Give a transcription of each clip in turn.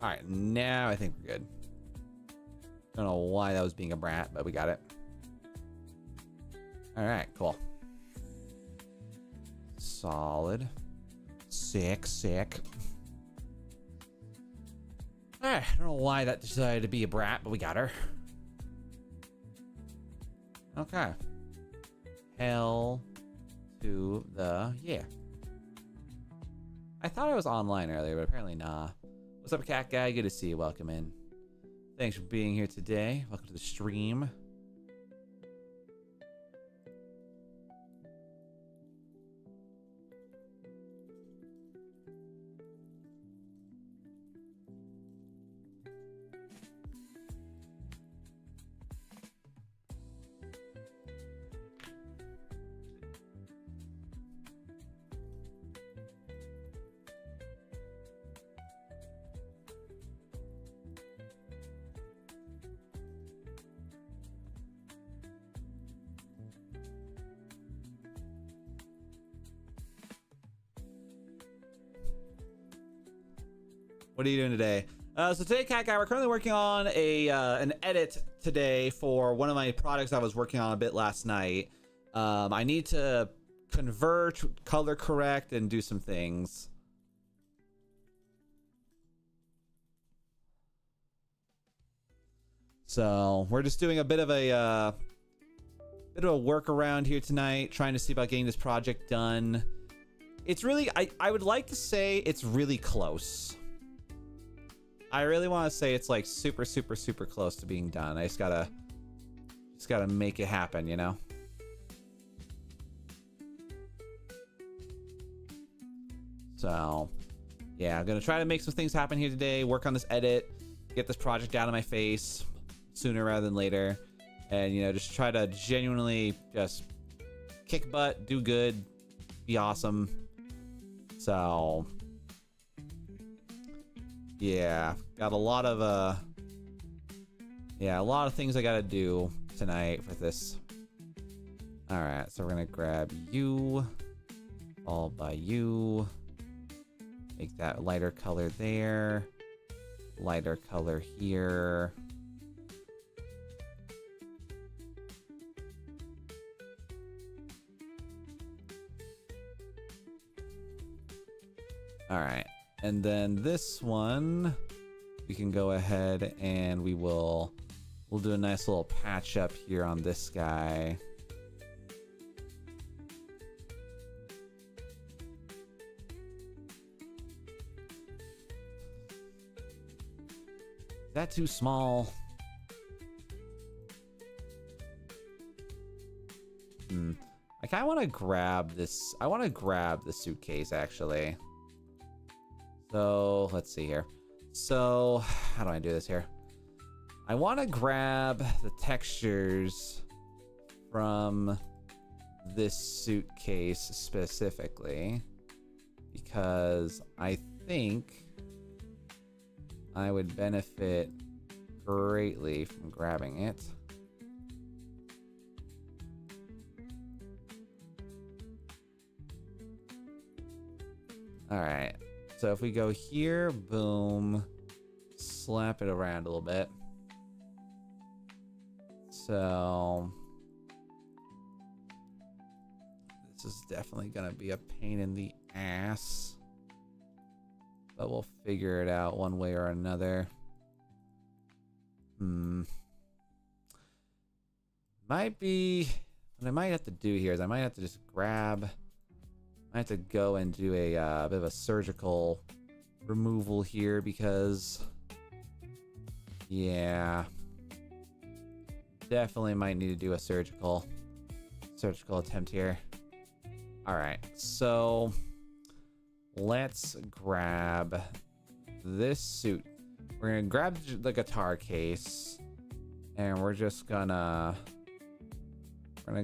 All right, now I think we're good. Don't know why that was being a brat, but we got it. All right, cool. Solid. Sick. All right, I don't know why that decided to be a brat, but we got her. Okay. Hell to the yeah. I thought I was online earlier, but apparently nah. What's up, cat guy? Good to see you. Welcome in. Thanks for being here today. Welcome to the stream. What are you doing today? So today, Cat Guy, we're currently working on an edit today for one of my products I was working on a bit last night. I need to convert, color correct, and do some things. So we're just doing a bit of a workaround here tonight, trying to see about getting this project done. It's really, I would like to say it's really close. I really want to say it's like super close to being done. I just gotta make it happen, you know? So yeah, I'm gonna try to make some things happen here today, work on this edit, get this project out of my face sooner rather than later, and you know, just try to genuinely just kick butt, do good, be awesome. So yeah, got a lot of a lot of things I gotta do tonight for this. All right, so we're gonna grab you, followed by you, make that lighter color there, lighter color here. All right. And then this one, we can go ahead and we'll do a nice little patch up here on this guy. Is that too small? I kind of want to grab this. I want to grab the suitcase actually. So let's see here. So how do I do this here? I want to grab the textures from this suitcase specifically because I think I would benefit greatly from grabbing it. All right. So if we go here, boom, slap it around a little bit. So this is definitely gonna be a pain in the ass, but we'll figure it out one way or another. Might be what I might have to do here is I might have to just grab. I have to go and do a bit of a surgical removal here because, yeah, definitely might need to do a surgical attempt here. All right, so let's grab this suit. We're gonna grab the guitar case, and we're gonna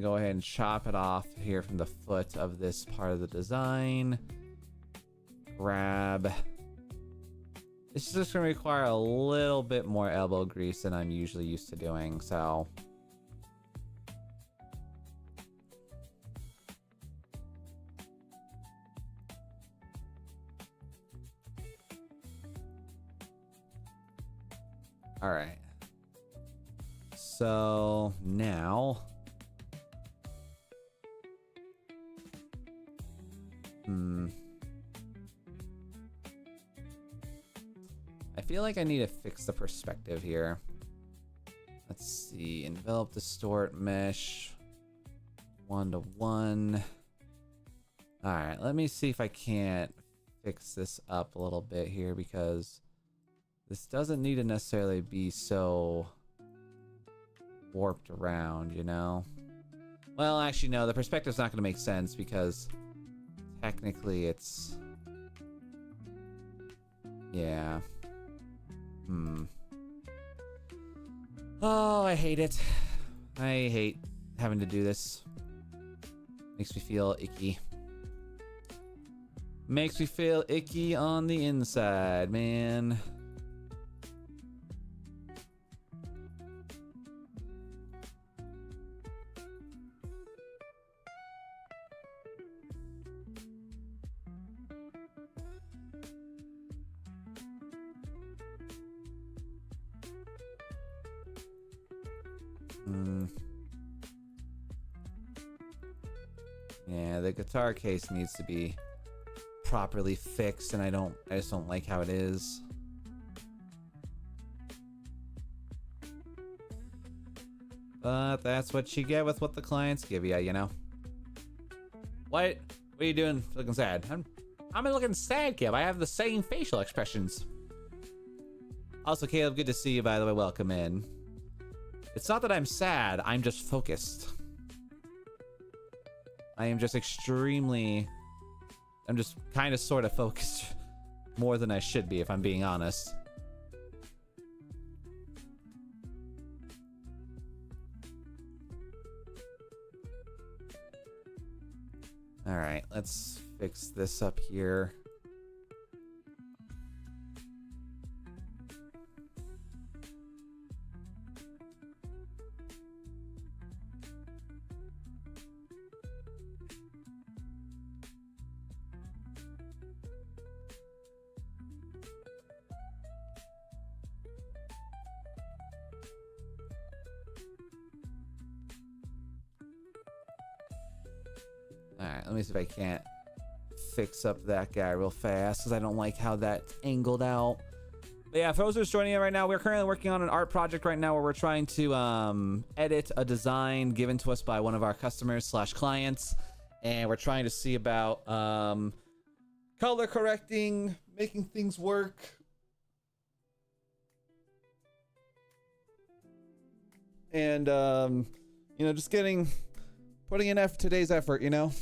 go ahead and chop it off here from the foot of this part of the design. Grab. It's just gonna require a little bit more elbow grease than I'm usually used to doing, so. All right. So now, I feel like I need to fix the perspective here. Let's see, envelop, distort, mesh, 1-to-1. All right, let me see if I can't fix this up a little bit here, because this doesn't need to necessarily be so warped around, you know? Well, actually, no, the perspective's not going to make sense because technically it's... Yeah. Oh, I hate it. I hate having to do this. Makes me feel icky. Makes me feel icky on the inside, man. Yeah, the guitar case needs to be properly fixed, and I just don't like how it is. But that's what you get with what the clients give you, you know? What are you doing looking sad? I'm looking sad, Caleb. I have the same facial expressions. Also, Caleb, good to see you, by the way. Welcome in. It's not that I'm sad, I'm just focused. I am just I'm just kind of sort of focused more than I should be, if I'm being honest. All right, let's fix this up here. Alright, let me see if I can't fix up that guy real fast, because I don't like how that's angled out. But yeah, for those who's joining in right now, we're currently working on an art project right now where we're trying to edit a design given to us by one of our customers / clients. And we're trying to see about color correcting, making things work. And, you know, just putting in today's effort, you know?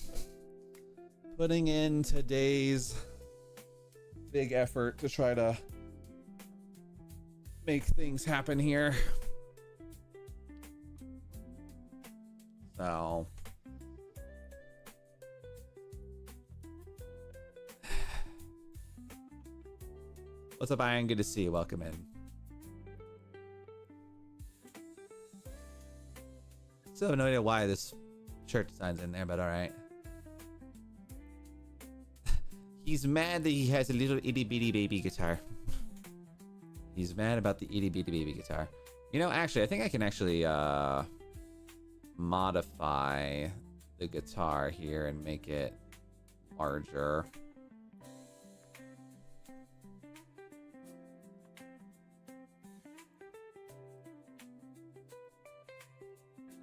Putting in today's big effort to try to make things happen here. So... What's up, Ian? Good to see you. Welcome in. Still have no idea why this shirt design's in there, but alright. He's mad that he has a little itty bitty baby guitar. He's mad about the itty bitty baby guitar. You know, actually, I think I can actually modify the guitar here and make it larger.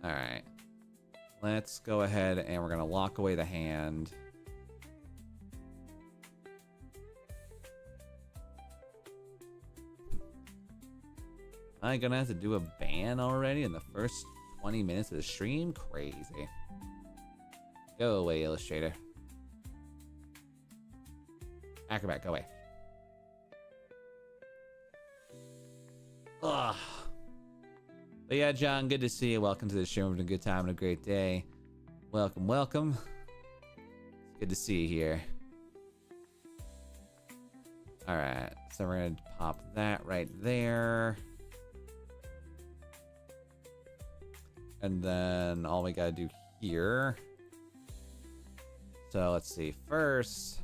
Alright. Let's go ahead and we're going to lock away the hand. Am I going to have to do a ban already in the first 20 minutes of the stream? Crazy. Go away, Illustrator. Acrobat, go away. Ugh. But yeah, John, good to see you. Welcome to the stream. Having a good time and a great day. Welcome, welcome. It's good to see you here. Alright, so we're going to pop that right there. And then all we got to do here. So let's see. First,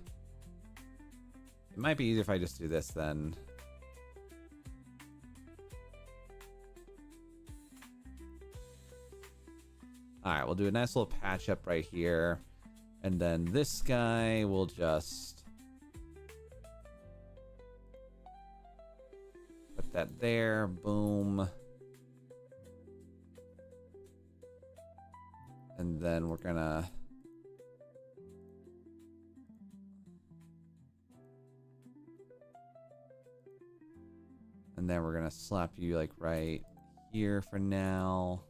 it might be easier if I just do this then. All right, we'll do a nice little patch up right here. And then this guy will just put that there. Boom. And then we're gonna slap you like right here for now.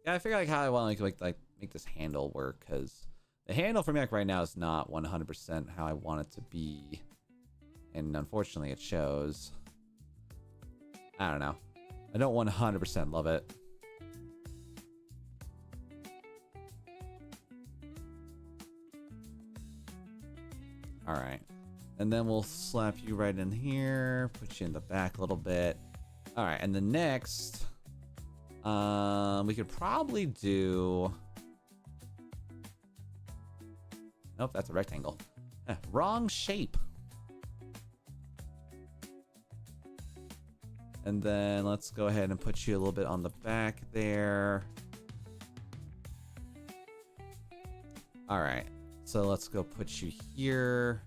Yeah, I figure like how I want to like make this handle work, because the handle for me like right now is not 100% how I want it to be, and unfortunately it shows. I don't know. I don't 100% love it. All right, and then we'll slap you right in here, put you in the back a little bit. All right, and the next, we could probably do. Nope, that's a rectangle. Wrong shape. And then let's go ahead and put you a little bit on the back there. All right, so let's go put you here.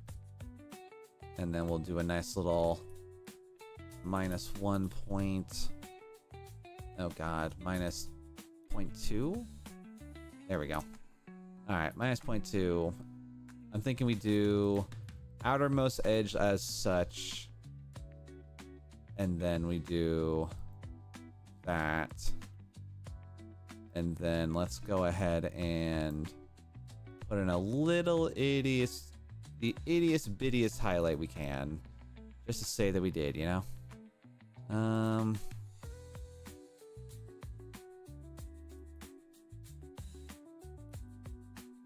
And then we'll do a nice little -1 point. Oh God, -0.2. There we go. All right, -0.2. I'm thinking we do outermost edge as such. And then we do that. And then let's go ahead and put in a little the ittiest bittiest highlight we can, just to say that we did, you know?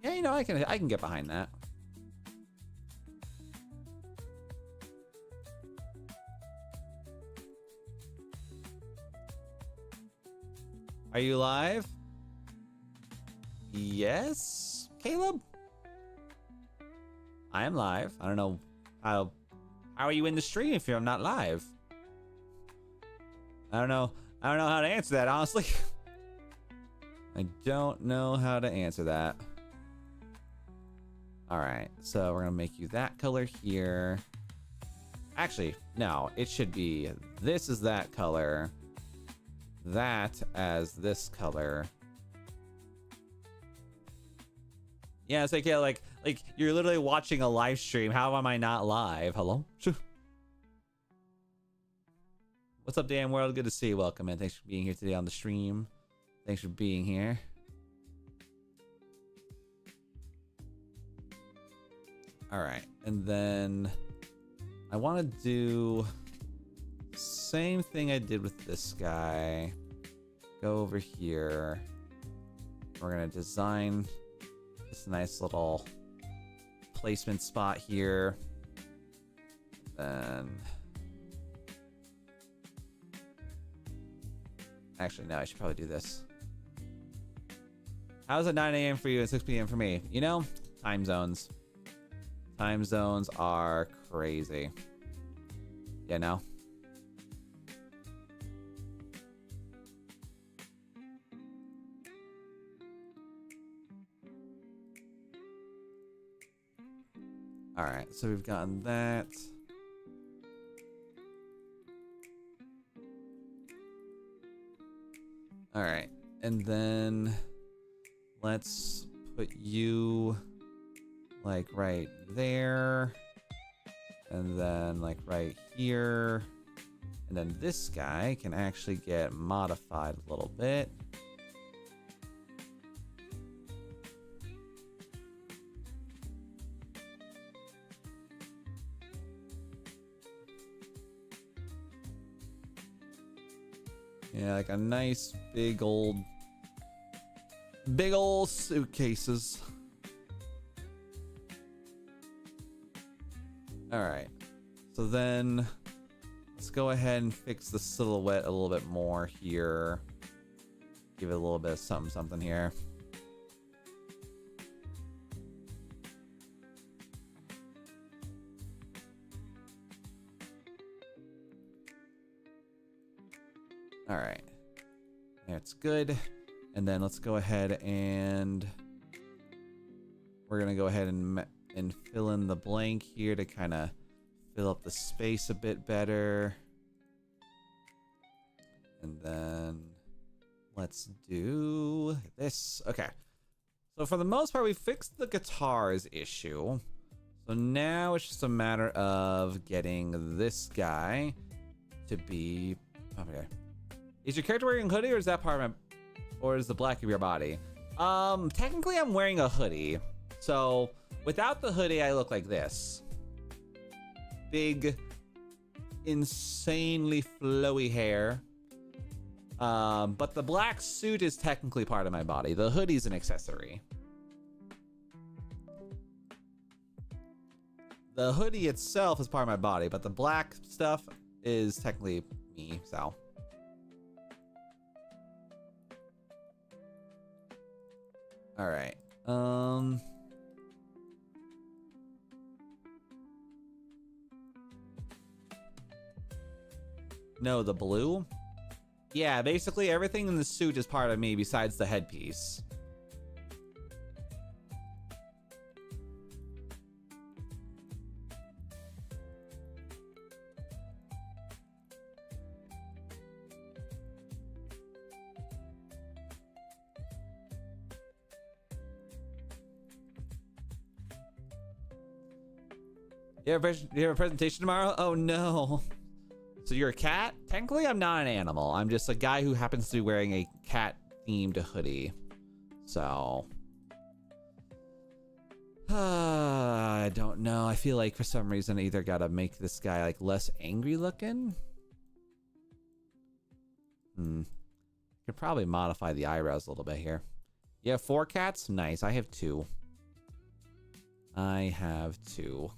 Yeah, you know, I can get behind that. Are you live? Yes, Caleb? I am live. I don't know how are you in the stream if you're not live? I don't know how to answer that, honestly. I don't know how to answer that. All right, so we're gonna make you that color here. Actually, no, it should be this is that color, that as this color. Yeah, it's like you're literally watching a live stream. How am I not live? Hello? What's up, Dan World? Good to see you. Welcome, man. Thanks for being here today on the stream. Thanks for being here. All right, and then I want to do same thing I did with this guy. Go over here. We're gonna design this nice little placement spot here. Then actually, no, I should probably do this. How's it 9 a.m. for you and 6 p.m. for me? You know, time zones. Time zones are crazy. You know? All right, so we've gotten that. All right, and then let's put you like right there, and then like right here, and then this guy can actually get modified a little bit. Yeah, like a nice big old suitcases. All right, so then let's go ahead and fix the silhouette a little bit more here. Give it a little bit of something here. All right, that's good. And then let's go ahead and we're gonna go ahead and fill in the blank here to kind of fill up the space a bit better. And then let's do this. Okay. So for the most part, we fixed the guitars issue. So now it's just a matter of getting this guy to be... Okay. Is your character wearing a hoodie, or is that part of my... Or is the black of your body? Technically I'm wearing a hoodie. So without the hoodie, I look like this. Big, insanely flowy hair. But the black suit is technically part of my body. The hoodie's an accessory. The hoodie itself is part of my body, but the black stuff is technically me, so. All right. No, the blue? Yeah, basically everything in the suit is part of me besides the headpiece. You have a presentation tomorrow? Oh no. So you're a cat? Technically, I'm not an animal. I'm just a guy who happens to be wearing a cat-themed hoodie. So... I don't know. I feel like for some reason I either gotta make this guy like less angry looking. Could probably modify the eyebrows a little bit here. You have 4 cats? Nice. I have 2. I have 2.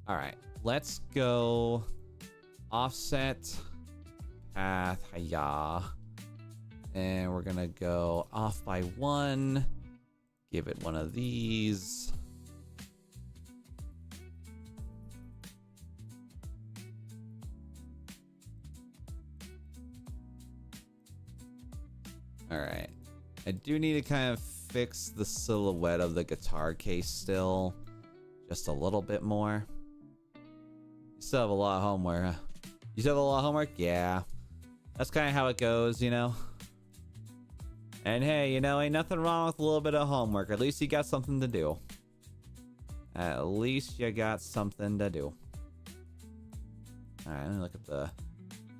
All right, let's go offset path, hiya. And we're gonna go off by 1, give it one of these. All right, I do need to kind of fix the silhouette of the guitar case still, just a little bit more. You still have a lot of homework, huh? You still have a lot of homework? Yeah. That's kind of how it goes, you know? And hey, you know, ain't nothing wrong with a little bit of homework. At least you got something to do. At least you got something to do. Alright, let me look at the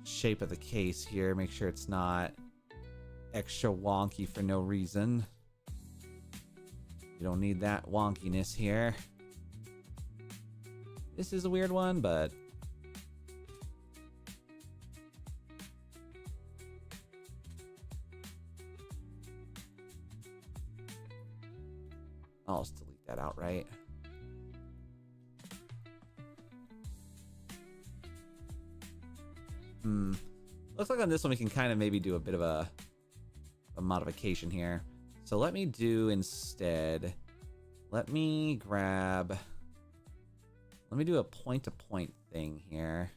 shape of the case here. Make sure it's not extra wonky for no reason. You don't need that wonkiness here. This is a weird one, but I'll just delete that outright. Looks like on this one we can kind of maybe do a bit of a modification here. So let me do instead, let me do a point-to-point thing here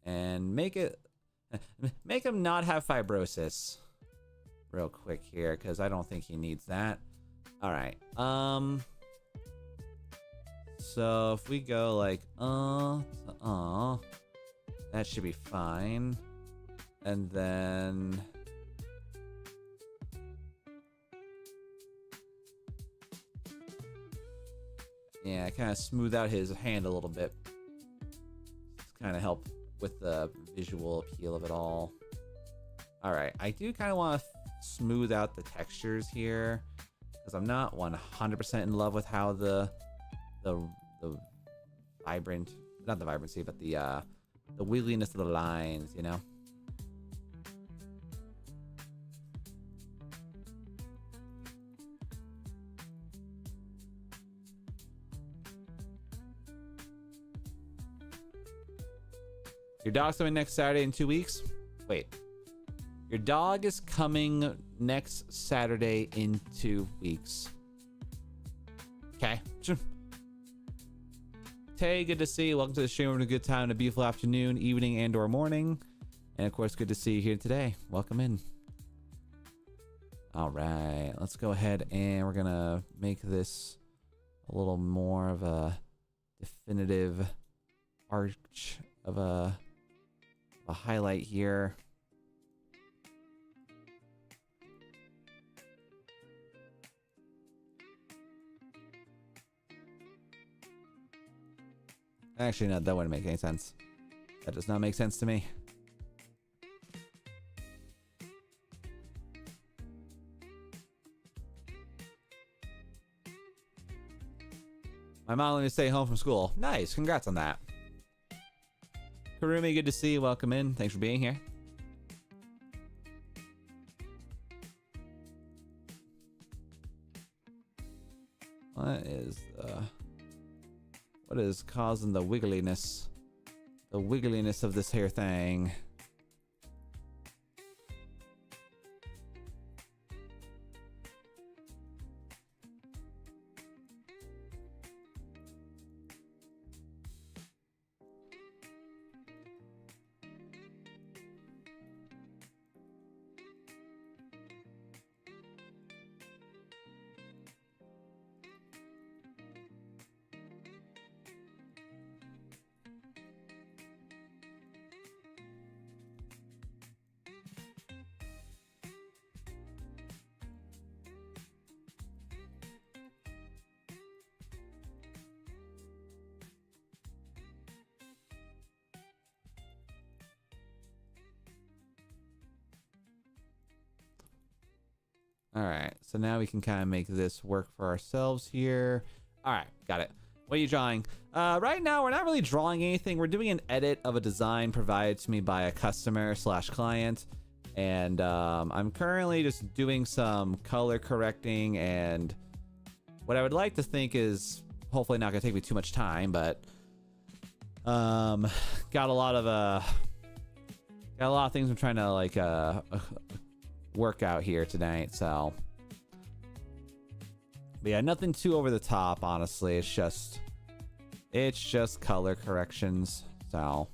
and make him not have fibrosis real quick here, because I don't think he needs that. All right. So if we go like that should be fine. And then yeah, kind of smooth out his hand a little bit. Just kind of help with the visual appeal of it all. All right, I do kind of want to smooth out the textures here because I'm not 100% in love with how the vibrant, not the vibrancy, but the wiggliness of the lines, you know. Your dog's coming next Saturday in 2 weeks? Wait. Your dog is coming next Saturday in 2 weeks. Okay. Tay, good to see you. Welcome to the stream. Having a good time, a beautiful afternoon, evening, and or morning. And of course, good to see you here today. Welcome in. All right, let's go ahead and we're gonna make this a little more of a definitive arch of a highlight here. Actually, no, that wouldn't make any sense. That does not make sense to me. My mom let me stay home from school. Nice, congrats on that. Karumi, good to see you. Welcome in. Thanks for being here. What is causing the wiggliness? The wiggliness of this hair thing. All right, so now we can kind of make this work for ourselves here. All right, got it. What are you drawing? Right now, we're not really drawing anything. We're doing an edit of a design provided to me by a customer / client. And I'm currently just doing some color correcting, and what I would like to think is hopefully not gonna take me too much time, but got a lot of things I'm trying to like work out here tonight. So, but yeah, nothing too over the top, honestly. It's just color corrections. So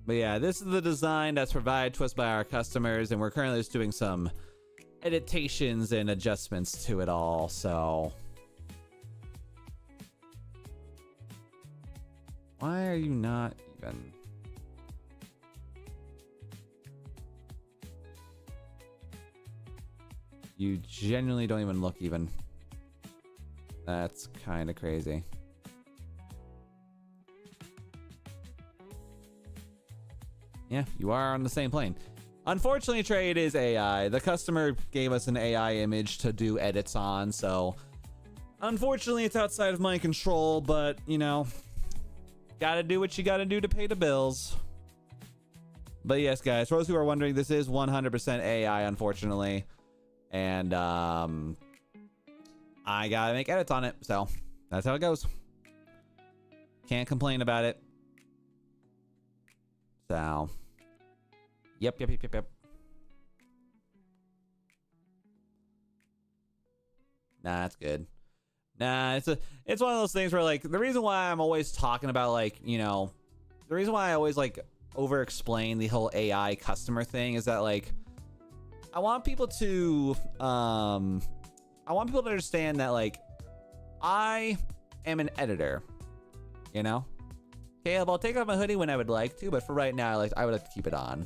but yeah, this is the design that's provided to us by our customers, and we're currently just doing some editations and adjustments to it all. So why are you not even? You genuinely don't even look even. That's kind of crazy. Yeah, you are on the same plane. Unfortunately, Trey, it is AI. The customer gave us an AI image to do edits on, so unfortunately it's outside of my control, but you know, gotta do what you gotta do to pay the bills. But yes, guys, for those who are wondering, this is 100% AI, unfortunately, and I gotta make edits on it, so that's how it goes. Can't complain about it. So, yep. Nah, that's good. Nah, it's one of those things where, like, the reason why I'm always talking about, like, you know, the reason why I always like over explain the whole AI customer thing is that, like, I want people to understand that, like, I am an editor, you know. Caleb, I'll take off my hoodie when I would like to, but for right now, I would like to keep it on.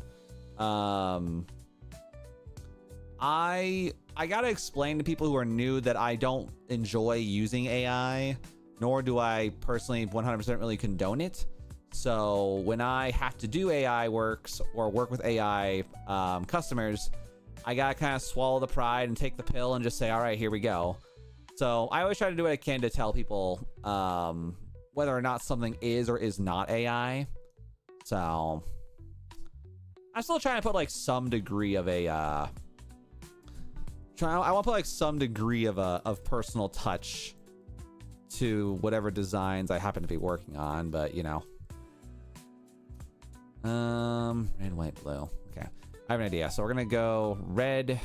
I gotta explain to people who are new that I don't enjoy using AI, nor do I personally 100% really condone it. So when I have to do AI works or work with AI customers, I gotta kind of swallow the pride and take the pill and just say, all right, here we go. So I always try to do what I can to tell people whether or not something is or is not AI. So I'm still trying to put like some degree of a I want to put like some degree of personal touch to whatever designs I happen to be working on, but you know, Red, white, blue. Okay. I have an idea. So we're gonna go red,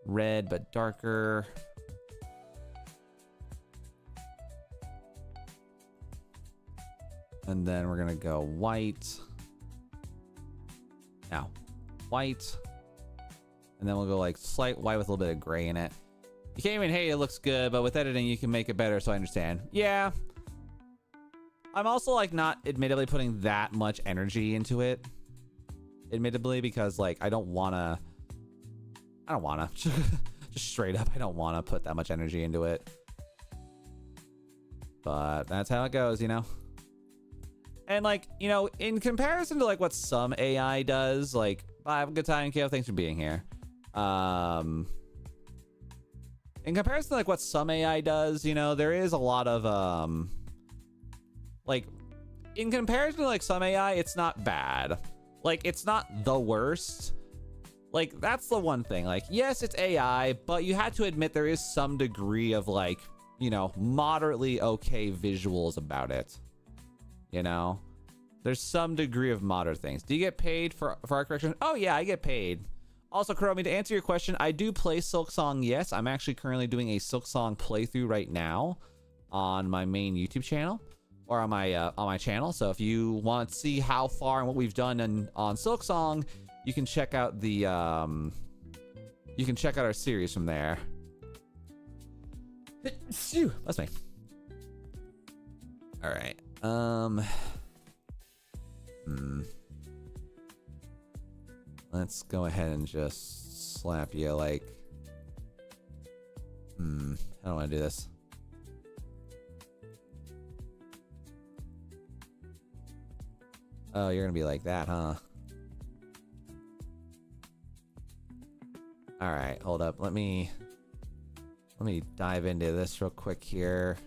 but darker. And then we're gonna go white. Now, white. And then we'll go like slight white with a little bit of gray in it. You can't even hate it, looks good, but with editing you can make it better, so I understand. Yeah. I'm also like not admittedly putting that much energy into it. Admittedly, because like I don't wanna just straight up, I don't wanna put that much energy into it. But that's how it goes, you know? And like, you know, in comparison to like what some AI does, like, bye, have a good time, Kale, thanks for being here. In comparison to like what some AI does, you know, there is a lot of like in comparison to like some AI, it's not bad. Like it's not the worst. Like that's the one thing. Like yes, it's AI, but you had to admit there is some degree of like, you know, moderately okay visuals about it. You know, there's some degree of moderate things. Do you get paid for art correction? Oh yeah, I get paid. Also, Kuromi, to answer your question, I do play Silksong. Yes, I'm actually currently doing a Silksong playthrough right now on my main YouTube channel or on my channel. So if you want to see how far and what we've done on Silksong, you can check out the you can check out our series from there. That's me. All right. Let's go ahead and just slap you like... I don't want to do this. Oh, you're gonna be like that, huh? Alright, hold up. Let me dive into this real quick here.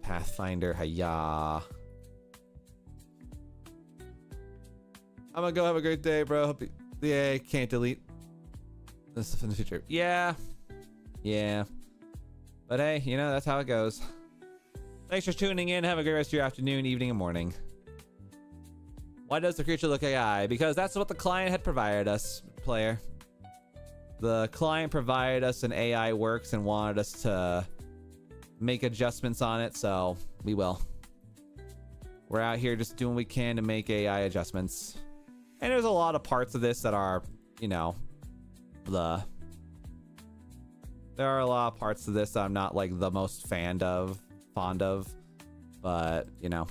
Pathfinder, hiya. I'm gonna go have a great day, bro. Hope yeah, can't delete this stuff in the future. Yeah. But hey, you know, that's how it goes. Thanks for tuning in. Have a great rest of your afternoon, evening, and morning. Why does the creature look AI? Because that's what the client had provided us, player. The client provided us an AI works and wanted us to make adjustments on it, so we will. We're out here just doing what we can to make AI adjustments. And there's a lot of parts of this that are, you know, there are a lot of parts of this that I'm not like the most fond of, but you know,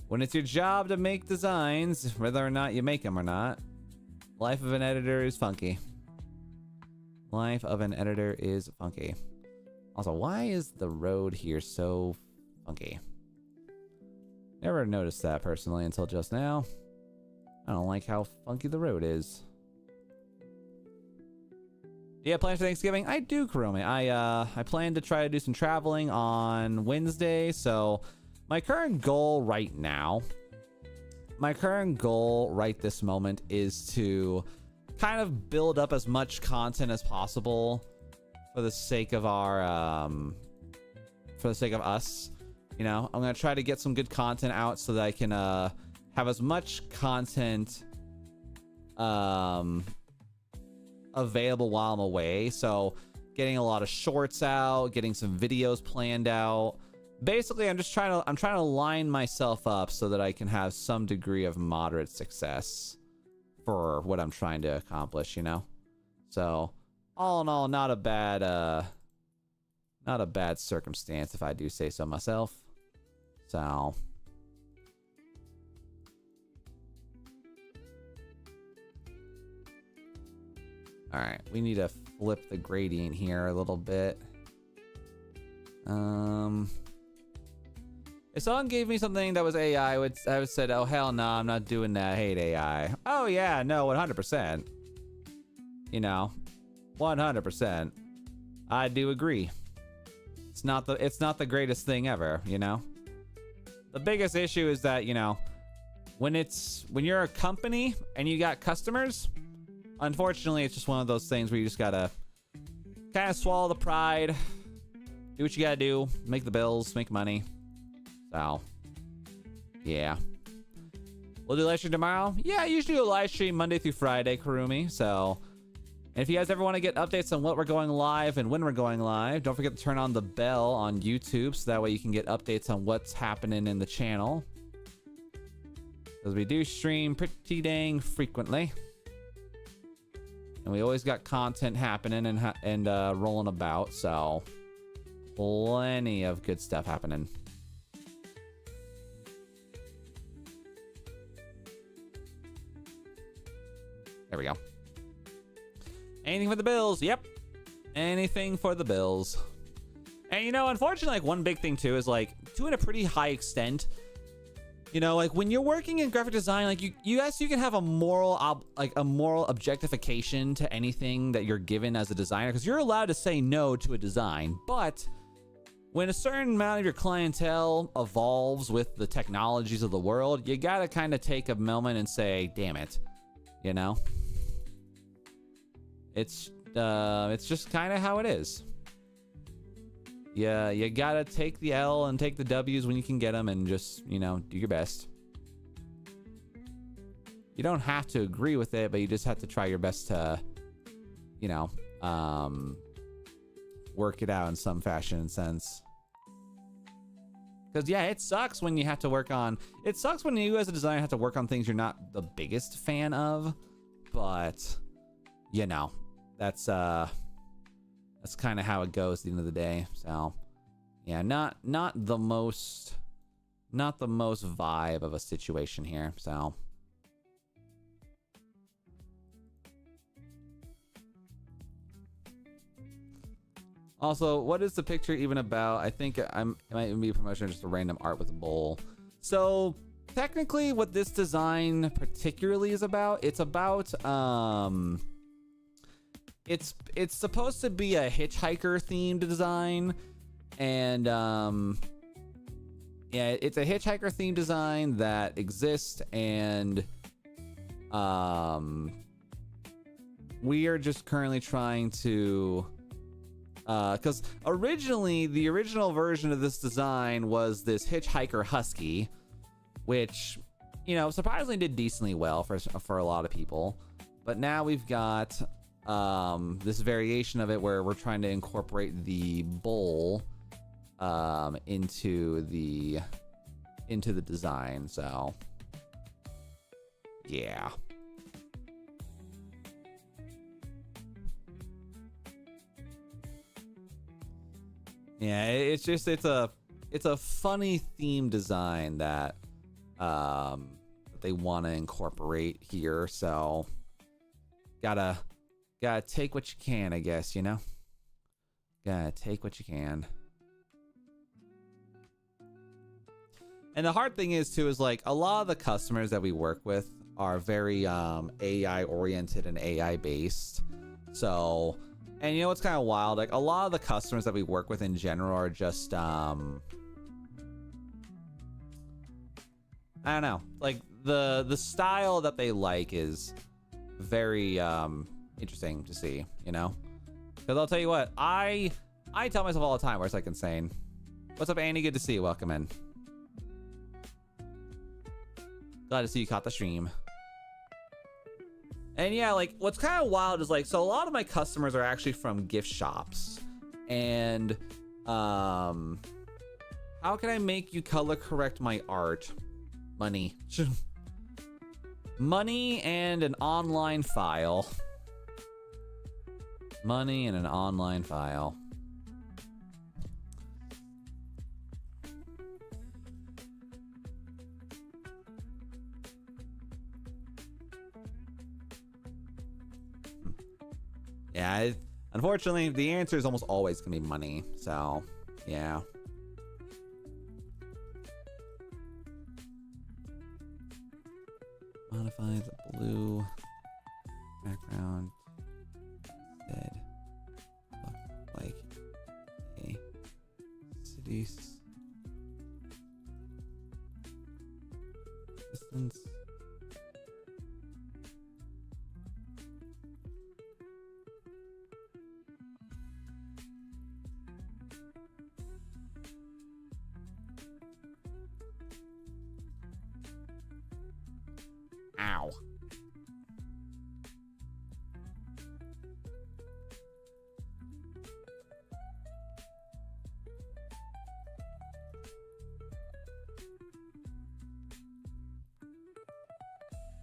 when it's your job to make designs, whether or not you make them or not, life of an editor is funky. Life of an editor is funky. Also, why is the road here so funky? Never noticed that personally until just now. I don't like how funky the road is. Do you have plans for Thanksgiving? I do, Kuromi. I plan to try to do some traveling on Wednesday. So my current goal right now, right this moment, is to kind of build up as much content as possible for the sake of our for the sake of us. You know, I'm gonna try to get some good content out so that I can have as much content available while I'm away. So getting a lot of shorts out, getting some videos planned out. Basically, I'm trying to line myself up so that I can have some degree of moderate success for what I'm trying to accomplish, you know? So all in all, not a bad circumstance if I do say so myself. So all right, we need to flip the gradient here a little bit. If someone gave me something that was AI, I would have said, oh hell no, I'm not doing that. I hate AI. Oh yeah, no, 100%. You know, 100%. I do agree. It's not the greatest thing ever, you know? The biggest issue is that, you know, when you're a company and you got customers, unfortunately, it's just one of those things where you just gotta kind of swallow the pride, do what you gotta do, make the bills, make money. So, yeah. We'll do live stream tomorrow. Yeah, I usually do a live stream Monday through Friday, Kurumi. So, and if you guys ever want to get updates on what we're going live and when we're going live, don't forget to turn on the bell on YouTube so that way you can get updates on what's happening in the channel. Because we do stream pretty dang frequently. And we always got content happening and rolling about, so plenty of good stuff happening. There we go. Anything for the bills? Yep. Anything for the bills. And you know, unfortunately, like one big thing too is like to a pretty high extent, you know, like when you're working in graphic design, like you can have a moral objectification to anything that you're given as a designer, because you're allowed to say no to a design. But when a certain amount of your clientele evolves with the technologies of the world, you gotta kind of take a moment and say, damn it, you know? It's just kind of how it is. Yeah, you gotta take the L and take the W's when you can get them and just, you know, do your best. You don't have to agree with it, but you just have to try your best to, you know, work it out in some fashion and sense. Because, yeah, it sucks when you have to work on... It sucks when you as a designer have to work on things you're not the biggest fan of. But, you know, that's kind of how it goes at the end of the day. So, yeah, not the most vibe of a situation here. So, also, what is the picture even about? I think it might even be a promotion of just a random art with a bowl. So, technically, what this design particularly is about, it's about it's supposed to be a hitchhiker themed design, and yeah, it's a hitchhiker themed design that exists, and we are just currently trying to because originally the original version of this design was this hitchhiker husky, which, you know, surprisingly did decently well for a lot of people. But now we've got this variation of it where we're trying to incorporate the bowl into the design. So yeah. Yeah, it's a funny theme design that they want to incorporate here. So gotta take what you can, I guess, you know? Gotta take what you can. And the hard thing is too, is like a lot of the customers that we work with are very AI oriented and AI based. So, and you know what's kind of wild? Like a lot of the customers that we work with in general are just I don't know. Like the style that they like is very interesting to see, you know? Because I'll tell you what, I tell myself all the time where it's like insane. What's up, Andy? Good to see you. Welcome in. Glad to see you caught the stream. And yeah, like what's kind of wild is like, so a lot of my customers are actually from gift shops. And how can I make you color correct my art? Money. Money and an online file. Money and an online file. Yeah, unfortunately, the answer is almost always gonna be money. So, yeah. Modify the blue background. Instead, look like a city distance. Ow.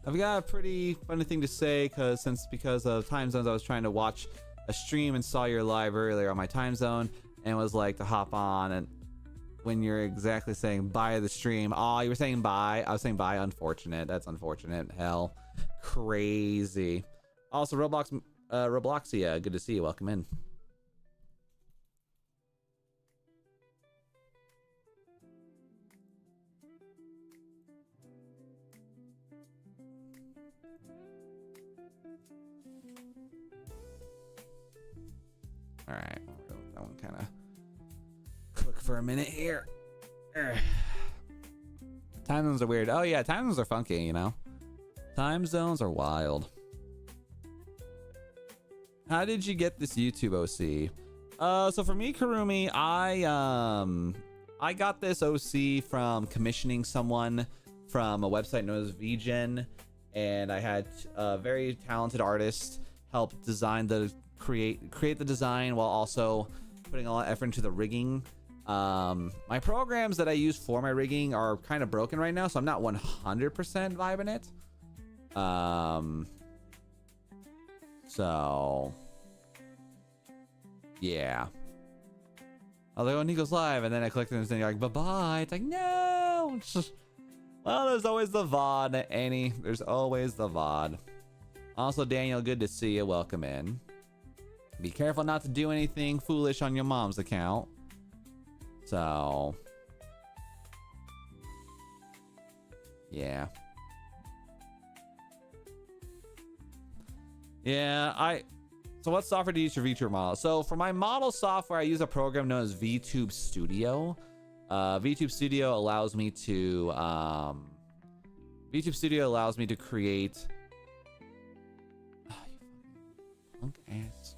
I've got a pretty funny thing to say because of time zones. I was trying to watch a stream and saw your live earlier on my time zone and was like to hop on, and when you're exactly saying bye to the stream, oh, you were saying bye. I was saying bye. Unfortunate. That's unfortunate. Hell, crazy. Also, Robloxia, good to see you. Welcome in. All right, that one kind of cook for a minute here. Time zones are weird. Oh yeah, time zones are funky, you know. Time zones are wild. How did you get this YouTube OC? So for me, Karumi, I got this OC from commissioning someone from a website known as VGen, and I had a very talented artist help design create the design while also putting a lot of effort into the rigging. My programs that I use for my rigging are kind of broken right now, so I'm not 100% vibing it. So yeah, I was like, oh, Nico's live, and then I clicked and then you're like, bye-bye. It's like, no. It's just, well, there's always the VOD, Annie. There's always the VOD. Also, Daniel, good to see you. Welcome in. Be careful not to do anything foolish on your mom's account. So yeah. So what software do you use for VTuber model? So for my model software, I use a program known as VTube Studio. VTube Studio allows me to create punk ass.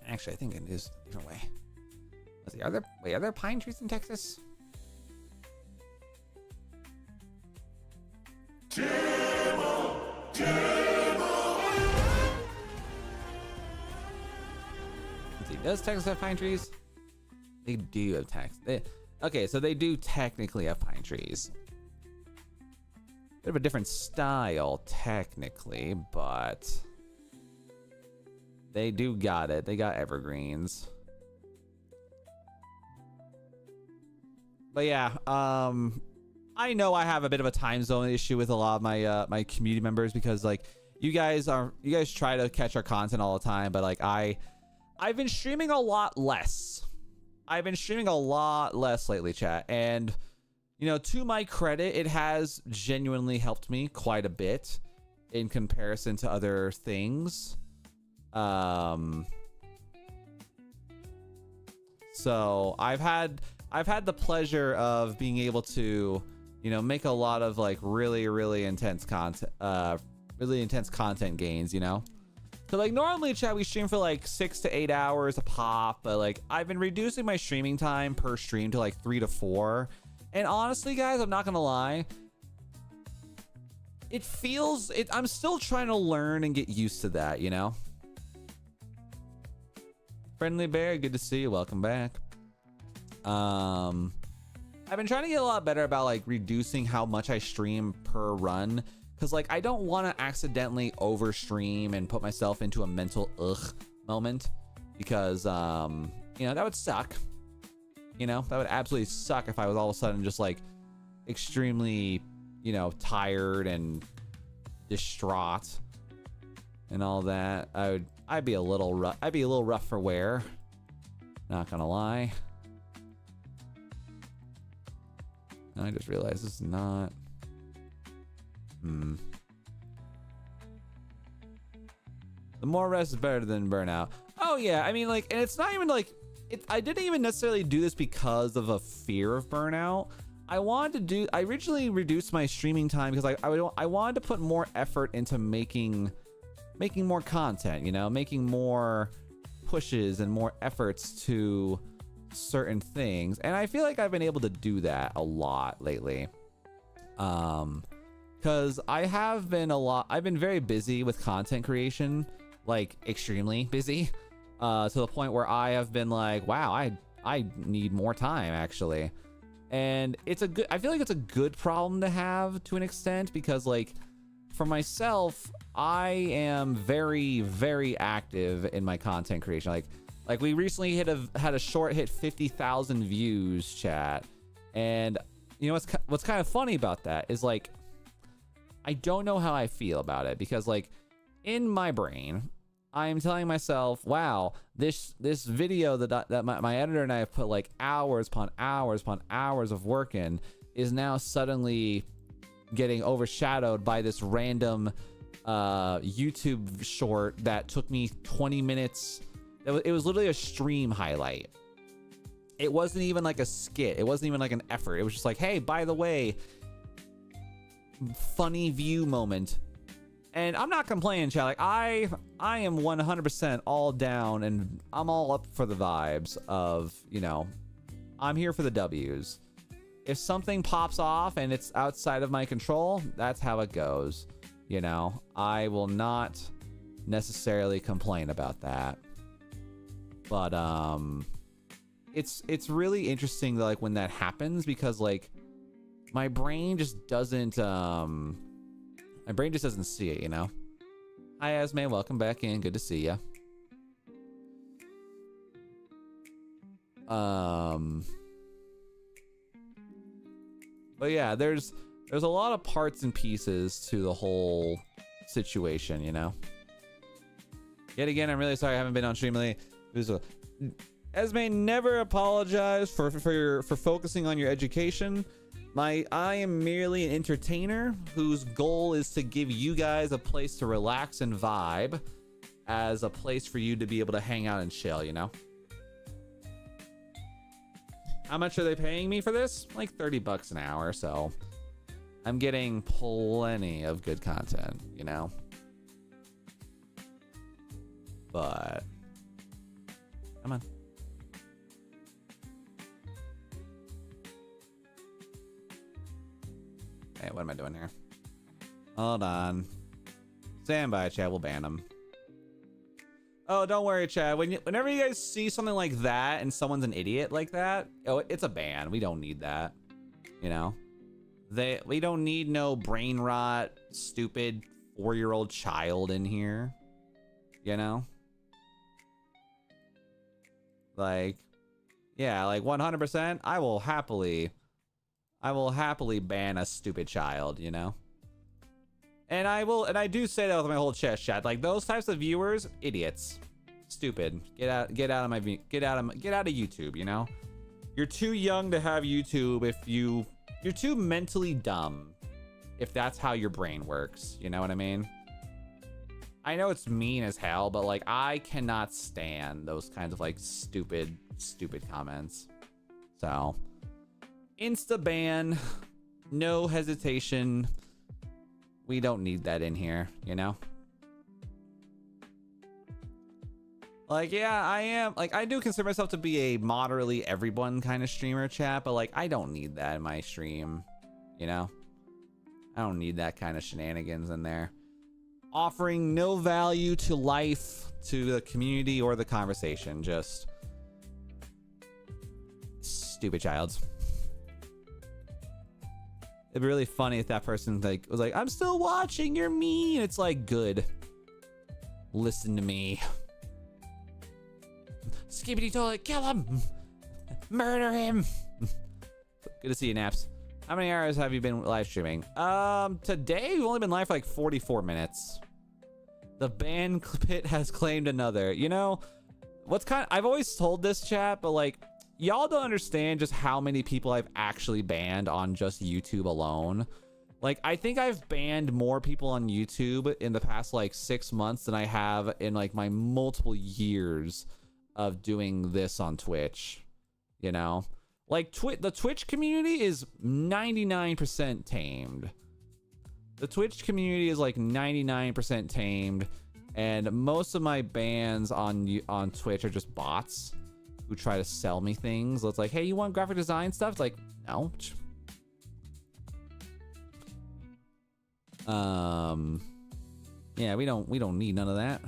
Actually, I think it is a different way. Let's see. Are there pine trees in Texas? Let's see. Does Texas have pine trees? They do have okay, so they do technically have pine trees. Bit of a different style, technically, but they do got it. They got evergreens. But yeah, I know I have a bit of a time zone issue with a lot of my my community members because like you guys try to catch our content all the time, but like I've been streaming a lot less. I've been streaming a lot less lately, chat, and you know, to my credit, it has genuinely helped me quite a bit in comparison to other things. So I've had the pleasure of being able to, you know, make a lot of like really intense content gains, you know. So like normally, chat, we stream for like 6 to 8 hours a pop, but like I've been reducing my streaming time per stream to like 3 to 4. And honestly, guys, I'm not gonna lie, I'm still trying to learn and get used to that, you know. Friendly Bear, good to see you. Welcome back. I've been trying to get a lot better about like reducing how much I stream per run, because like I don't want to accidentally overstream and put myself into a mental moment, because you know, that would suck. You know, that would absolutely suck if I was all of a sudden just like extremely, you know, tired and distraught and all that. I'd be a little rough for wear. Not gonna lie. I just realized this is not. The more rest is better than burnout. Oh yeah, I mean, like, and it's not even like I didn't even necessarily do this because of a fear of burnout. I originally reduced my streaming time because I wanted to put more effort into making more content, you know, making more pushes and more efforts to certain things, and I feel like I've been able to do that a lot lately. Because I've been very busy with content creation, like extremely busy, to the point where I have been like, wow, I need more time actually. And I feel like it's a good problem to have to an extent, because like for myself, I am very, very active in my content creation. Like we recently had a short hit 50,000 views, chat. And you know what's kind of funny about that is like, I don't know how I feel about it, because like in my brain, I'm telling myself, wow, this video that my editor and I have put like hours upon hours upon hours of work in is now suddenly getting overshadowed by this random YouTube short that took me 20 minutes. It was literally a stream highlight. It wasn't even like a skit. It wasn't even like an effort. It was just like, hey, by the way, funny view moment. And I'm not complaining, chat. Like I am 100% all down, and I'm all up for the vibes of, you know, I'm here for the W's. If something pops off and it's outside of my control, that's how it goes. You know, I will not necessarily complain about that. But it's really interesting, like when that happens, because like my brain just doesn't see it, you know. Hi Esme, welcome back in, good to see ya. But yeah, there's a lot of parts and pieces to the whole situation, you know. Yet again, I'm really sorry I haven't been on stream lately. Esme, never apologize for focusing on your education. I am merely an entertainer whose goal is to give you guys a place to relax and vibe, as a place for you to be able to hang out and chill, you know? How much are they paying me for this? Like 30 bucks an hour, so I'm getting plenty of good content, you know? But come on. Hey, what am I doing here? Hold on. Stand by, Chad. We'll ban them. Oh, don't worry, Chad. Whenever you guys see something like that and someone's an idiot like that, oh, it's a ban. We don't need that. You know? We don't need no brain rot, stupid 4-year-old child in here. You know? Like, yeah, like 100%. I will happily ban a stupid child, you know? And I do say that with my whole chest, chat. Like those types of viewers, idiots. Stupid. Get out of YouTube, you know? You're too young to have YouTube you're too mentally dumb if that's how your brain works, you know what I mean? I know it's mean as hell, but like I cannot stand those kinds of like stupid comments. So insta ban, no hesitation. We don't need that in here, you know? Like, yeah, I am. Like, I do consider myself to be a moderately everyone kind of streamer, chat, but like, I don't need that in my stream, you know? I don't need that kind of shenanigans in there. Offering no value to life, to the community, or the conversation. Just stupid childs. It'd be really funny if that person like was like, I'm still watching, you're mean. It's like, good. Listen to me. Skibbity toilet, kill him. Murder him. Good to see you, Naps. How many hours have you been live streaming? Today we've only been live for like 44 minutes. The ban pit has claimed another. You know, I've always told this chat, but like, y'all don't understand just how many people I've actually banned on just YouTube alone. Like, I think I've banned more people on YouTube in the past like 6 months than I have in like my multiple years of doing this on Twitch. You know, like the Twitch community is 99% tamed. The Twitch community is like 99% tamed, and most of my bans on Twitch are just bots. who try to sell me things. It's like, hey, you want graphic design stuff? It's like, no. Yeah, we don't need none of that.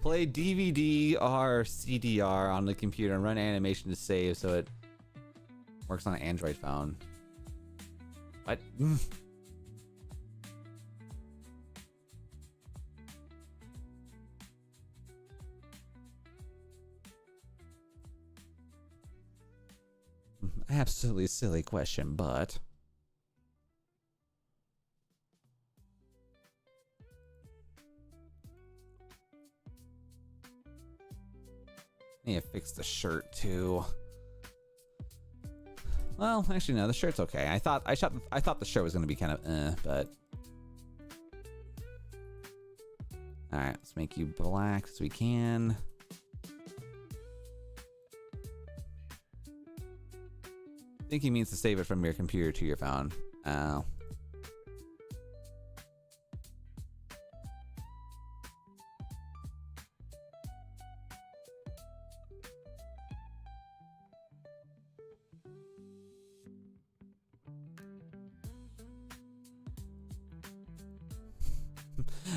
Play DVD or CDR on the computer and run animation to save so it works on an Android phone. What? Absolutely silly question, but... I need to fix the shirt too. Well, actually no, the shirt's okay. I thought the shirt was gonna be kind of but alright, let's make you black as we can. I think he means to save it from your computer to your phone. Oh.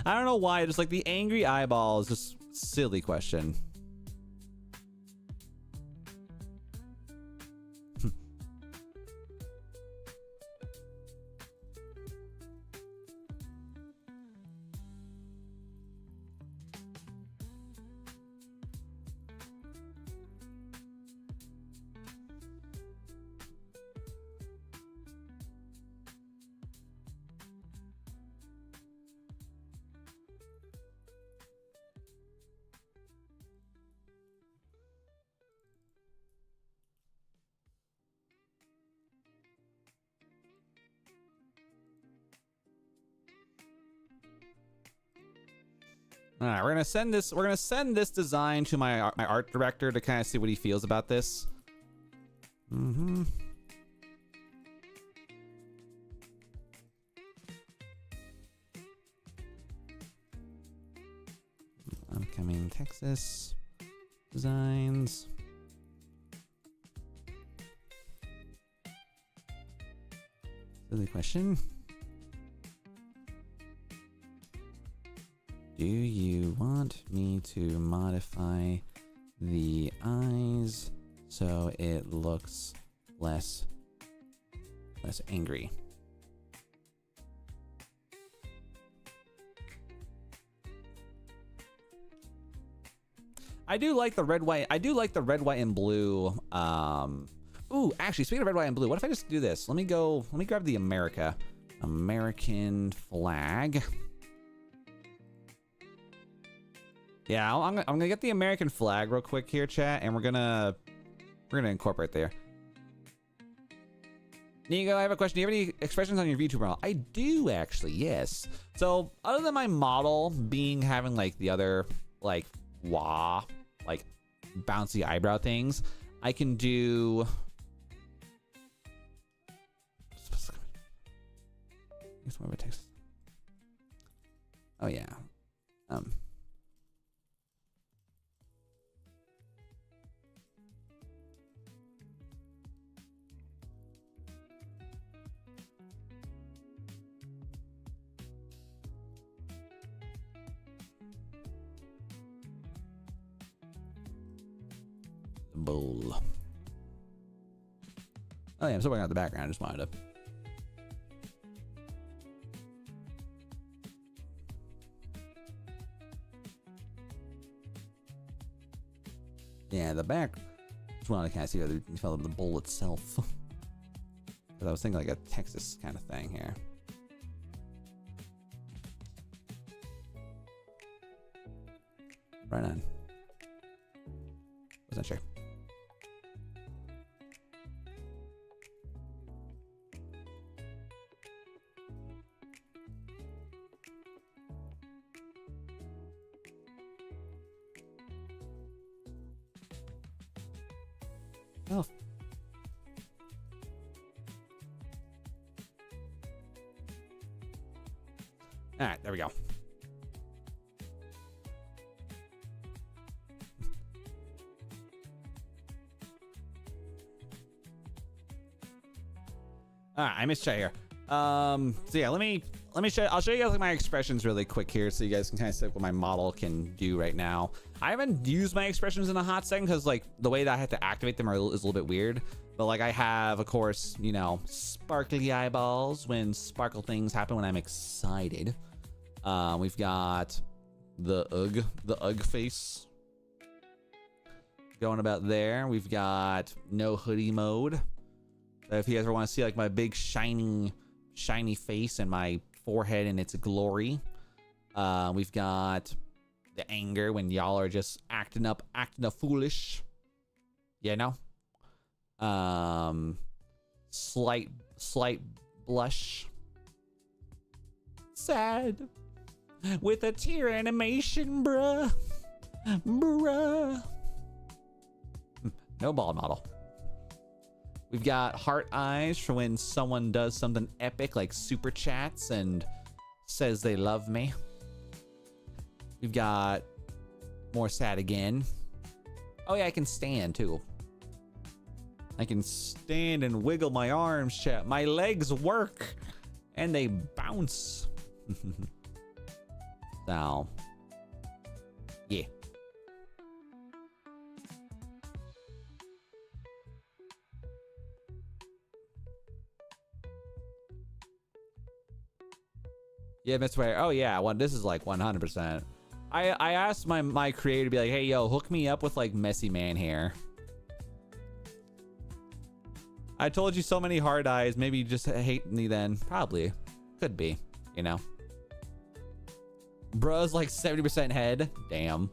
I don't know why, just like the angry eyeball is just silly question. All right, we're gonna send this design to my art director to kind of see what he feels about this. Upcoming Texas designs. Silly question. Do you want me to modify the eyes so it looks less angry? I do like the red, white. I do like the red, white, and blue. Ooh, actually, speaking of red, white, and blue, what if I just do this? Let me grab the American flag. Yeah, I'm gonna get the American flag real quick here, chat, and we're gonna incorporate there. Nico, I have a question. Do you have any expressions on your VTuber model? I do actually, yes. So other than my model having like the other like like bouncy eyebrow things, I can do. More of a text. Oh yeah. Bowl. Oh yeah, I'm still working out the background. I just wanted to Yeah, the back. Just want to kind of see the bowl itself. Because I was thinking like a Texas kind of thing here. Right on. Wasn't sure. Oh. All right, there we go. All right, I missed chat here. So yeah, let me show. I'll show you guys like my expressions really quick here, so you guys can kind of see what my model can do right now. I haven't used my expressions in a hot second because like the way that I have to activate them is a little bit weird. But like I have, of course, you know, sparkly eyeballs when sparkle things happen when I'm excited. We've got the ugh face going about there. We've got no hoodie mode. If you guys ever want to see like my big shiny face and my forehead in its glory. We've got the anger when y'all are just acting up foolish. You know? Slight blush. Sad. With a tear animation, bruh. No bald model. We've got heart eyes for when someone does something epic like super chats and says they love me. We've got more sad again. Oh yeah, I can stand too. I can stand and wiggle my arms, chat. My legs work and they bounce. So, yeah. Yeah, Mr. Way. Oh yeah, this is like 100%. I asked my creator to be like, hey yo, hook me up with like messy man hair. I told you so many hard eyes. Maybe you just hate me then. Probably. Could be, you know. Bruh's like 70% head. Damn.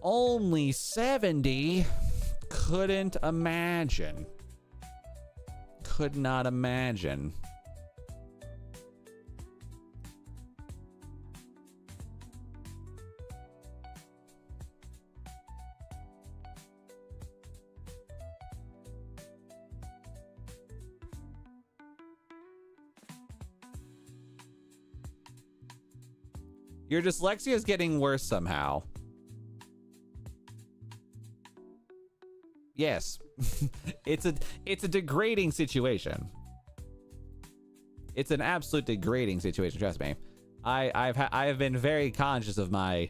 Only 70? Couldn't imagine. Could not imagine. Your dyslexia is getting worse somehow. Yes. It's a degrading situation. It's an absolute degrading situation, trust me. I have been very conscious of my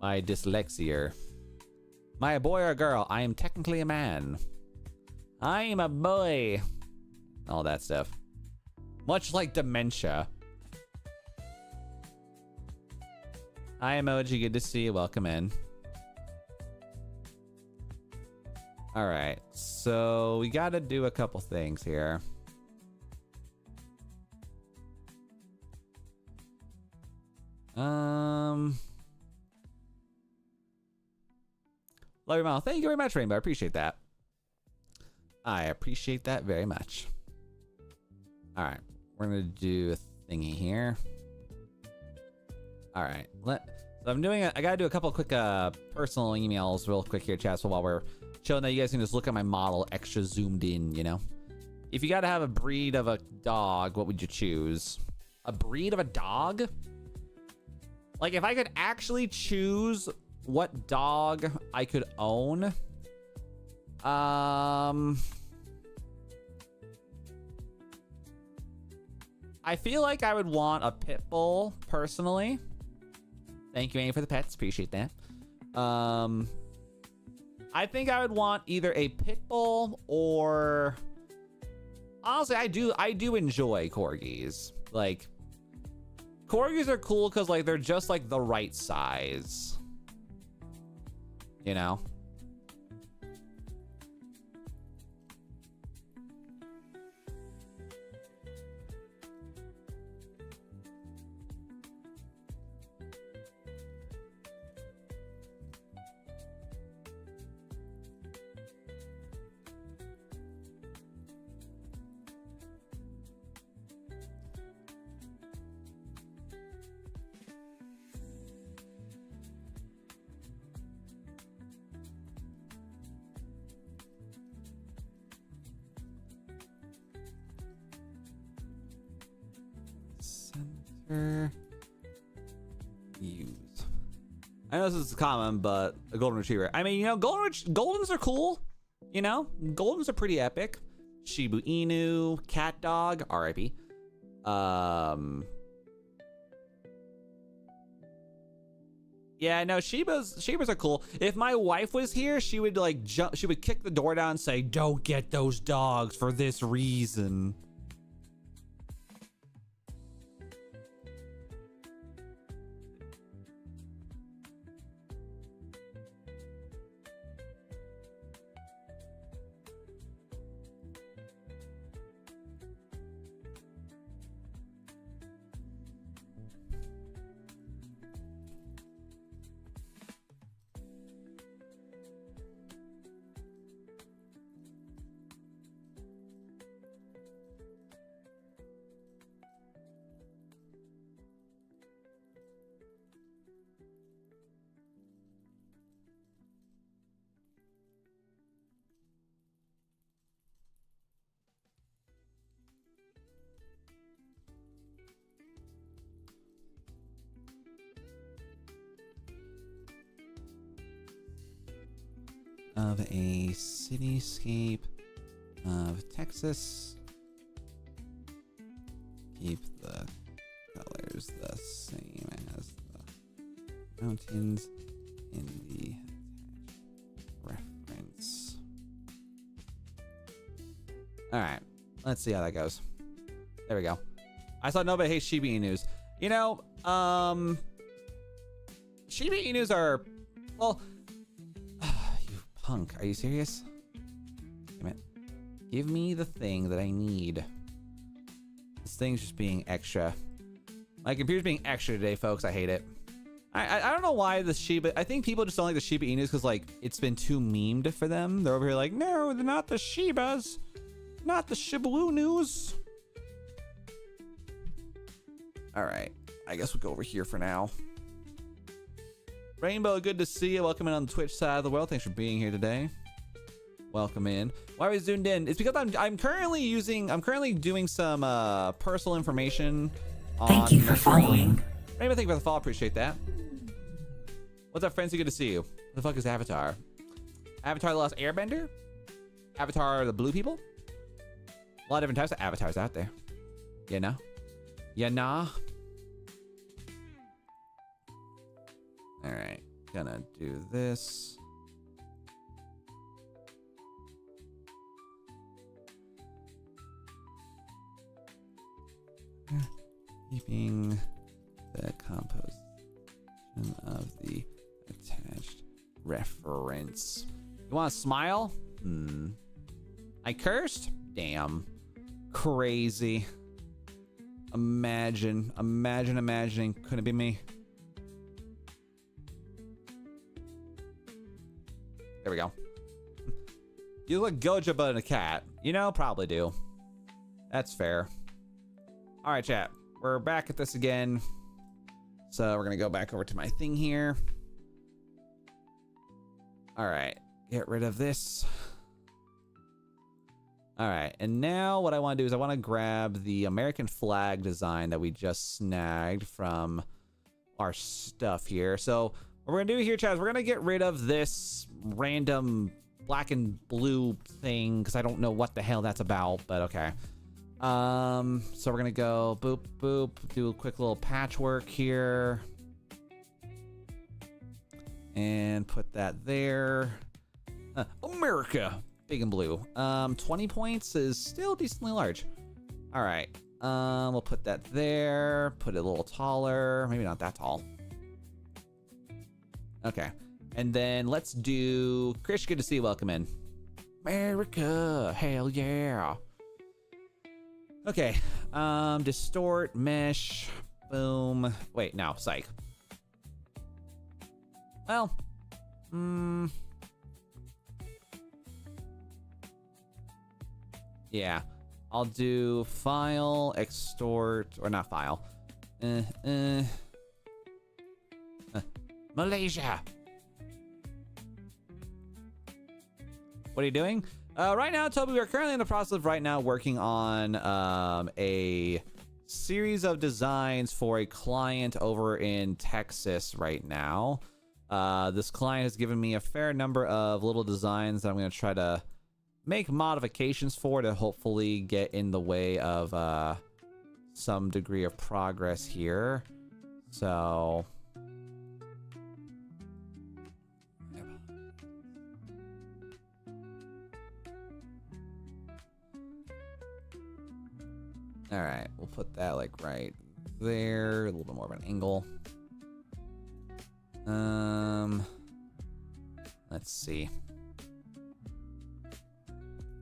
dyslexia. Am I a boy or a girl? I am technically a man. I am a boy. All that stuff. Much like dementia. Hi emoji, good to see you. Welcome in. All right, so we got to do a couple things here. Love your mouth. Thank you very much, Rainbow. I appreciate that. I appreciate that very much. All right, we're gonna do a thingy here. All right, so I'm doing I gotta do a couple quick personal emails real quick here, chat. So while we're chilling, that you guys can just look at my model extra zoomed in, you know. If you gotta have a breed of a dog, what would you choose? A breed of a dog? Like if I could actually choose what dog I could own, I feel like I would want a pit bull personally. Thank you, Amy, for the pets. Appreciate that. I think I would want either a pit bull or honestly, I do enjoy corgis. Like corgis are cool because like they're just like the right size. You know? Use. I know this is common, but a golden retriever. I mean, you know, goldens are cool. You know, goldens are pretty epic. Shiba Inu, cat dog, R.I.P. Yeah, no, Shibas are cool. If my wife was here, she would like jump. She would kick the door down and say, "Don't get those dogs for this reason." Of a cityscape of Texas. Keep the colors the same as the mountains in the reference. Alright, let's see how that goes. There we go. I saw nobody hates Shiba Inus. You know, Shiba Inus are, well, punk, are you serious? Damn it. Give me the thing that I need. This thing's just being extra. My computer's being extra today, folks. I hate it. I don't know why the Shiba... I think people just don't like the Shiba Inus because, like, it's been too memed for them. They're over here like, no, they're not the Shibas. Not the Shiba Inus. Alright. I guess we'll go over here for now. Rainbow, good to see you. Welcome in on the Twitch side of the world. Thanks for being here today. Welcome in. Why are we zoomed in? It's because I'm currently doing some personal information on Thank you for following. Rainbow, thank you for the follow. Appreciate that. What's up, Frenzy? Good to see you. What the fuck is Avatar? Avatar the Last Airbender? Avatar the Blue People? A lot of different types of avatars out there. You know? Yeah, nah. Alright, gonna do this. Keeping the composition of the attached reference. You want to smile? I cursed? Damn. Crazy. Imagining. Couldn't it be me? There we go. You look Goja but in a cat. You know, probably do. That's fair. All right, chat. We're back at this again. So we're gonna go back over to my thing here. All right, get rid of this. All right, and now what I want to do is I want to grab the American flag design that we just snagged from our stuff here. So what we're gonna do here, chat, is we're gonna get rid of this random black and blue thing because I don't know what the hell that's about, but okay. So we're gonna go boop boop, do a quick little patchwork here, and put that there. America, big and blue. 20 points is still decently large. All right. We'll put that there. Put it a little taller. Maybe not that tall. Okay. And then let's do Krish. Good to see you. Welcome in. America. Hell yeah. Okay. Distort, mesh, boom. Wait, no, psych. Well, yeah. I'll do file, extort, or not file. Malaysia. What are you doing? Right now, Toby, we're currently in the process of working on a series of designs for a client over in Texas right now. This client has given me a fair number of little designs that I'm going to try to make modifications for to hopefully get in the way of some degree of progress here. So all right, we'll put that like right there, a little bit more of an angle. Let's see.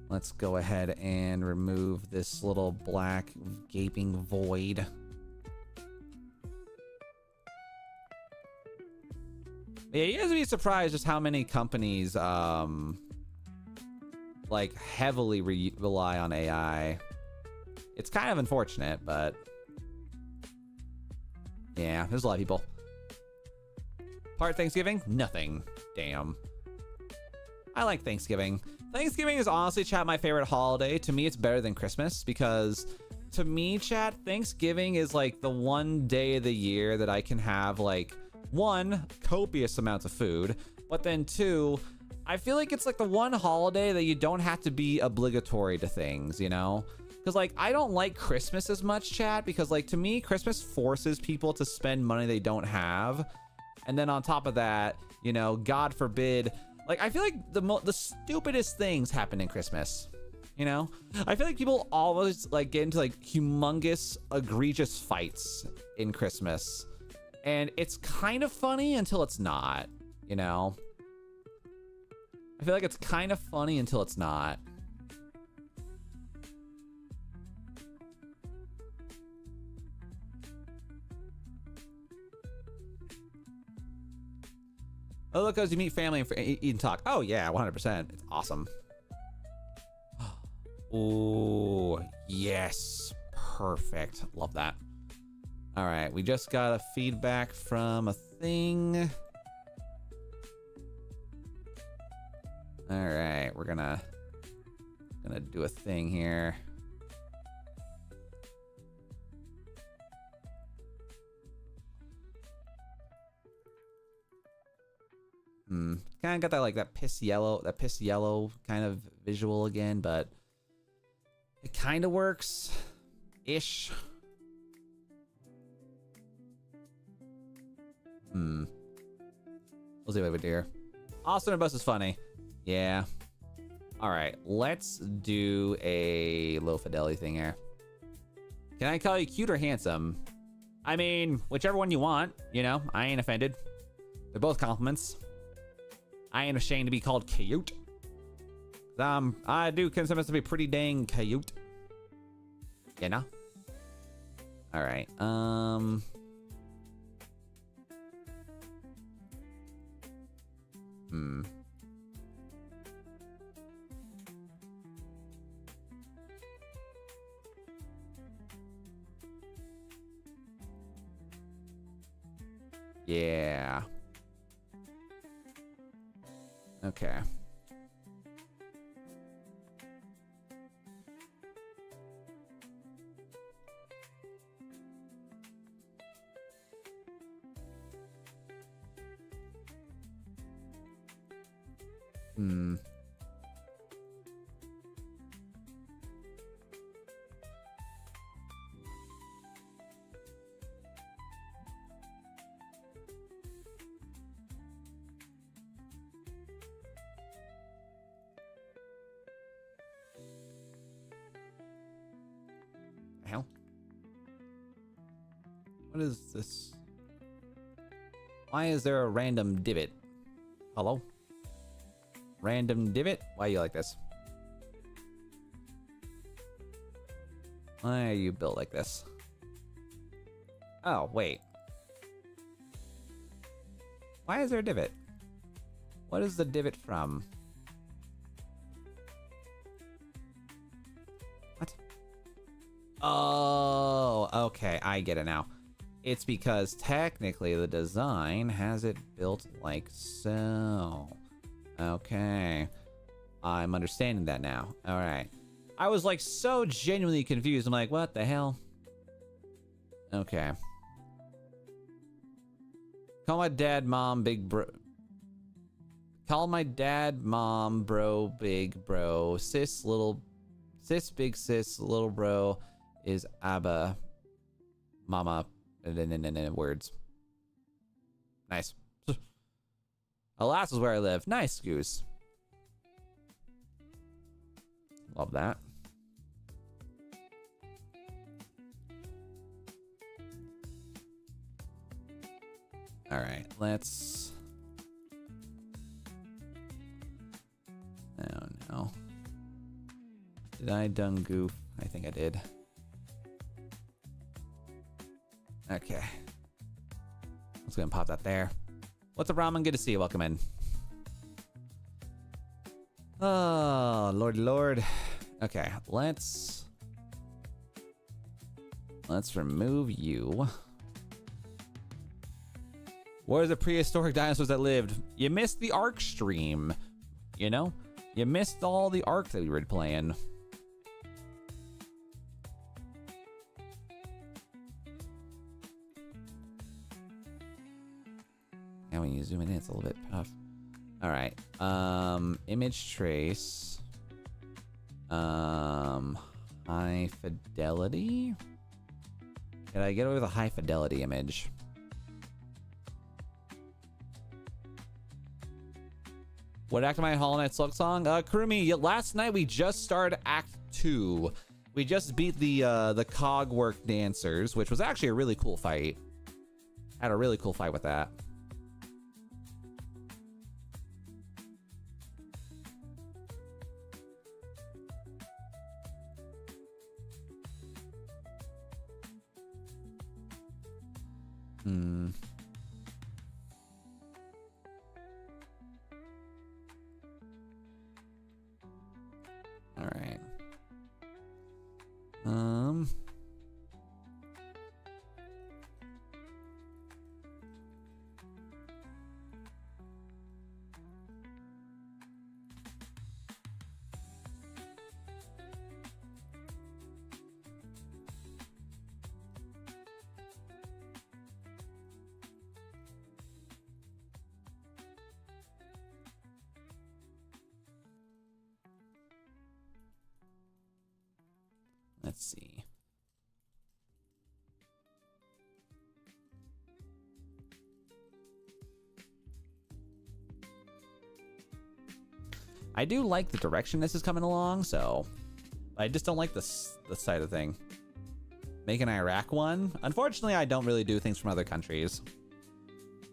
Let's go ahead and remove this little black gaping void. Yeah, you guys would be surprised just how many companies like heavily rely on AI. It's kind of unfortunate, but yeah, there's a lot of people. Part Thanksgiving? Nothing. Damn. I like Thanksgiving. Thanksgiving is honestly, chat, my favorite holiday. To me, it's better than Christmas because to me, chat, Thanksgiving is like the one day of the year that I can have like, one, copious amounts of food, but then two, I feel like it's like the one holiday that you don't have to be obligatory to things, you know? Because like, I don't like Christmas as much, chat, because like to me, Christmas forces people to spend money they don't have. And then on top of that, you know, God forbid, like I feel like the stupidest things happen in Christmas. You know, I feel like people always like get into like humongous, egregious fights in Christmas, and it's kind of funny until it's not. You know, I feel like it's kind of funny until it's not. Oh, look, as you meet family and eat and talk. Oh, yeah, 100%. It's awesome. Oh, yes. Perfect. Love that. All right, we just got a feedback from a thing. All right, we're gonna do a thing here. Kind of got that like that piss yellow kind of visual again, but it kind of works ish. We'll see what we do here. Austin and Bus is funny. Yeah. All right, let's do a low fidelity thing here. Can I call you cute or handsome? I mean, whichever one you want, you know, I ain't offended. They're both compliments. I ain't ashamed to be called cute. I do consider myself to be pretty dang cute. You know? Alright, Yeah. Okay. Hell? What is this? Why is there a random divot? Hello? Random divot? Why are you like this? Why are you built like this? Oh, wait. Why is there a divot? What is the divot from? What? Oh, okay. I get it now. It's because technically the design has it built like so. Okay. I'm understanding that now. All right. I was like so genuinely confused. I'm like, what the hell? Okay. Call my dad, mom, big bro. Call my dad, mom, bro, big bro. Sis, little. Sis, big sis, little bro is Abba, mama, and words. Nice. Alas is where I live. Nice, Goose. Love that. All right, let's. Oh no. Did I done goof? I think I did. Okay. Let's go and pop that there. What's up, Ramen? Good to see you. Welcome in. Oh, Lord, Lord. Okay, let's remove you. Where's the prehistoric dinosaurs that lived? You missed the Ark stream. You know? You missed all the Ark that we were playing. And when you zoom in, it's a little bit tough. All right. Image trace. High fidelity. Did I get away with a high fidelity image? What act am I Hollow Knight Slug song? Kurumi, last night we just started Act 2. We just beat the Cogwork Dancers, which was actually a really cool fight. Had a really cool fight with that. All right. Let's see. I do like the direction this is coming along, so I just don't like the side of thing. Make an Iraq one. Unfortunately, I don't really do things from other countries,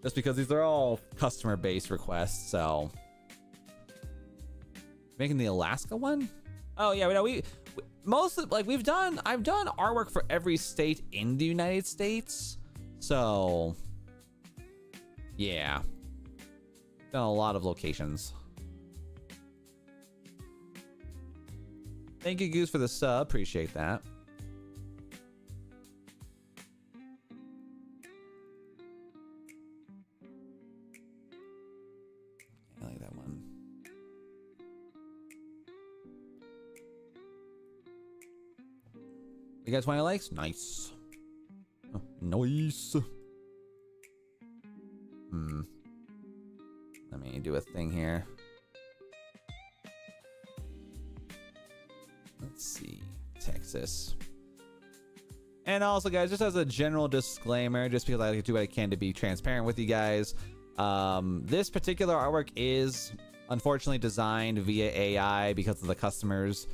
just because these are all customer-based requests. So making the Alaska one. Oh yeah, we mostly, like, I've done artwork for every state in the United States, so yeah, done a lot of locations. Thank you, Goose, for the sub. Appreciate that. I like that one. You guys want any likes? Nice. Oh, nice. Let me do a thing here. Let's see. Texas. And also, guys, just as a general disclaimer, just because I like to do what I can to be transparent with you guys, this particular artwork is unfortunately designed via AI because of the customer's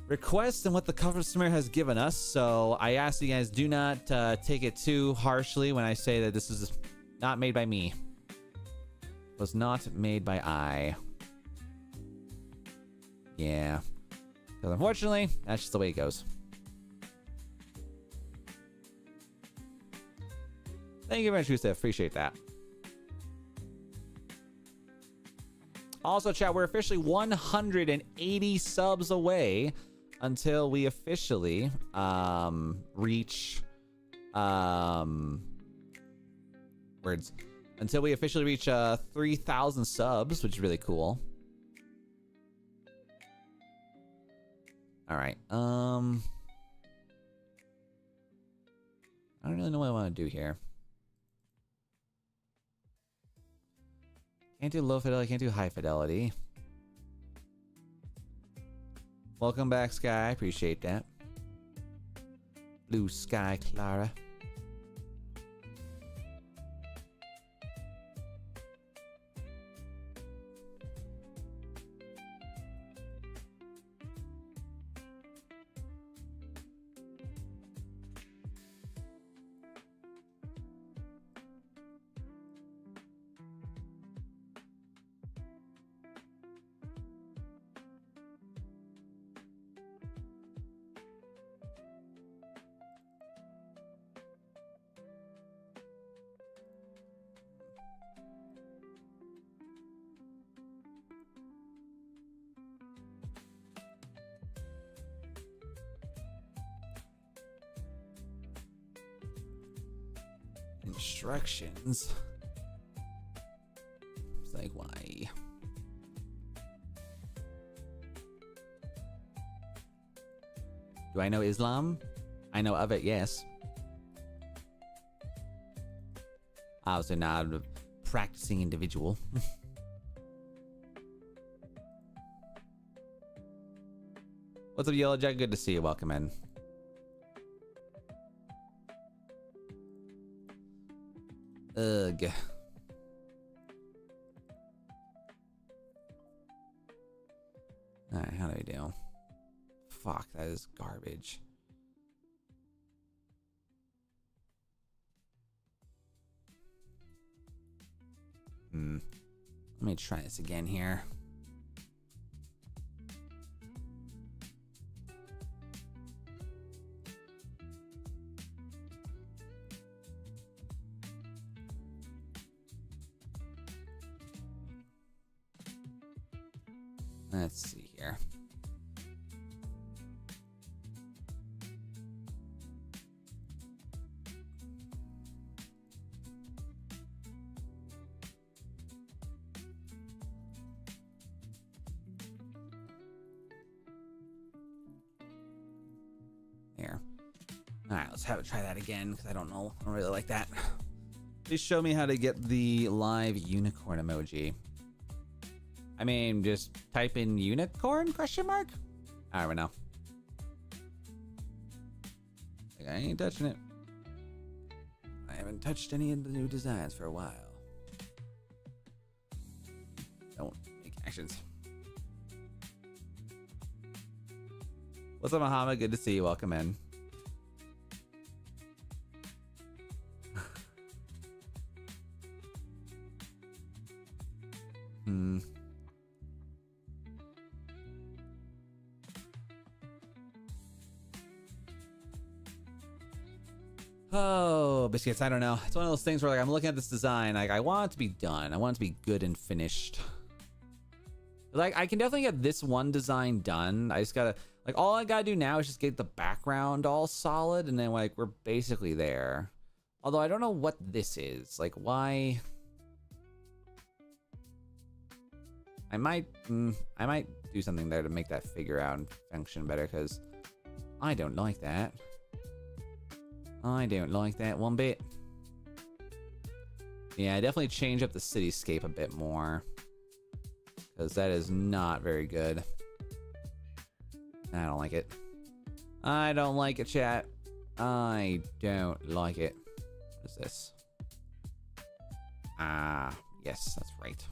request and what the customer has given us. So I ask you guys, do not take it too harshly when I say that this is not made by me. It was not made by I. Yeah. Because unfortunately, that's just the way it goes. Thank you very much, Yusuf. Appreciate that. Also, chat, we're officially 180 subs away until we officially reach until we officially reach 3,000 subs, which is really cool. All right. I don't really know what I want to do here. Can't do low fidelity, can't do high fidelity. Welcome back, Sky. I appreciate that. Blue Sky Clara. Instructions. It's like, why? Do I know Islam? I know of it, yes. Obviously not a practicing individual. What's up, Yellow Jack? Good to see you. Welcome in. Ugh. Alright, how do I do? Fuck, that is garbage. Let me try this again here. Let's see here. Here. Alright, let's have it try that again, because I don't know. I don't really like that. Please show me how to get the live unicorn emoji. I mean, just type in unicorn question mark? I don't know. Like, I ain't touching it. I haven't touched any of the new designs for a while. Don't make actions. What's up, Muhammad? Good to see you. Welcome in. Oh, biscuits, I don't know. It's one of those things where, like, I'm looking at this design, like, I want it to be done. I want it to be good and finished. Like, I can definitely get this one design done. I just gotta, like, all I gotta do now is just get the background all solid, and then, like, we're basically there. Although I don't know what this is. Like, why? I might do something there to make that figure out and function better, because I don't like that. I don't like that one bit. Yeah, I definitely change up the cityscape a bit more, because that is not very good. I don't like it. I don't like it, chat. I don't like it. What is this? Ah, yes, that's right.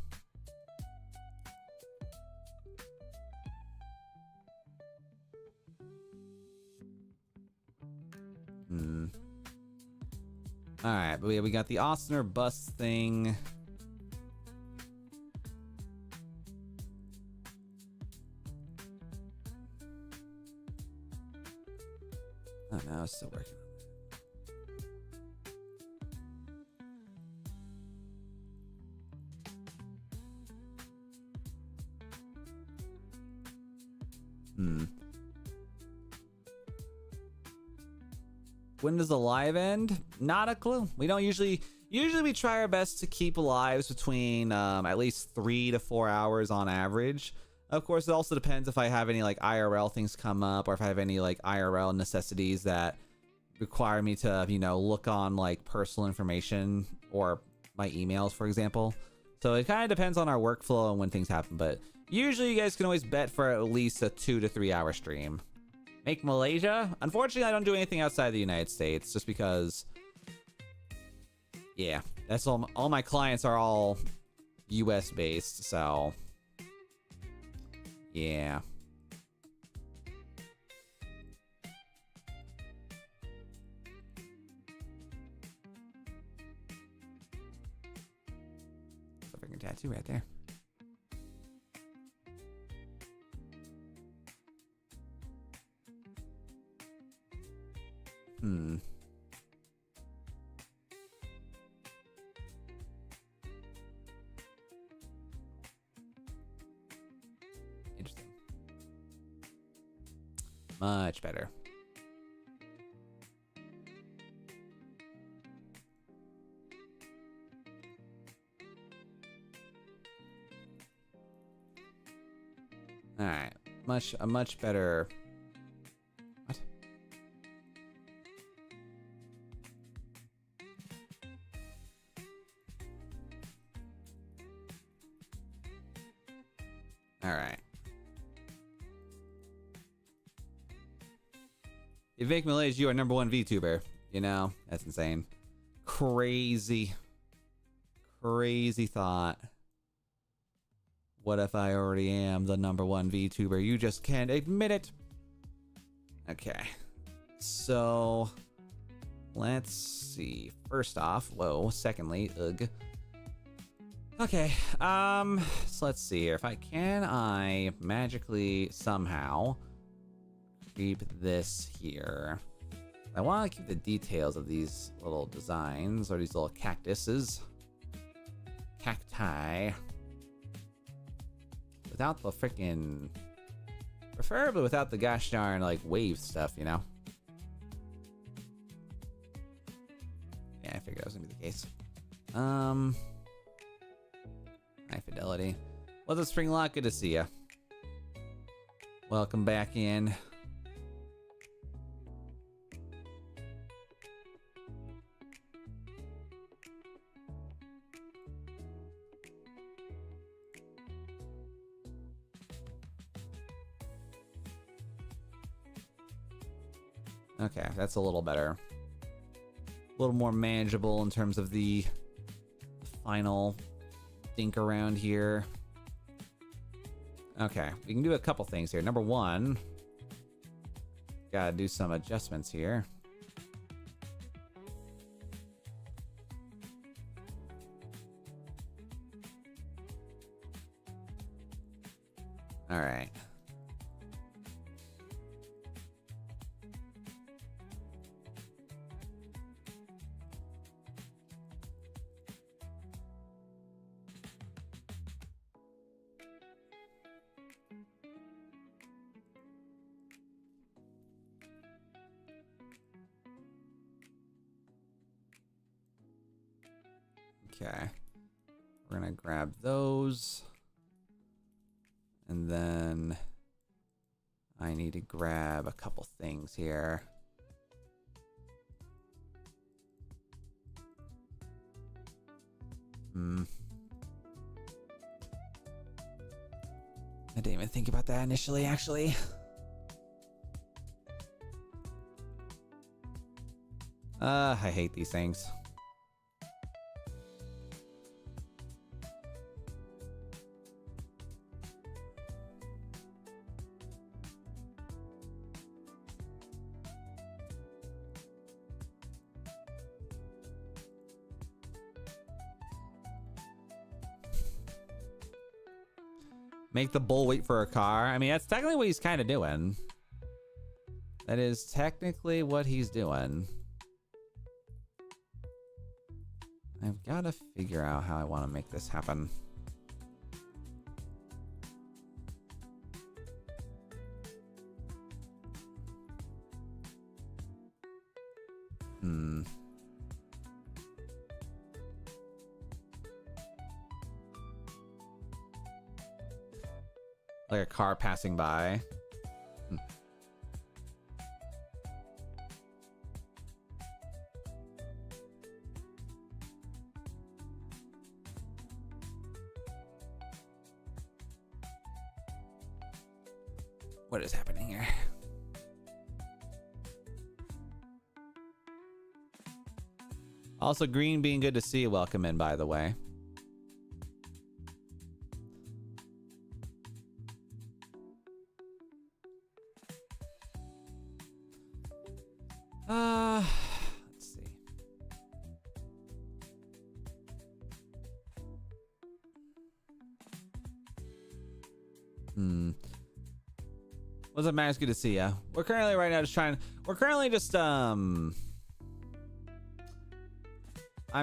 Alright, but we got the Ostner bus thing. Oh no, it's still working on that. When does the live end? Not a clue. We don't usually we try our best to keep lives between at least 3 to 4 hours on average. Of course, it also depends if I have any like IRL things come up, or if I have any like IRL necessities that require me to, you know, look on like personal information or my emails, for example. So it kind of depends on our workflow and when things happen, but usually you guys can always bet for at least a 2 to 3 hour stream. Make Malaysia? Unfortunately, I don't do anything outside the United States just because, yeah, that's all my clients are all US based, so yeah. Freaking tattoo right there. Interesting. Much better. All right, a much better. What? All right. If Fake Malays, you are #1 VTuber. You know, that's insane. Crazy thought. What if I already am the #1 VTuber? You just can't admit it. Okay. So let's see. First off, whoa. Secondly, ugh. Okay. So let's see here. If I magically somehow keep this here. I want to keep the details of these little designs or these little cactuses. Cacti. Without the freaking, preferably without the gosh darn like wave stuff, you know. Yeah, I figured that was gonna be the case. High fidelity. What's up, Springlock? Good to see ya. Welcome back in. Okay, that's a little better. A little more manageable in terms of the final dink around here. Okay, we can do a couple things here. Number one, gotta do some adjustments here. All right. Okay, we're gonna grab those, and then I need to grab a couple things here. I didn't even think about that initially, actually. I hate these things. Make the bull wait for a car. I mean, that's technically what he's kind of doing. That is technically what he's doing. I've got to figure out how I want to make this happen. Like a car passing by. What is happening here? Also, Green being good to see you. Welcome in, by the way. Let's see. What's up, Max? Good to see ya. We're currently right now just trying. We're currently just I'm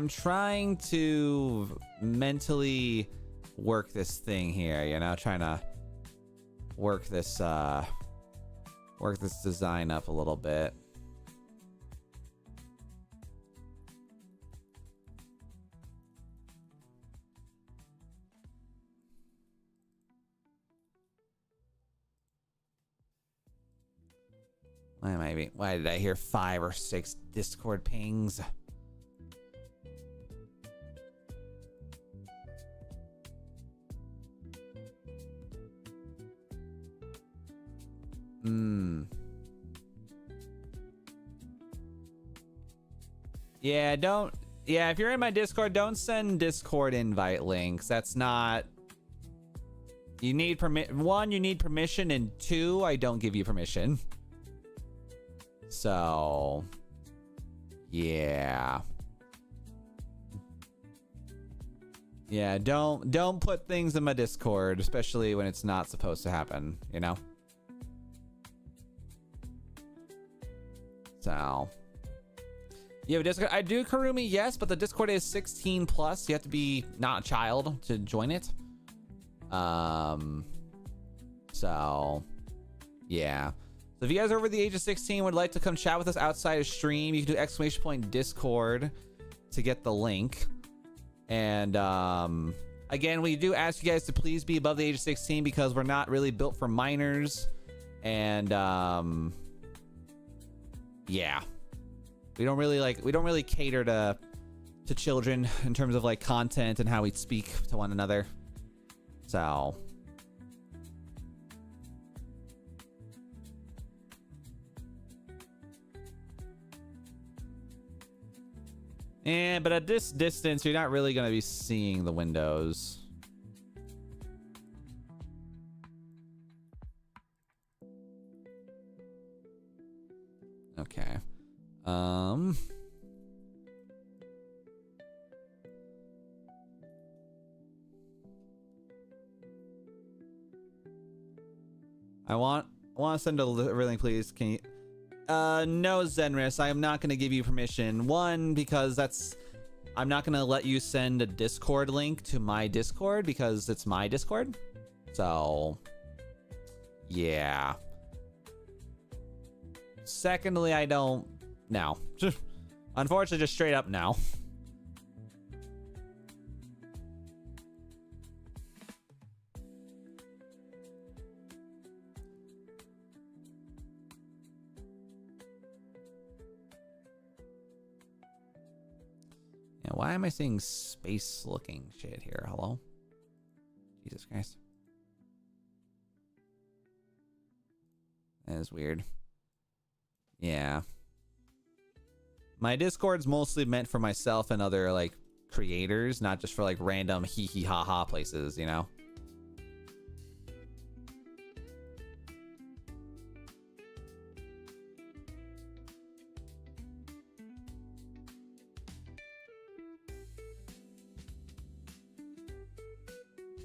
trying to mentally work this thing here, you know, trying to work this design up a little bit. Why did I hear 5 or 6 Discord pings? Yeah, if you're in my Discord, don't send Discord invite links. That's not... You need one, you need permission, and 2, I don't give you permission. So... Yeah. Yeah, don't put things in my Discord, especially when it's not supposed to happen, you know? So... You have a Discord? I do, Karumi, yes, but the Discord is 16 plus. You have to be not a child to join it. So, yeah. So if you guys are over the age of 16 would like to come chat with us outside of stream, you can do !Discord to get the link. And, again, we do ask you guys to please be above the age of 16 because we're not really built for minors. And, yeah. We don't really cater to children in terms of like content and how we speak to one another. So but at this distance you're not really going to be seeing the windows. Okay. I want to send a link, please. Can you? No, Zenris, I am not going to give you permission. One, because I'm not going to let you send a Discord link to my Discord because it's my Discord. So, yeah. Secondly, I don't. No. Unfortunately, just straight up no. Yeah, why am I seeing space looking shit here? Hello? Jesus Christ. That is weird. Yeah. My Discord's mostly meant for myself and other, like, creators, not just for, like, random hee-hee-ha-ha places, you know?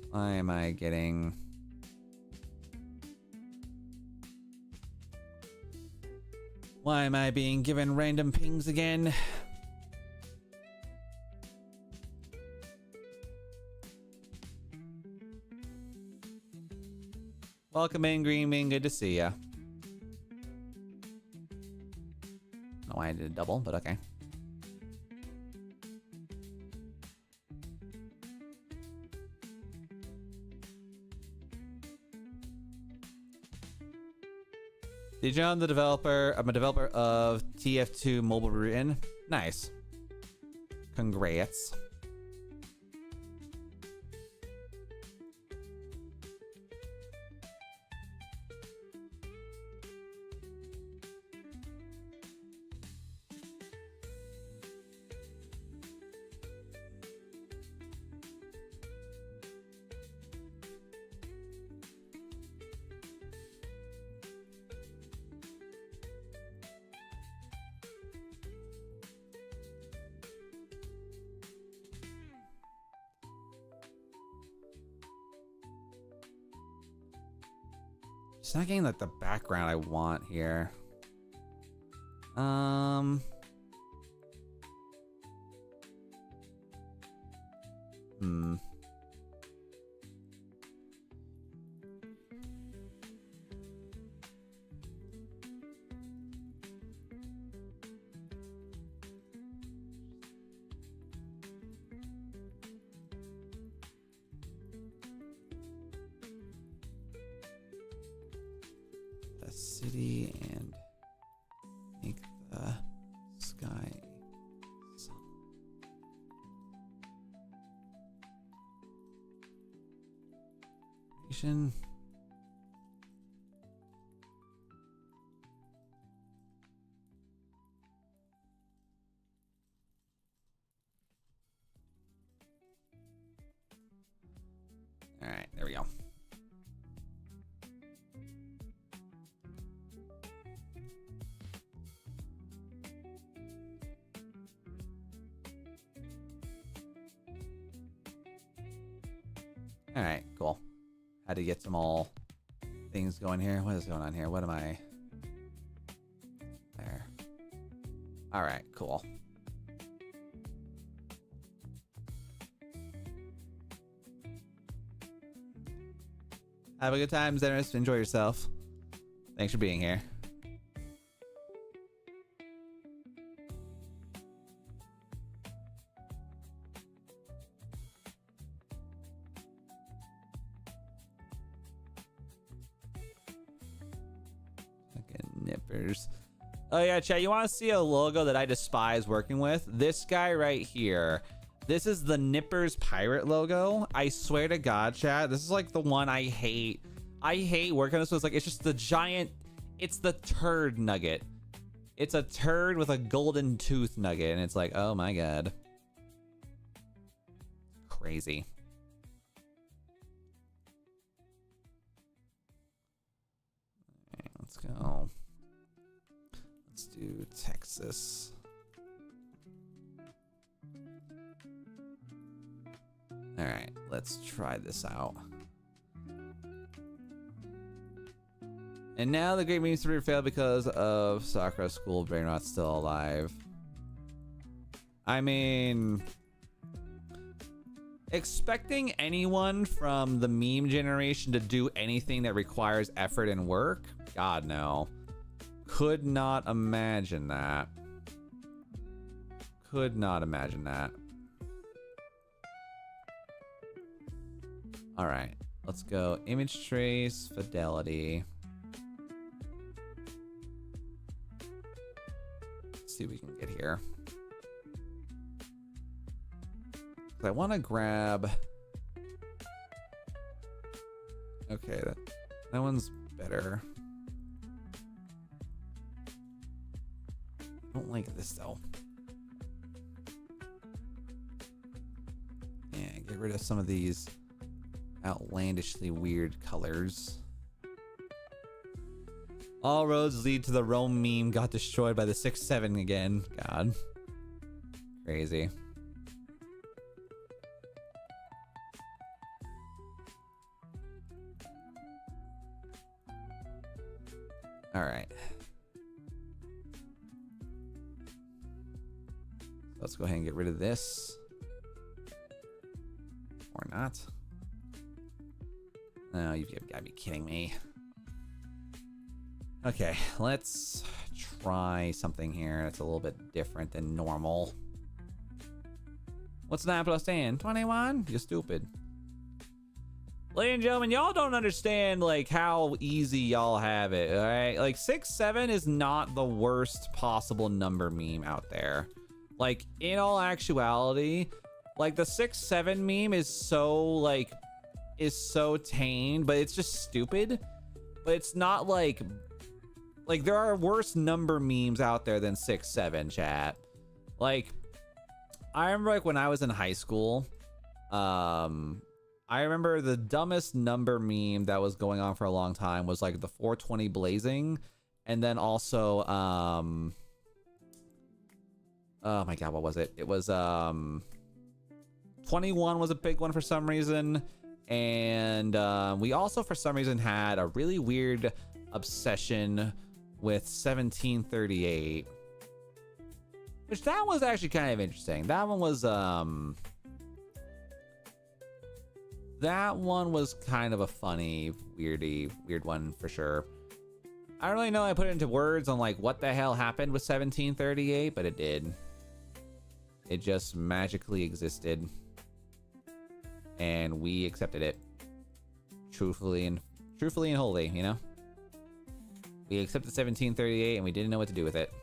Why am I getting... Why am I being given random pings again? Welcome in, Greenwing. Good to see ya. Oh, I did a double, but okay. Did you know I'm the developer? I'm a developer of TF2 Mobile Written. Nice. Congrats. It's not getting like the background I want here. The city and make the sky sun. Nation. All right, there we go. All right, cool. Had to get some all things going here. What is going on here? What am I? There. All right, cool. Have a good time, Zenos. Enjoy yourself. Thanks for being here. Nippers. Oh yeah, chat, you want to see a logo that I despise working with? This guy right here. This is the Nippers pirate logo. I swear to God, chat, this is like the one I hate. I hate working on this. It's like, it's just the giant, it's the turd nugget. It's a turd with a golden tooth nugget, and it's like, oh my God. Crazy. All right, let's go. Let's do Texas. All right, let's try this out. And now the Great Memes 3 failed because of Sakura School Brainrot still alive. I mean, expecting anyone from the meme generation to do anything that requires effort and work? God, no. Could not imagine that. Could not imagine that. All right, let's go image trace, fidelity. Let's see what we can get here. I want to grab. Okay, that one's better. I don't like this though. Yeah, get rid of some of these outlandishly weird colors. All roads lead to the Rome meme got destroyed by the 6-7 again. God. Crazy. All right. Let's go ahead and get rid of this. Or not. No, you've got to be kidding me. Okay, let's try something here that's a little bit different than normal. What's 9 plus 10? 21? You're stupid. Ladies and gentlemen, y'all don't understand like how easy y'all have it, all right? Like 6-7 is not the worst possible number meme out there. Like in all actuality, like the 6-7 meme is so tame, but it's just stupid. But it's not like there are worse number memes out there than 6-7, chat. Like I remember like when I was in high school, I remember the dumbest number meme that was going on for a long time was like the 420 blazing, and then also oh my God, what was it? It was 21 was a big one for some reason. And we also, for some reason, had a really weird obsession with 1738. Which, that was actually kind of interesting. That one was kind of a funny, weird one for sure. I don't really know how I put it into words on like what the hell happened with 1738, but it did. It just magically existed. And we accepted it. Truthfully and wholly, you know? We accepted 1738 and we didn't know what to do with it.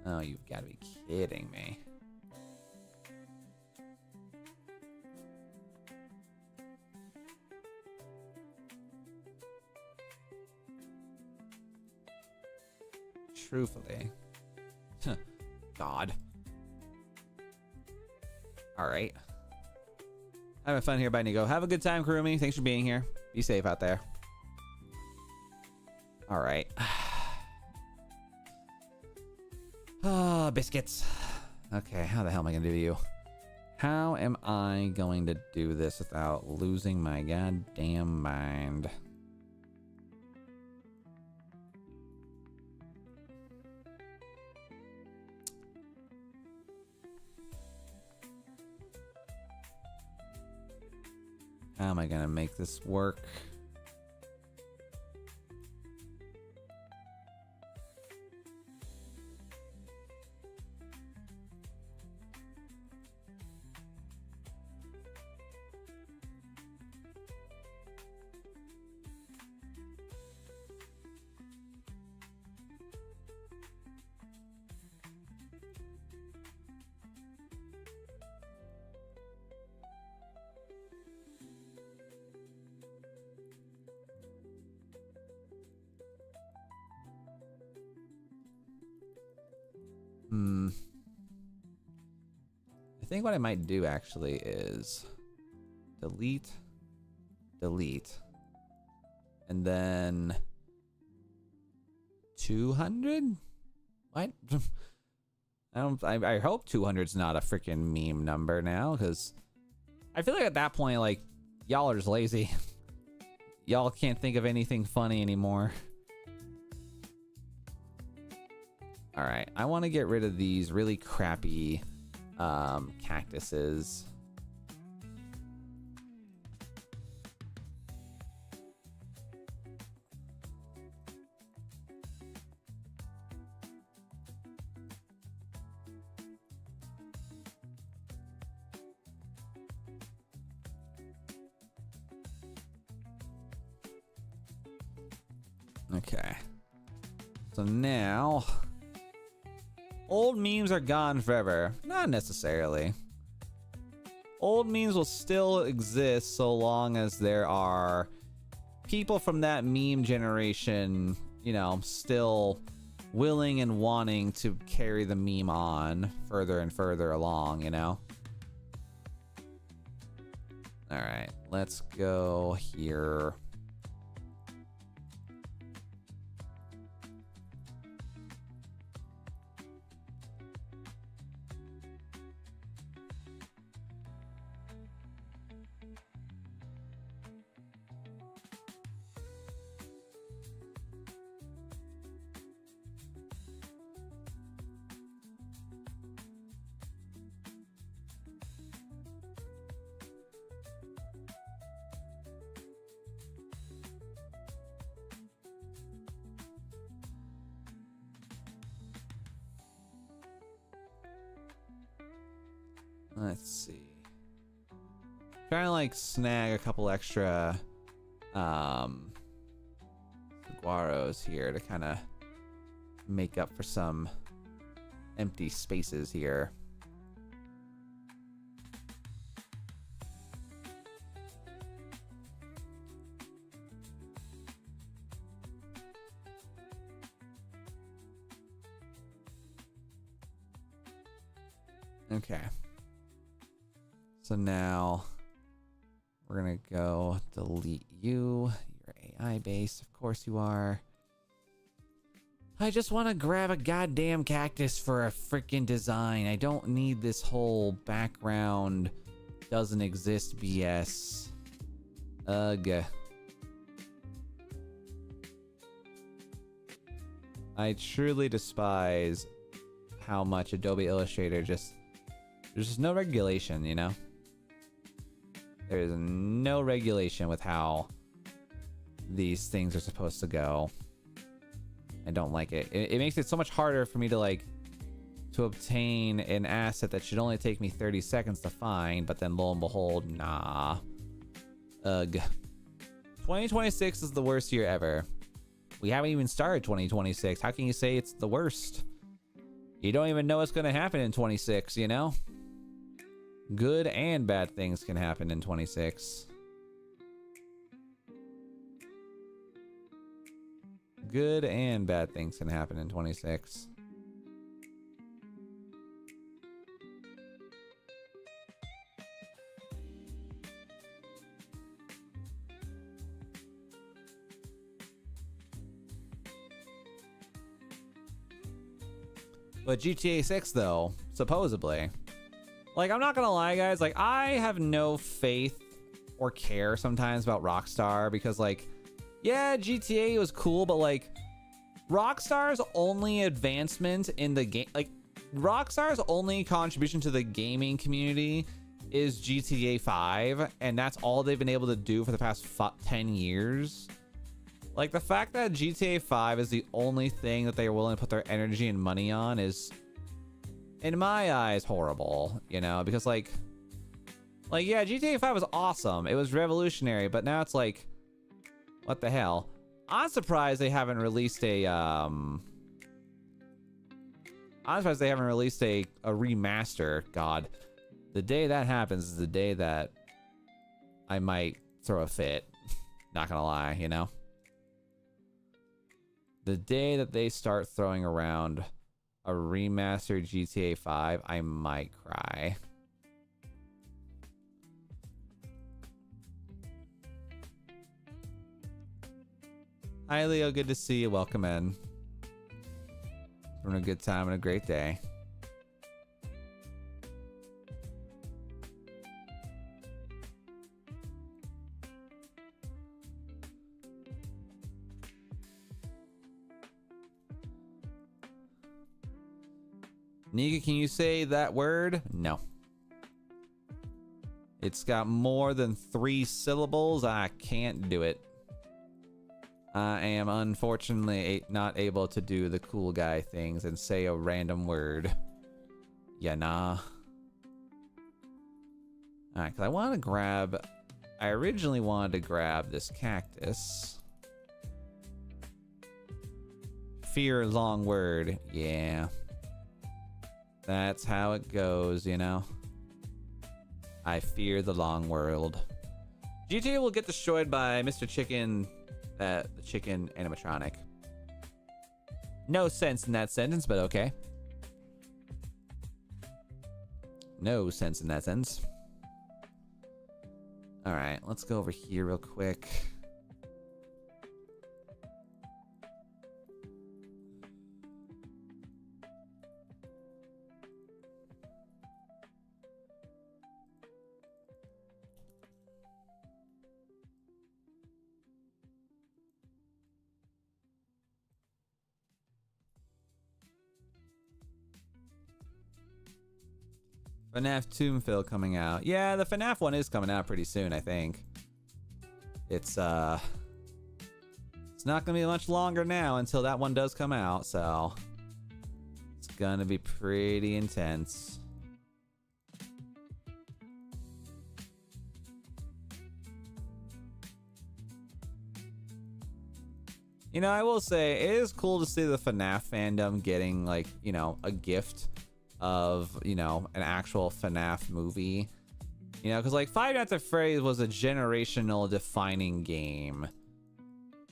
Oh, you've got to be kidding me. Truthfully. God. Alright. Having fun here by Nico. Have a good time, Kurumi. Thanks for being here. Be safe out there. Alright. Ah, biscuits. Okay, how the hell am I gonna do you? How am I going to do this without losing my goddamn mind? How am I gonna make this work? I think what I might do actually is delete, and then 200? What? I hope 200's not a freaking meme number now, because I feel like at that point, like, y'all are just lazy. Y'all can't think of anything funny anymore. Alright, I want to get rid of these really crappy cactuses. Okay. So now... old memes are gone forever. Not necessarily. Old memes will still exist so long as there are people from that meme generation, you know, still willing and wanting to carry the meme on further and further along, you know? Alright, let's go here. Let's see. Trying to like snag a couple extra saguaros here to kind of make up for some empty spaces here. Okay. So now we're gonna go delete you. You're AI based, of course you are. I just want to grab a goddamn cactus for a freaking design. I don't need this whole background doesn't exist BS. Ugh. I truly despise how much Adobe Illustrator there's just no regulation, you know? There's no regulation with how these things are supposed to go. I don't like it. It makes it so much harder for me to to obtain an asset that should only take me 30 seconds to find, but then lo and behold, nah. Ugh. 2026 is the worst year ever. We haven't even started 2026. How can you say it's the worst? You don't even know what's going to happen in 26, you know? Good and bad things can happen in 26. Good and bad things can happen in 26. But GTA 6 though, supposedly. Like, I'm not gonna lie, guys, like, I have no faith or care sometimes about Rockstar because, like, yeah, GTA was cool, but, like, Rockstar's only advancement in the game, like, Rockstar's only contribution to the gaming community is GTA 5, and that's all they've been able to do for the past 10 years. Like, the fact that GTA 5 is the only thing that they are willing to put their energy and money on is, in my eyes, horrible, you know? Because, like, yeah, GTA 5 was awesome. It was revolutionary, but now it's like, what the hell? I'm surprised they haven't released a, I'm surprised they haven't released a remaster. God. The day that happens is the day that I might throw a fit. Not gonna lie, you know? The day that they start throwing around a remastered GTA 5, I might cry. Hi, Leo. Good to see you. Welcome in. Having a good time and a great day. Nika, can you say that word? No. It's got more than 3 syllables. I can't do it. I am unfortunately not able to do the cool guy things and say a random word. Yeah, nah. Alright, because I want to grab... I originally wanted to grab this cactus. Fear long word. Yeah. That's how it goes, you know? I fear the long world. GTA will get destroyed by Mr. Chicken, the chicken animatronic. No sense in that sentence, but okay. No sense in that sentence. Alright, let's go over here real quick. FNAF Tombfill coming out. Yeah, the FNAF one is coming out pretty soon, I think. It's not gonna be much longer now until that one does come out, so it's gonna be pretty intense. You know, I will say, it is cool to see the FNAF fandom getting, like, you know, a gift of, you know, an actual FNAF movie. You know, because, like, Five Nights at Freddy's was a generational defining game.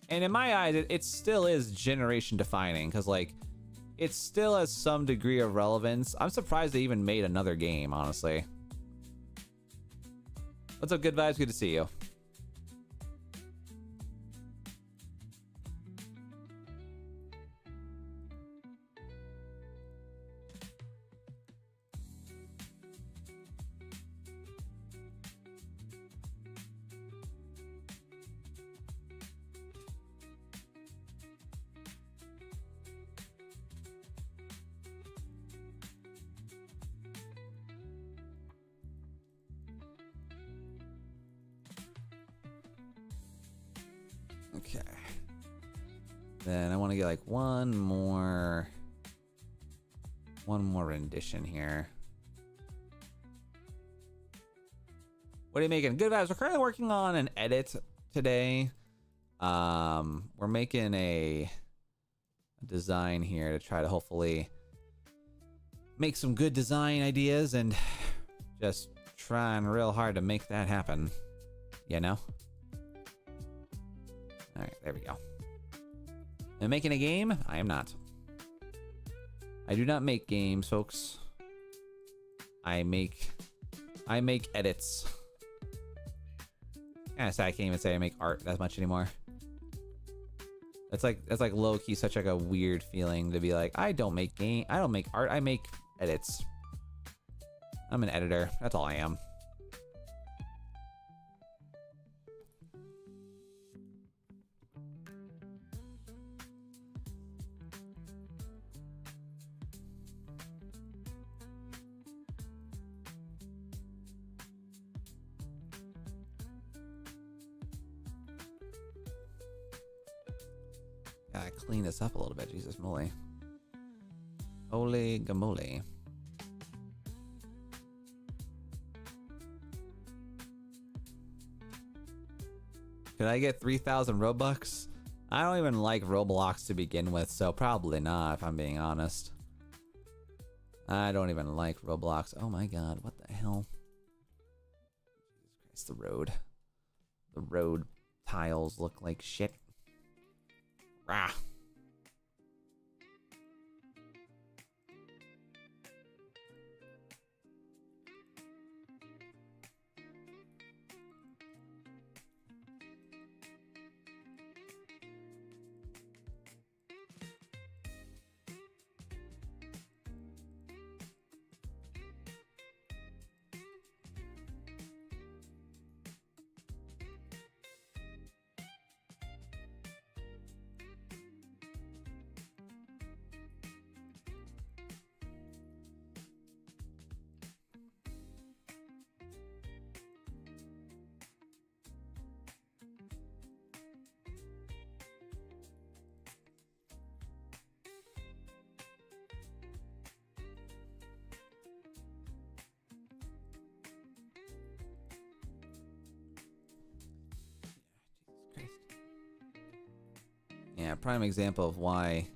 And in my eyes, it still is generation defining, because, like, it still has some degree of relevance. I'm surprised they even made another game, honestly. What's up, Good Vibes? Good to see you. Okay. Then I want to get like one more rendition here. What are you making? Good vibes. We're currently working on an edit today. We're making a design here to try to hopefully make some good design ideas and just trying real hard to make that happen. You know? Alright, there we go. Am I making a game? I am not. I do not make games, folks. I make edits. Kinda sad I can't even say I make art that much anymore. That's like low-key such like a weird feeling to be like, I don't make art, I make edits. I'm an editor. That's all I am. Gotta clean this up a little bit. Jesus moly. Holy gamoly. Could I get 3,000 Robux? I don't even like Roblox to begin with, so probably not, if I'm being honest. I don't even like Roblox. Oh my god, what the hell? Jesus Christ, the road. The road tiles look like shit. Rah. Yeah, prime example of why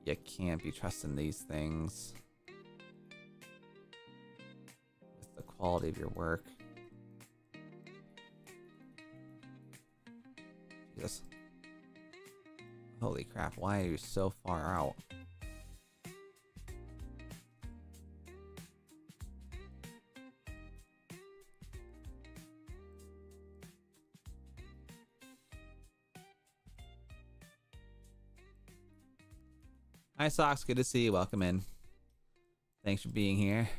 you can't be trusting these things with the quality of your work. Jesus. Holy crap, why are you so far out? Hi Socks, good to see you. Welcome in. Thanks for being here.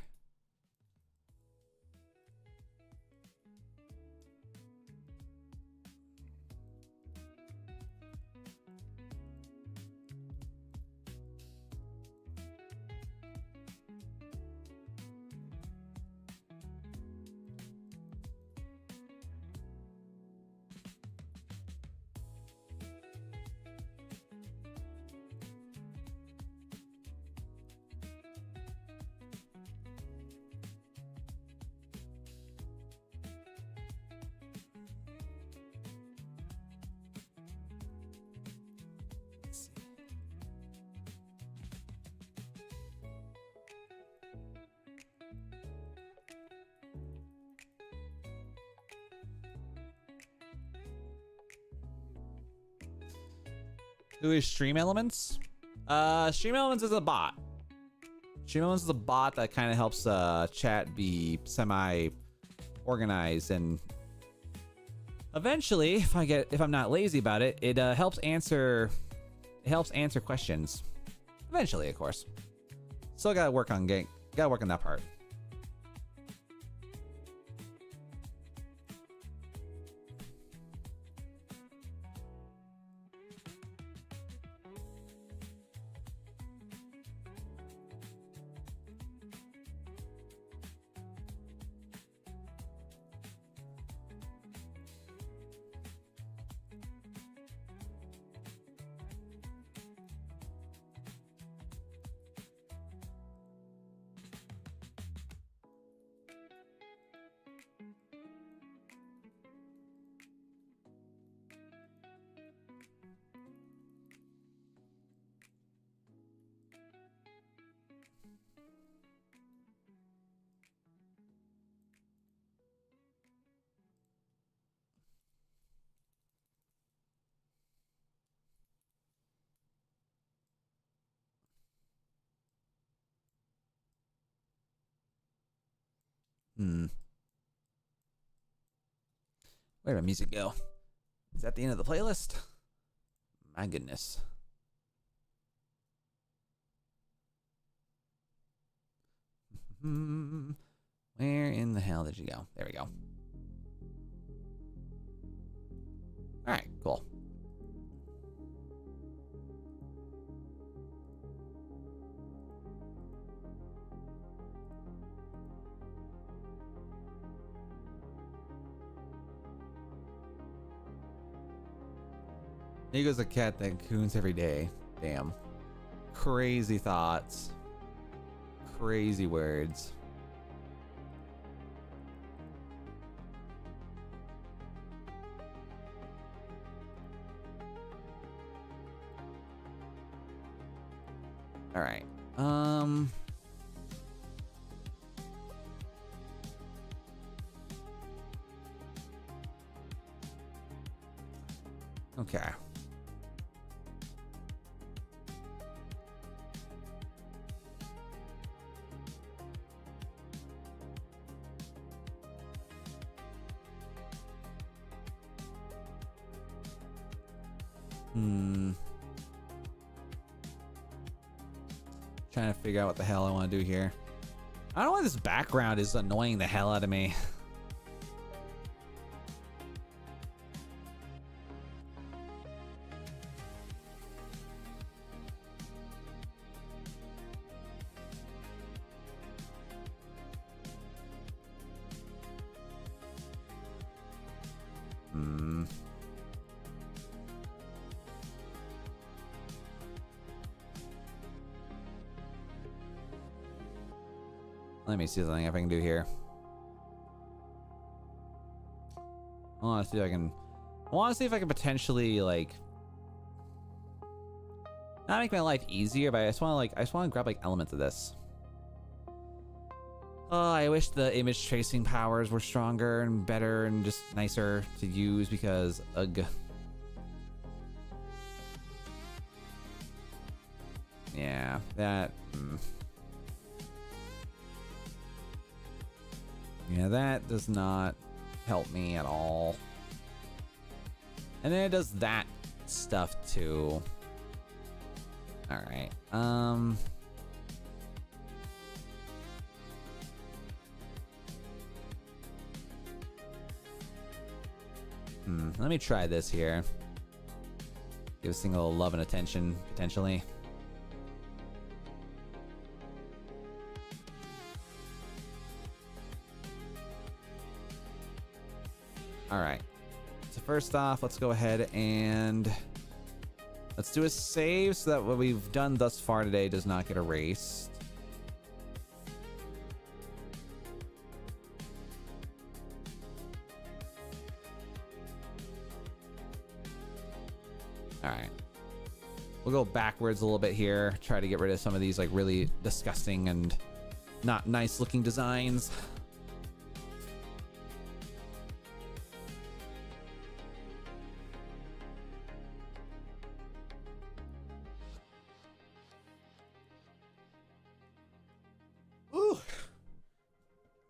Who is Stream Elements? Stream Elements is a bot. Stream Elements is a bot that kind of helps chat be semi-organized, and eventually, if I'm not lazy about it, it helps answer questions. Eventually, of course. Still gotta work on that part. Where did my music go? Is that the end of the playlist? My goodness. Where in the hell did you go? There we go. Alright, cool. Nico's a cat that coons every day. Damn. Crazy thoughts. Crazy words. All right. Okay. Trying to figure out what the hell I want to do here. I don't know why this background is annoying the hell out of me. Let me see something if I can do here. I want to see if I can potentially like not make my life easier, but I just want to grab like elements of this. Oh, I wish the image tracing powers were stronger and better and just nicer to use because ugh. Yeah, that. Yeah, that does not help me at all. And then it does that stuff too. All right. Let me try this here. Give this thing a little love and attention, potentially. All right. So first off, let's go ahead and let's do a save so that what we've done thus far today does not get erased. All right. We'll go backwards a little bit here. Try to get rid of some of these like really disgusting and not nice looking designs.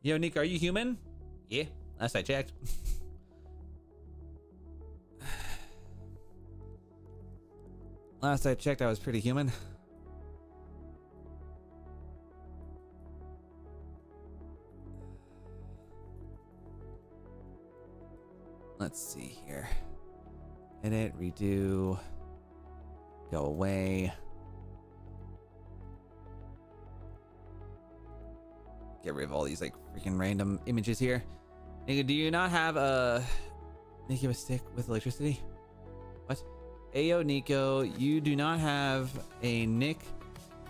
Yo, Nick, are you human? Yeah, last I checked. Last I checked, I was pretty human. Let's see here. Edit, redo, go away. Get rid of all these like freaking random images here. Nigga, do you not have a Nico a stick with electricity? What? Ayo Nico, you do not have a Nick.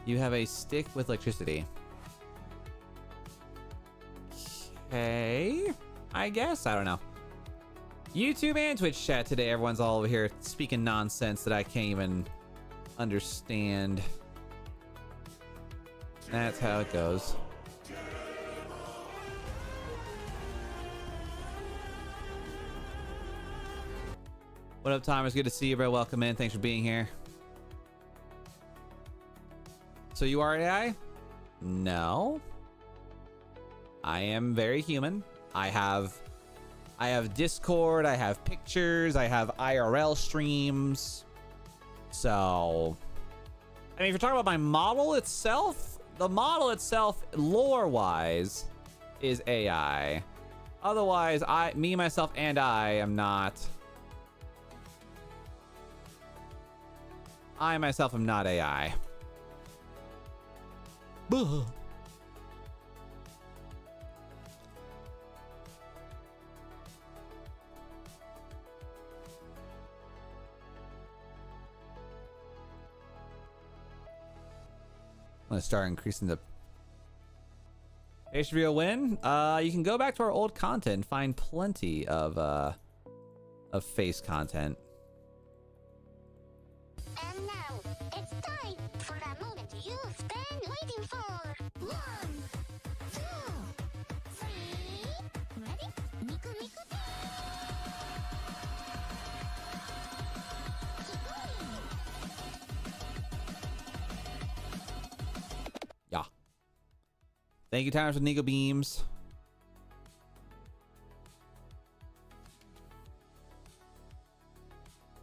You have a stick with electricity. Okay, I guess. I don't know. YouTube and Twitch chat today, everyone's all over here speaking nonsense that I can't even understand. That's how it goes. What up, Tom? It's good to see you, bro. Welcome in. Thanks for being here. So you are AI? No. I am very human. I have Discord, I have pictures, I have IRL streams. So, I mean, if you're talking about my model itself, the model itself, lore-wise, is AI. Otherwise, me, myself, and I am not. I, myself, am not AI. Buh. I'm gonna start increasing the face reveal win. You can go back to our old content and find plenty of face content. And now it's time for a moment you've been waiting for. 1, 2, 3. Ready? Miku Miku. Yeah. Thank you, Timers, with Nico Beams.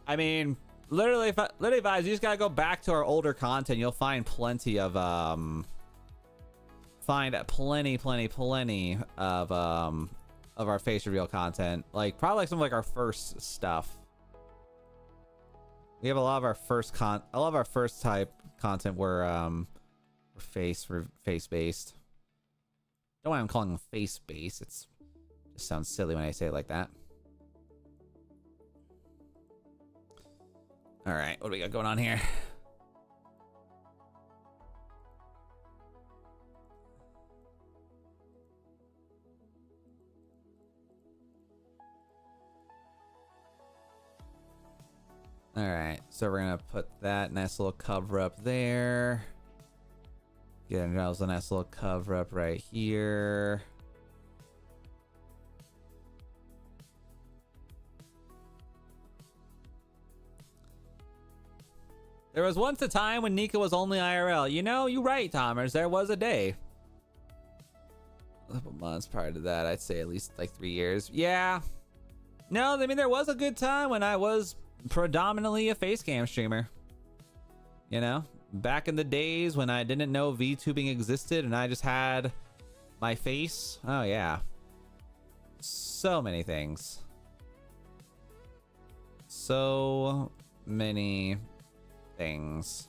I mean, literally, guys, you just gotta go back to our older content. You'll find plenty of plenty of our face reveal content. Like probably like some of like our first stuff. We have a lot of our first type content were face based. Don't know why I'm calling them face based. It just sounds silly when I say it like that. All right, what do we got going on here? All right, so we're gonna put that nice little cover up there. Get ourselves a nice little cover up right here. There was once a time when Nika was only IRL. You know, you're right, Thomas. There was a day. A couple months prior to that, I'd say at least like 3 years. Yeah. No, I mean, there was a good time when I was predominantly a face cam streamer. You know, back in the days when I didn't know VTubing existed and I just had my face. Oh, yeah. So many things. So many things.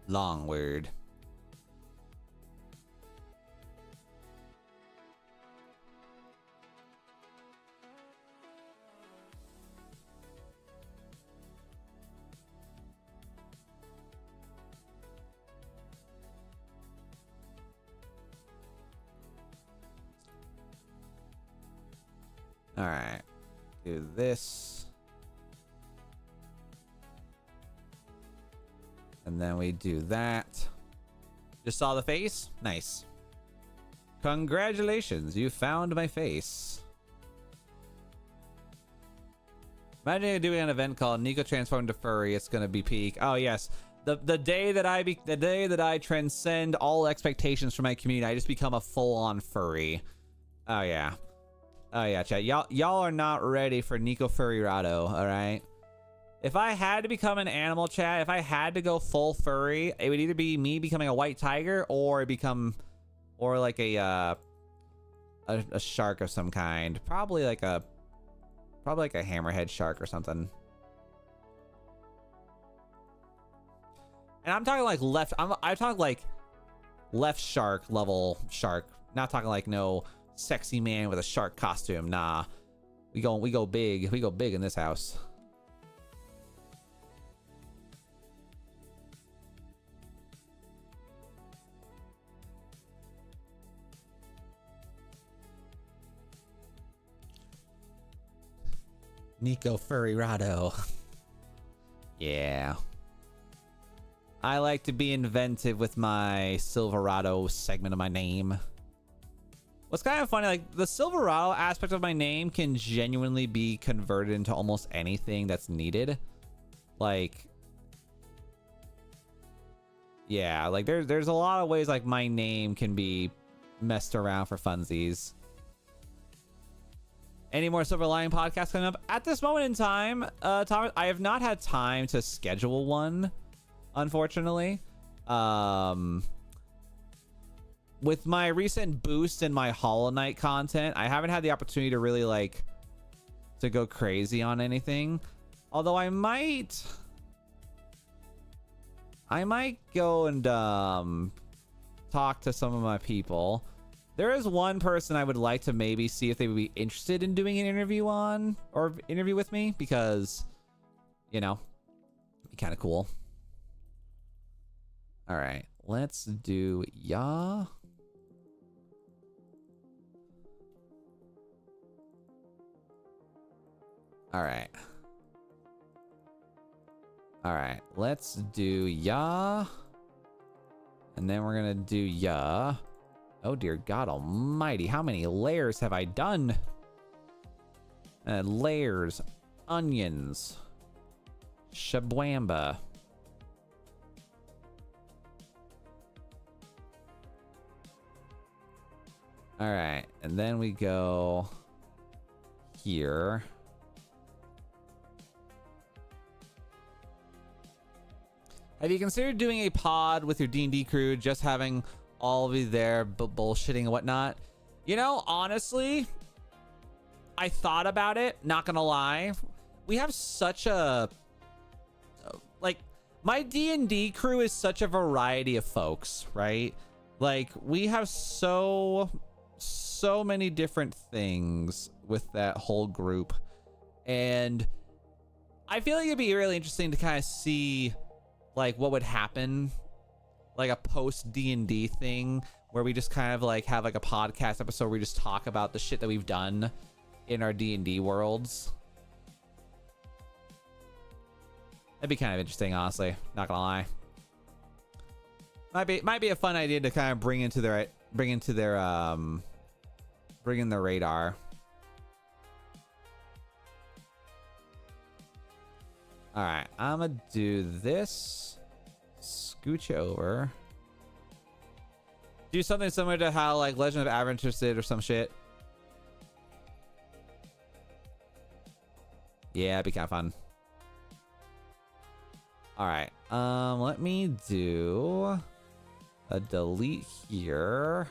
Long word. All right, do this. And then we do that. Just saw the face? Nice. Congratulations, you found my face. Imagine doing an event called Nico Transformed to Furry. It's gonna be peak. Oh yes, the day that I transcend all expectations from my community, I just become a full-on furry. Oh yeah. Oh yeah, chat. Y'all are not ready for Nico Furry Rado, all right? If I had to become an animal, chat, if I had to go full furry, it would either be me becoming a white tiger or like a shark of some kind. Probably like a hammerhead shark or something. And I'm talking like I'm talking like left shark level shark. Not talking like no sexy man with a shark costume. Nah. We go big. We go big in this house. Nico Furry Rado. Yeah. I like to be inventive with my Silverado segment of my name. What's kind of funny, like the Silverado aspect of my name can genuinely be converted into almost anything that's needed. Like, yeah, like there's a lot of ways like my name can be messed around for funsies. Any more Silver Lining podcasts coming up? At this moment in time, Thomas, I have not had time to schedule one, unfortunately. With my recent boost in my Hollow Knight content, I haven't had the opportunity to really like to go crazy on anything. Although I might go and talk to some of my people. There is one person I would like to maybe see if they would be interested in doing an interview on or interview with me, because, you know, it'd be kind of cool. All right, let's do ya. All right. All right, let's do ya. And then we're gonna do ya. Oh dear God almighty, how many layers have I done? Layers, onions, shabwamba. All right, and then we go here. Have you considered doing a pod with your D&D crew, just having all of you there bullshitting and whatnot? You know, honestly, I thought about it, not gonna lie. We have such a like, my D&D crew is such a variety of folks, right? Like, we have so many different things with that whole group, and I feel like it'd be really interesting to kind of see like what would happen, like a post D&D thing where we just kind of like have like a podcast episode where we just talk about the shit that we've done in our D&D worlds. That'd be kind of interesting, honestly, not gonna lie. Might be a fun idea to kind of bring in their radar. All right, I'm gonna do this. Scooch over. Do something similar to how like Legend of Aventures did or some shit. Yeah, it'd be kind of fun. All right, let me do a delete here.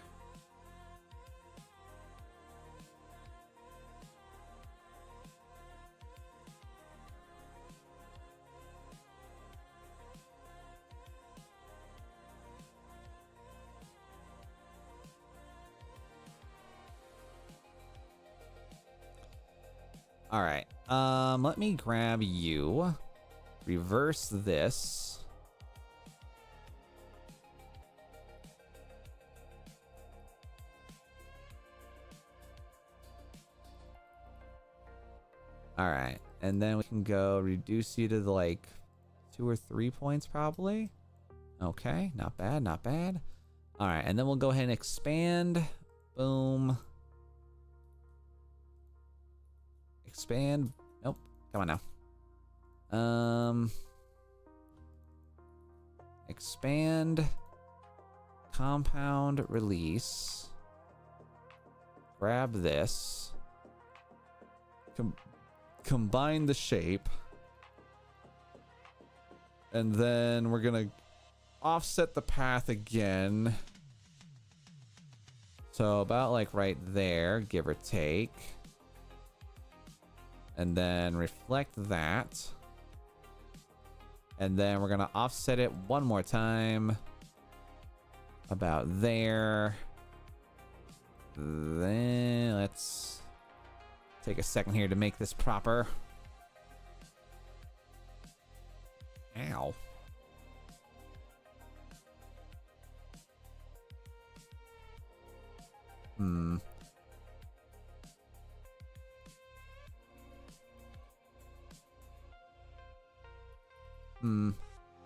All right, let me grab you, reverse this. All right, and then we can go reduce you to the, like 2 or 3 points probably. Okay, not bad, not bad. All right, and then we'll go ahead and expand. Boom. Expand. Nope. Come on now. Expand. Compound release. Grab this. Combine the shape. And then we're gonna offset the path again. So about like right there, give or take. And then reflect that. And then we're gonna offset it one more time. About there. Then let's take a second here to make this proper. Ow.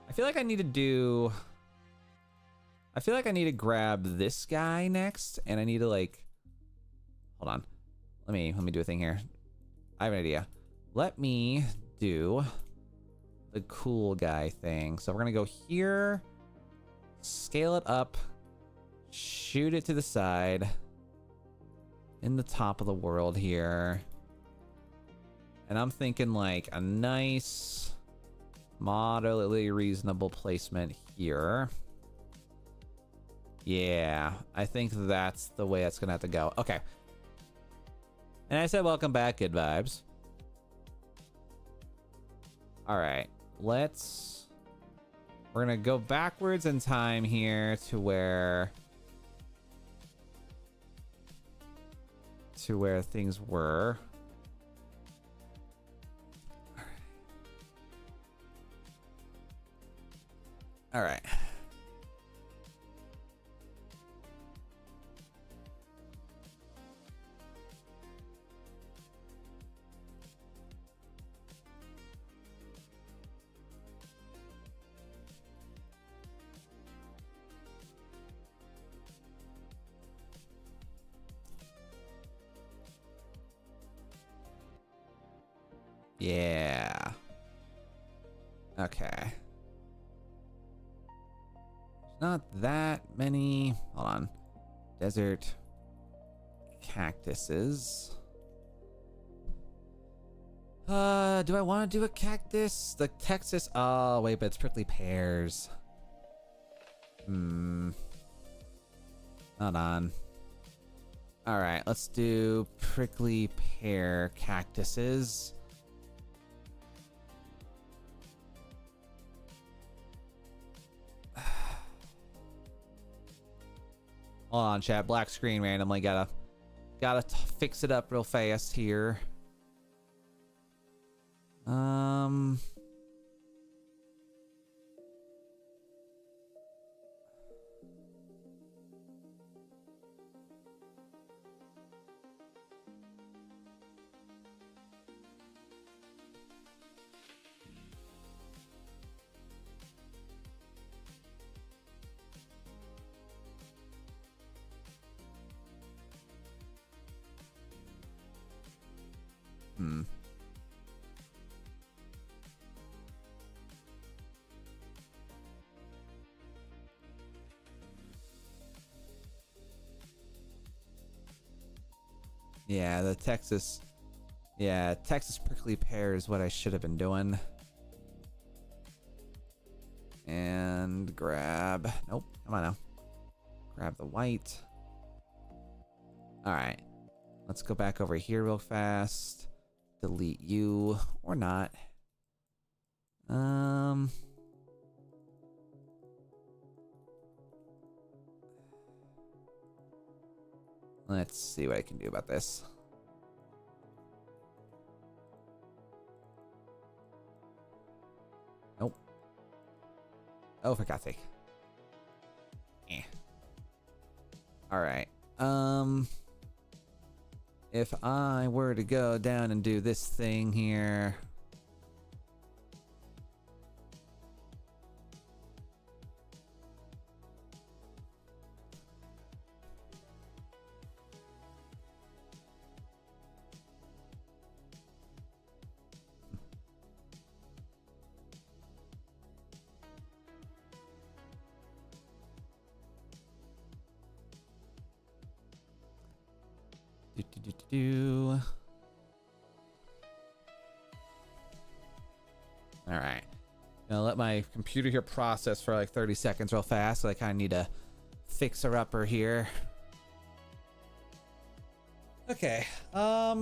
I feel like I need to do... I feel like I need to grab this guy next, and I need to like... Hold on. Let me do a thing here. I have an idea. Let me do the cool guy thing. So we're gonna go here, scale it up, shoot it to the side, in the top of the world here. And I'm thinking like a nice, moderately reasonable placement here. Yeah, I think that's the way it's gonna have to go. Okay. And I said welcome back, good vibes. All right, we're gonna go backwards in time here to where things were. All right. Yeah. Okay. Not that many. Hold on. Desert cactuses. Do I want to do a cactus? The Texas. Oh, wait, but it's prickly pears. Hold on. All right, let's do prickly pear cactuses. Hold on, chat. Black screen randomly. Gotta fix it up real fast here. Yeah, the Texas. Yeah, Texas prickly pear is what I should have been doing. And grab. Nope. Come on now. Grab the white. All right. Let's go back over here real fast. Delete you or not. Let's see what I can do about this. Nope. Oh, for God's sake. Eh. All right. If I were to go down and do this thing here. All right. Gonna let my computer here process for like 30 seconds real fast. So I kind of need to fix her upper here. Okay. I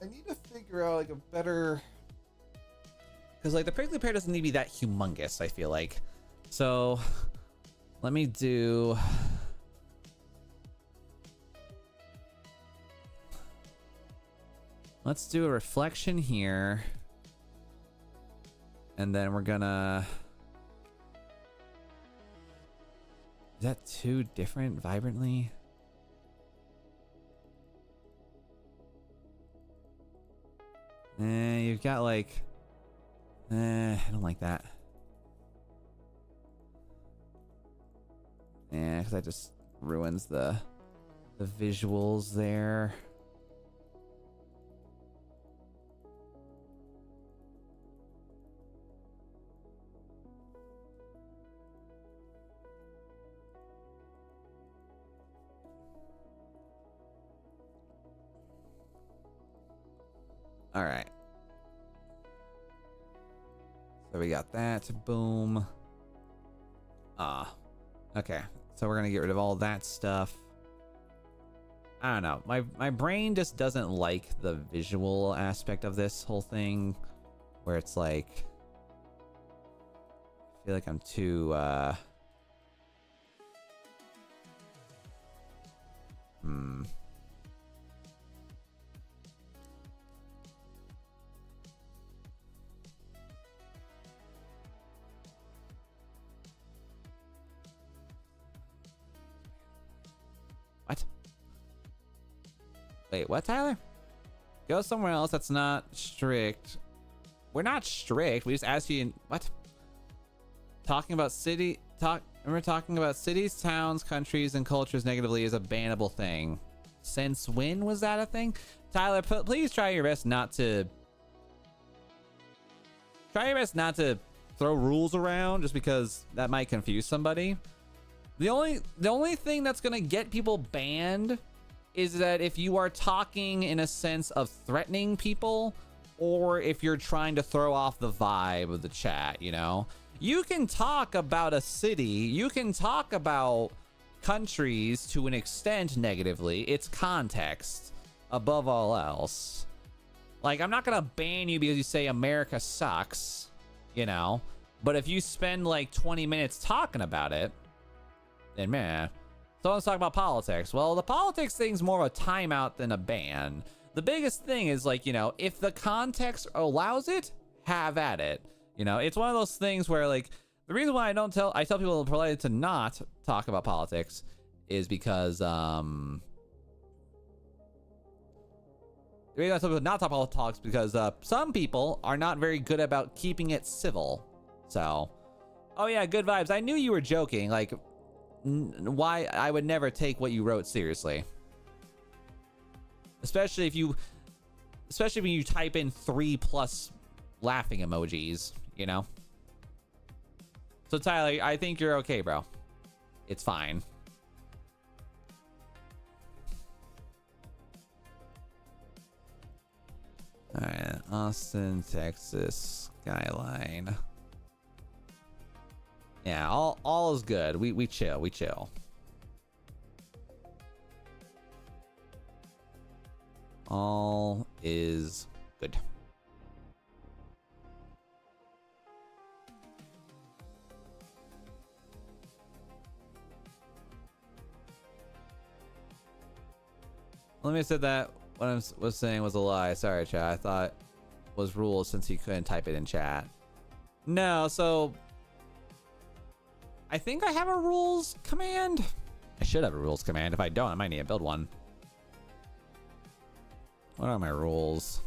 need to figure out like a better, because like the prickly pear doesn't need to be that humongous, I feel like. So let me do. Let's do a reflection here. And then we're gonna... Is that too different vibrantly? You've got like I don't like that. Yeah, because that just ruins the visuals there. All right. So we got that. Boom. Okay. So we're gonna get rid of all that stuff. I don't know. My brain just doesn't like the visual aspect of this whole thing, where it's like, I feel like I'm too What? Wait, what, Tyler? Go somewhere else that's not strict. We're not strict. We just asked you. What? Talking about Remember talking about cities, towns, countries, and cultures negatively is a bannable thing. Since when was that a thing? Tyler, please try your best not to. Try your best not to throw rules around just because that might confuse somebody. The only thing that's gonna get people banned is that if you are talking in a sense of threatening people, or if you're trying to throw off the vibe of the chat, you know? You can talk about a city, you can talk about countries to an extent negatively. It's context above all else. Like, I'm not gonna ban you because you say America sucks, you know? But if you spend like 20 minutes talking about it, then man, so let's talk about politics. Well, the politics thing's more of a timeout than a ban. The biggest thing is, like, you know, if the context allows it, have at it. You know, it's one of those things where, like, the reason why I tell people politely to not talk about politics is because the reason I tell people not talk about politics because some people are not very good about keeping it civil. So, oh yeah, good vibes. I knew you were joking. Like, why I would never take what you wrote seriously, especially when you type in 3+ laughing emojis, you know. So Tyler, I think you're okay, bro. It's fine. All right, Austin, Texas skyline. Yeah, all is good. We chill. We chill. All is good. Let me say that what I was saying was a lie. Sorry, chat. I thought it was rules since you couldn't type it in chat. No, so I think I have a rules command. I should have a rules command. If I don't, I might need to build one. What are my rules?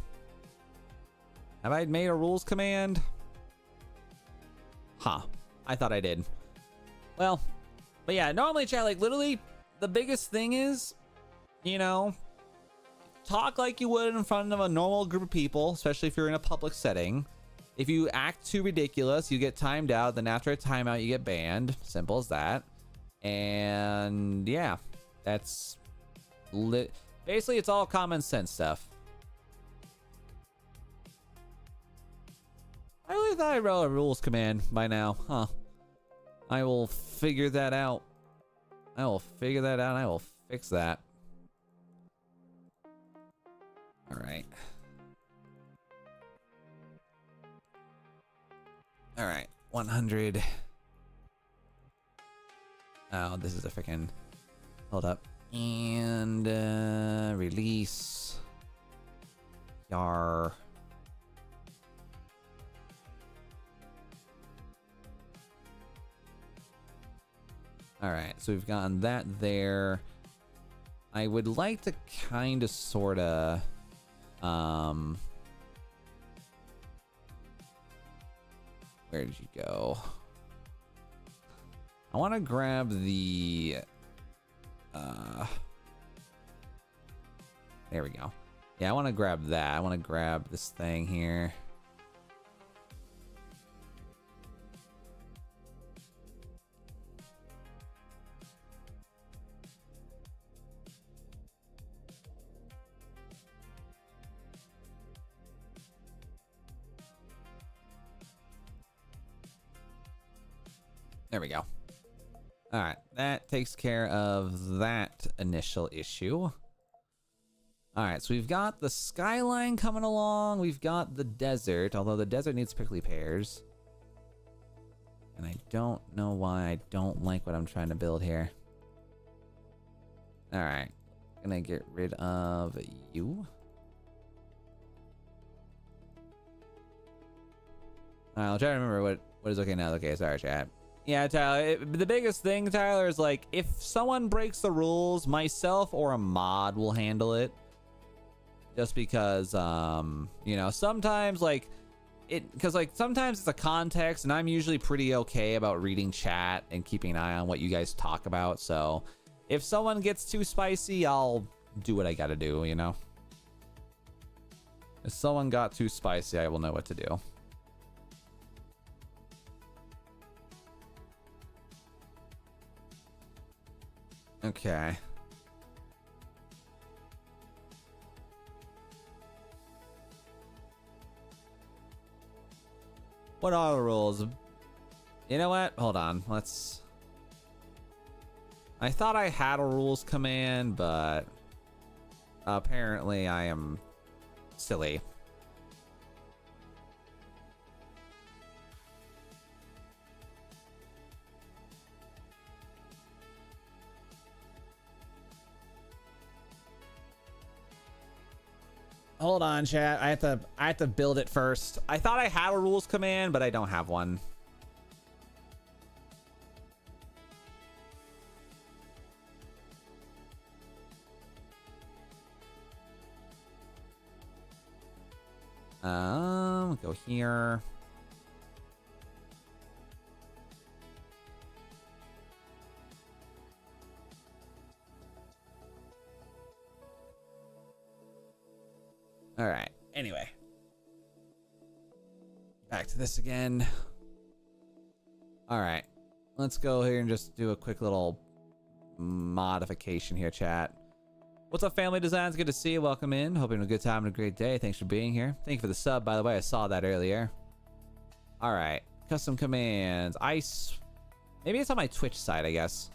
Have I made a rules command? Huh. I thought I did. Well, but yeah, normally chat, like, literally the biggest thing is, you know, talk like you would in front of a normal group of people, especially if you're in a public setting. If you act too ridiculous, you get timed out. Then after a timeout, you get banned. Simple as that. And yeah, that's basically, it's all common sense stuff. I really thought I wrote a rules command by now, huh? I will figure that out. I will figure that out. I will fix that. All right. All right, 100. Oh, this is a freaking. Hold up. And release. Yar. All right, so we've gotten that there. I would like to kind of, sort of, Where did you go? I want to grab the there we go. Yeah, I want to grab that. I want to grab this thing here. There we go. All right, that takes care of that initial issue. All right, so we've got the skyline coming along. We've got the desert, although the desert needs prickly pears. And I don't know why I don't like what I'm trying to build here. All right, gonna get rid of you. All right, I'll try to remember what is okay now. Okay, sorry, chat. Yeah, Tyler, the biggest thing, Tyler, is like if someone breaks the rules, myself or a mod will handle it. Just because, you know, sometimes like because like sometimes it's a context, and I'm usually pretty okay about reading chat and keeping an eye on what you guys talk about. So if someone gets too spicy, I'll do what I gotta do, you know. If someone got too spicy, I will know what to do. Okay. What are the rules? You know what? Hold on. Let's... I thought I had a rules command, but apparently I am silly. Hold on, chat. I have to build it first. I thought I had a rules command, but I don't have one. Go here. All right. Anyway, back to this again. All right, let's go here and just do a quick little modification here, chat. What's up, Family Designs? Good to see you. Welcome in. Hoping you have a good time and a great day. Thanks for being here. Thank you for the sub, by the way. I saw that earlier. All right, custom commands. Ice. Maybe it's on my Twitch side, I guess.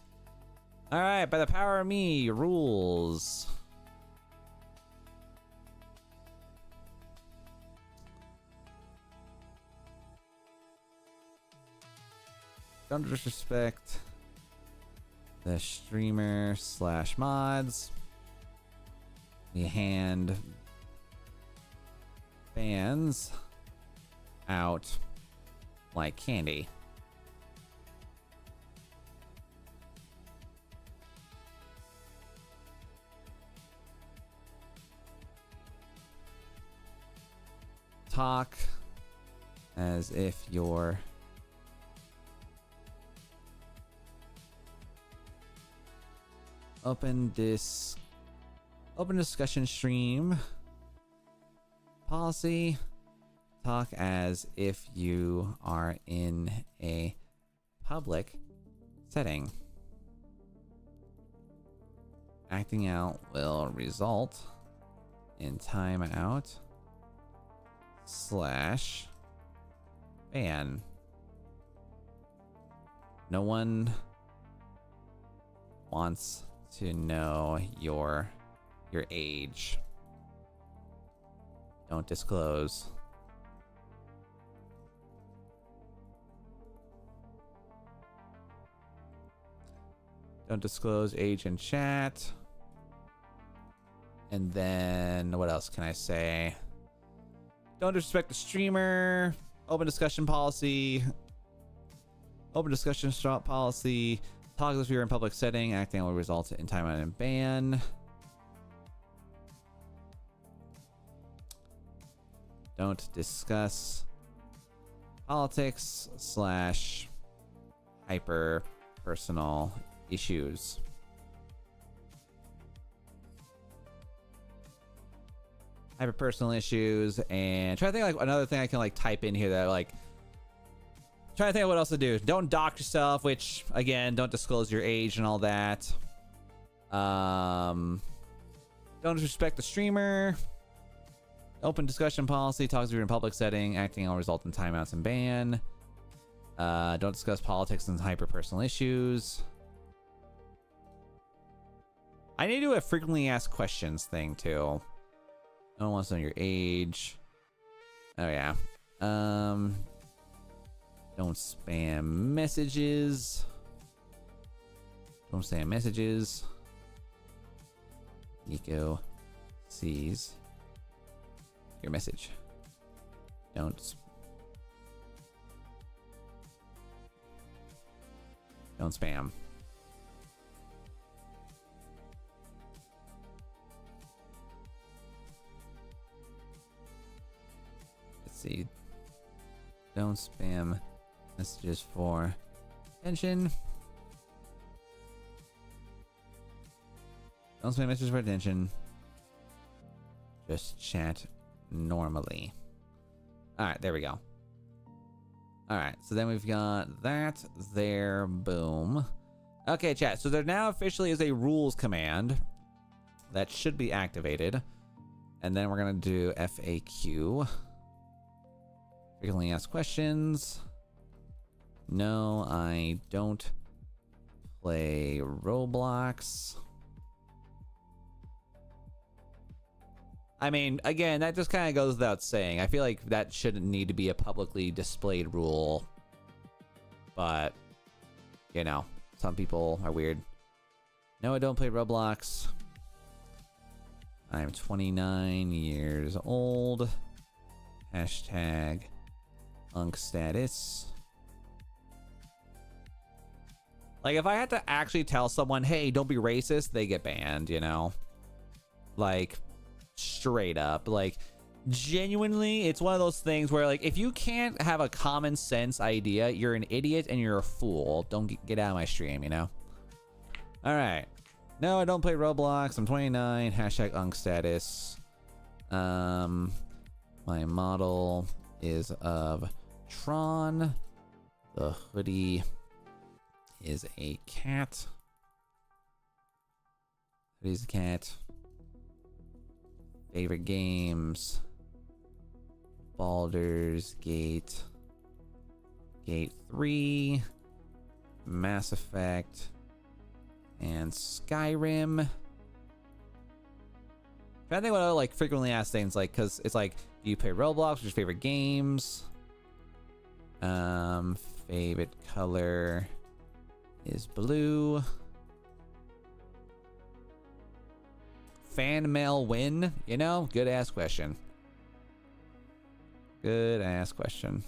All right, by the power of me, rules. Don't disrespect the streamer / mods. We hand fans out like candy. Talk as if you're open discussion stream policy. Talk as if you are in a public setting. Acting out will result in timeout / ban. No one wants to know your age. Don't disclose. Don't disclose age in chat. And then what else can I say? Don't disrespect the streamer. Open discussion policy. Open discussion policy. Talk as if you're in public setting. Acting will result in timeout and ban. Don't discuss politics slash hyper personal issues. Hyper personal issues, and try to think like another thing I can like type in here that like trying to think of what else to do. Don't dox yourself, which again, don't disclose your age and all that. Don't disrespect the streamer. Open discussion policy, talks to you in a public setting, acting will result in timeouts and ban. Don't discuss politics and hyper personal issues. I need to do a frequently asked questions thing too. No one wants to know your age. Oh yeah. Don't spam messages. Don't spam messages. Nico sees your message. Don't spam. Let's see. Don't spam messages for attention. Don't spam messages for attention. Just chat normally. Alright, there we go. Alright, so then we've got that there. Boom. Okay, chat. So there now officially is a rules command that should be activated. And then we're going to do FAQ. Frequently asked questions. No, I don't play Roblox. I mean, again, that just kind of goes without saying. I feel like that shouldn't need to be a publicly displayed rule. But, you know, some people are weird. No, I don't play Roblox. I'm 29 years old. Hashtag unk status. Like, if I had to actually tell someone, hey, don't be racist, they get banned, you know? Like, straight up. Like, genuinely, it's one of those things where, like, if you can't have a common sense idea, you're an idiot and you're a fool. Don't get out of my stream, you know? Alright. No, I don't play Roblox. I'm 29. Hashtag unk status. My model is of Tron. The hoodie is a cat. Hoodie's a cat. Favorite games: Baldur's Gate, Gate 3, Mass Effect, and Skyrim. I think what I like frequently ask things like, because it's like, do you play Roblox? What's your favorite games? Favorite color is blue. Fan mail win? You know, good ass question. Good ass question.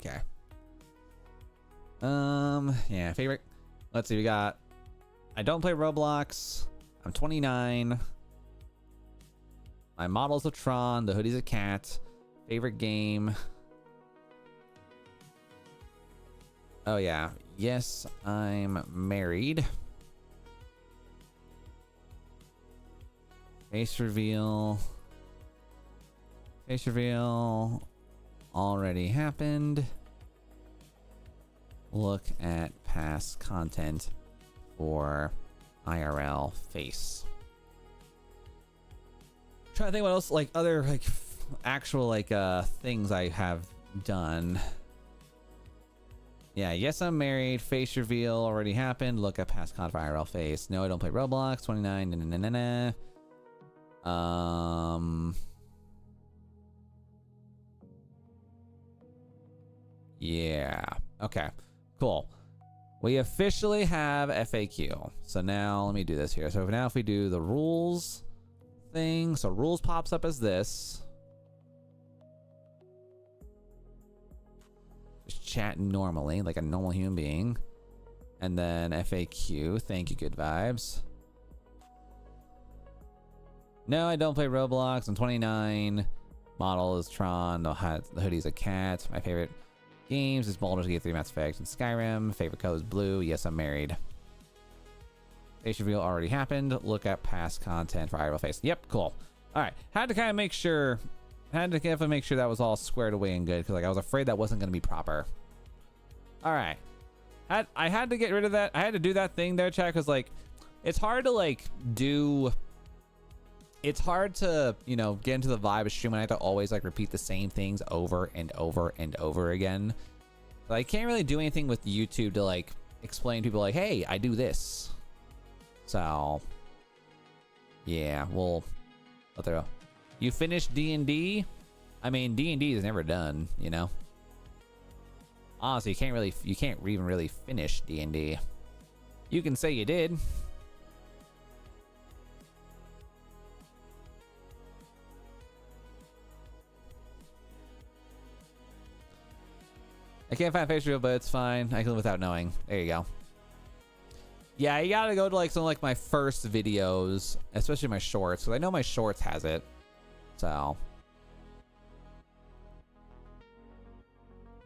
Okay. Yeah, favorite. Let's see, we got, I don't play Roblox. I'm 29. My model's a Tron. The hoodie's a cat. Favorite game. Oh yeah. Yes, I'm married. Face reveal. Face reveal already happened. Look at past content for IRL face. Trying to think what else, like other like actual like things I have done. Yeah, yes, I'm married. Face reveal already happened. Look at past content for IRL face. No, I don't play Roblox. 29. Nah, nah, nah, nah. Yeah. Okay. Cool. We officially have FAQ. So now let me do this here. So now if we do the rules thing, so rules pops up as this. Just chat normally, like a normal human being. And then FAQ, thank you, good vibes. No, I don't play Roblox. I'm 29. Model is Tron. The hoodie's a cat. My favorite games is Baldur's Gate 3, Mass Effect, and Skyrim. Favorite color is blue. Yes, I'm married. Face reveal already happened. Look at past content for Iroh Face. Yep, cool. All right, had to kind of make sure. Had to definitely make sure that was all squared away and good, because like I was afraid that wasn't going to be proper. All right, I had to get rid of that. I had to do that thing there, chat, because like it's hard to like do. It's hard to, you know, get into the vibe of stream when I have to always like repeat the same things over and over and over again. But I can't really do anything with YouTube to like explain to people like, hey, I do this. So yeah, we'll let there go. You finished D&D? I mean, D&D is never done, you know. Honestly, you can't even really finish D&D. You can say you did. I can't find face reveal, but it's fine. I can live without knowing. There you go. Yeah, you gotta go to like some like my first videos, especially my shorts, because I know my shorts has it. So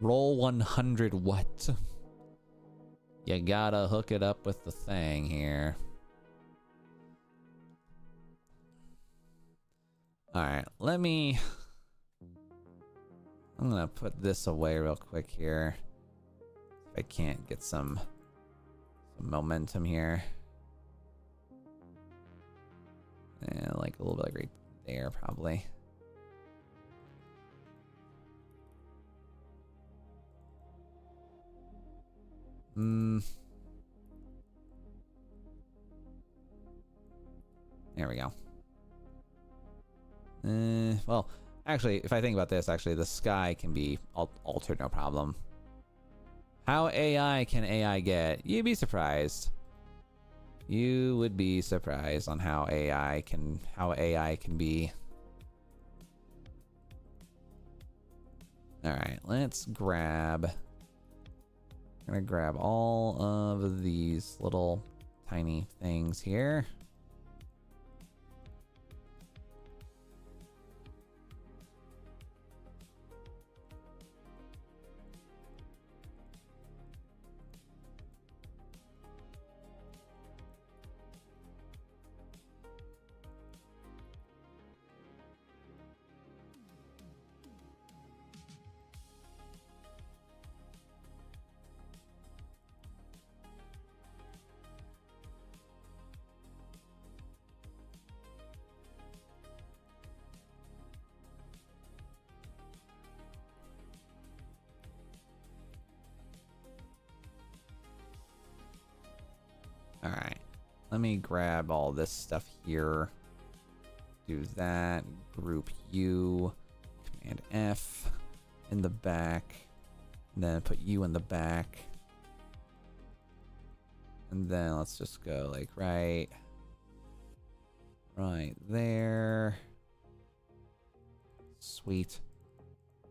roll 100 what? You gotta hook it up with the thing here. All right, I'm gonna put this away real quick here. If I can't get some momentum here. Yeah, like a little bit like right there, probably. There we go. Well, actually, if I think about this, actually, the sky can be altered, no problem. How AI can AI get? You'd be surprised. You would be surprised on how AI can be. All right, let's grab. I'm gonna grab all of these little tiny things here. All right, let me grab all this stuff here. Do that, group U, Command F in the back, and then put U in the back. And then let's just go like right there. Sweet.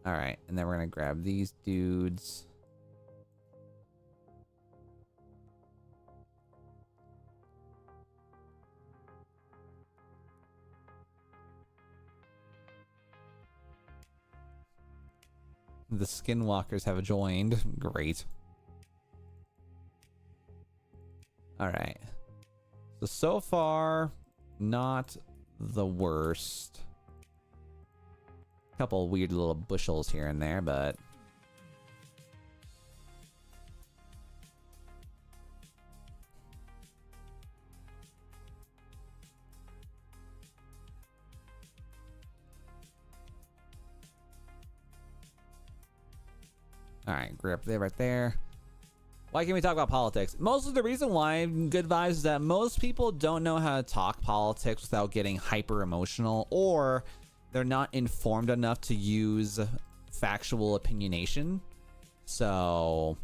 All right, and then we're gonna grab these dudes. The skinwalkers have joined. Great. All right. So far, not the worst. Couple weird little bushels here and there, but all right, grab there, right there. Why can't we talk about politics? Mostly the reason why, good vibes, is that most people don't know how to talk politics without getting hyper emotional, or they're not informed enough to use factual opinionation. So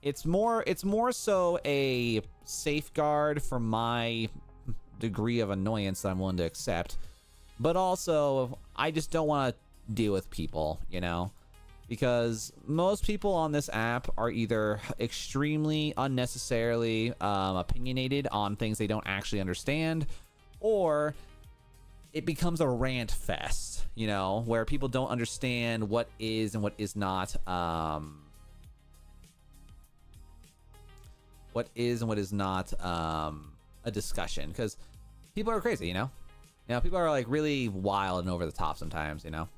It's more so a safeguard for my degree of annoyance that I'm willing to accept, but also I just don't want to deal with people, you know, because most people on this app are either extremely unnecessarily opinionated on things they don't actually understand, or it becomes a rant fest, you know, where people don't understand what is and what is not a discussion, because people are crazy, you know? You know, people are like really wild and over the top sometimes, you know?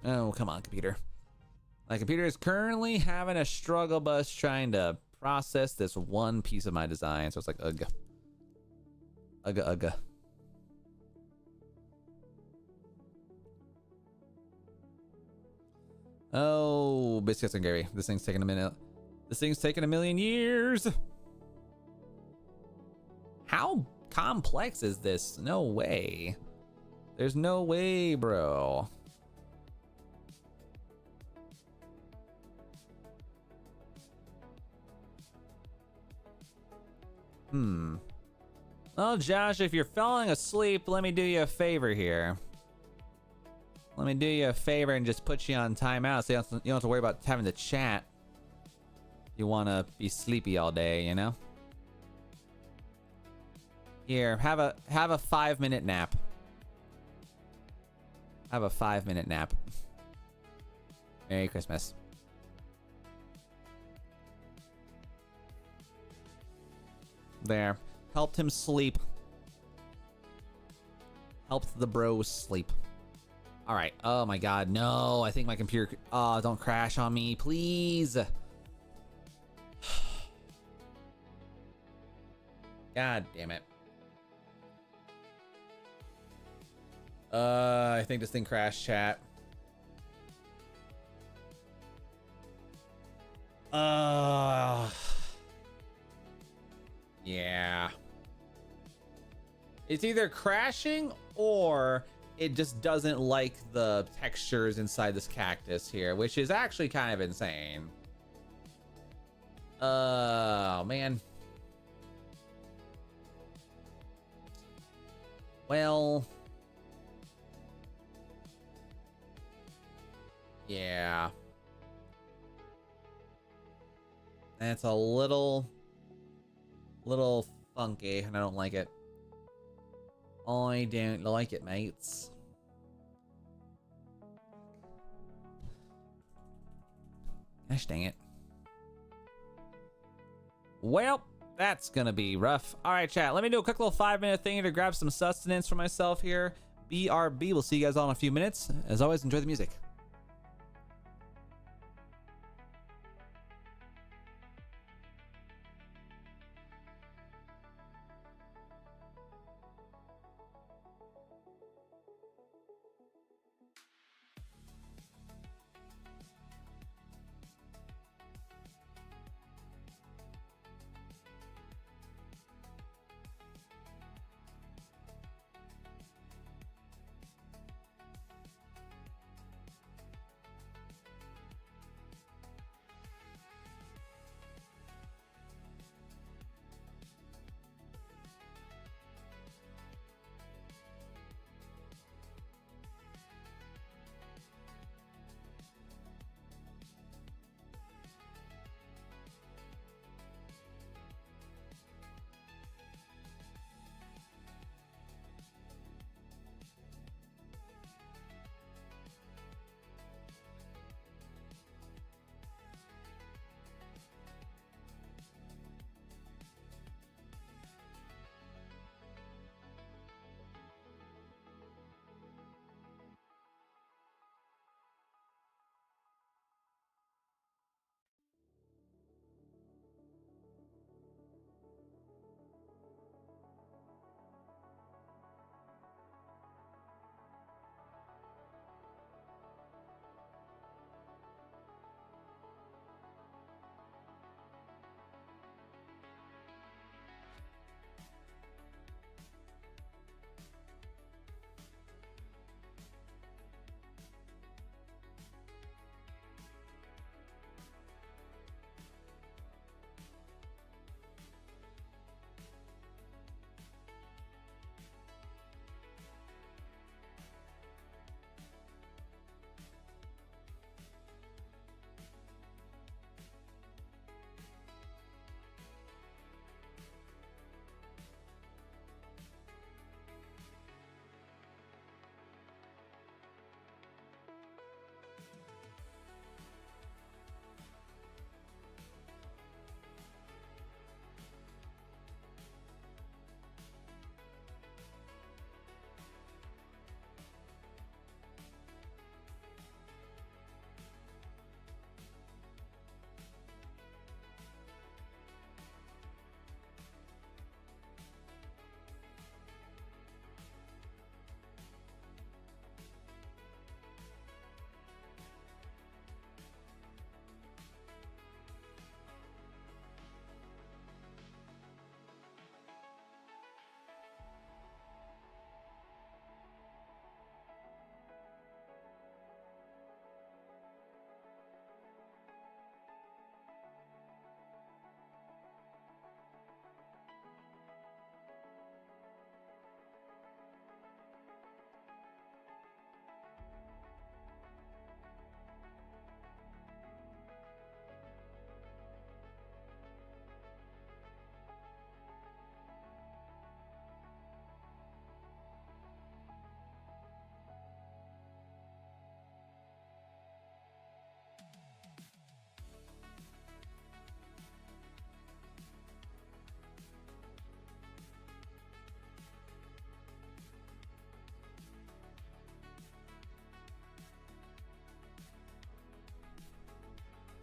Oh, come on, computer. My computer is currently having a struggle bus trying to process this one piece of my design, so it's like, ugh. Ugh, ugh. Oh, biscuits and gravy. This thing's taking a minute. This thing's taking a million years. How complex is this? No way. There's no way, bro. Well, Josh, if you're falling asleep, let me do you a favor here. Let me do you a favor and just put you on timeout so you don't have to worry about having to chat. You want to be sleepy all day, you know? Here, have a 5-minute nap. Have a 5-minute nap. Merry Christmas. There. Helped him sleep. Helped the bros sleep. All right. Oh my God. No, I think my computer. Oh, don't crash on me, please. God damn it. I think this thing crashed, chat. Yeah. It's either crashing or it just doesn't like the textures inside this cactus here, which is actually kind of insane. Oh, man. Well. Yeah. That's a little funky, and I don't like it. I don't like it, mates. Gosh dang it. Well, that's gonna be rough. All right, chat. Let me do a quick little 5-minute thing to grab some sustenance for myself here. BRB. We'll see you guys all in a few minutes. As always, enjoy the music.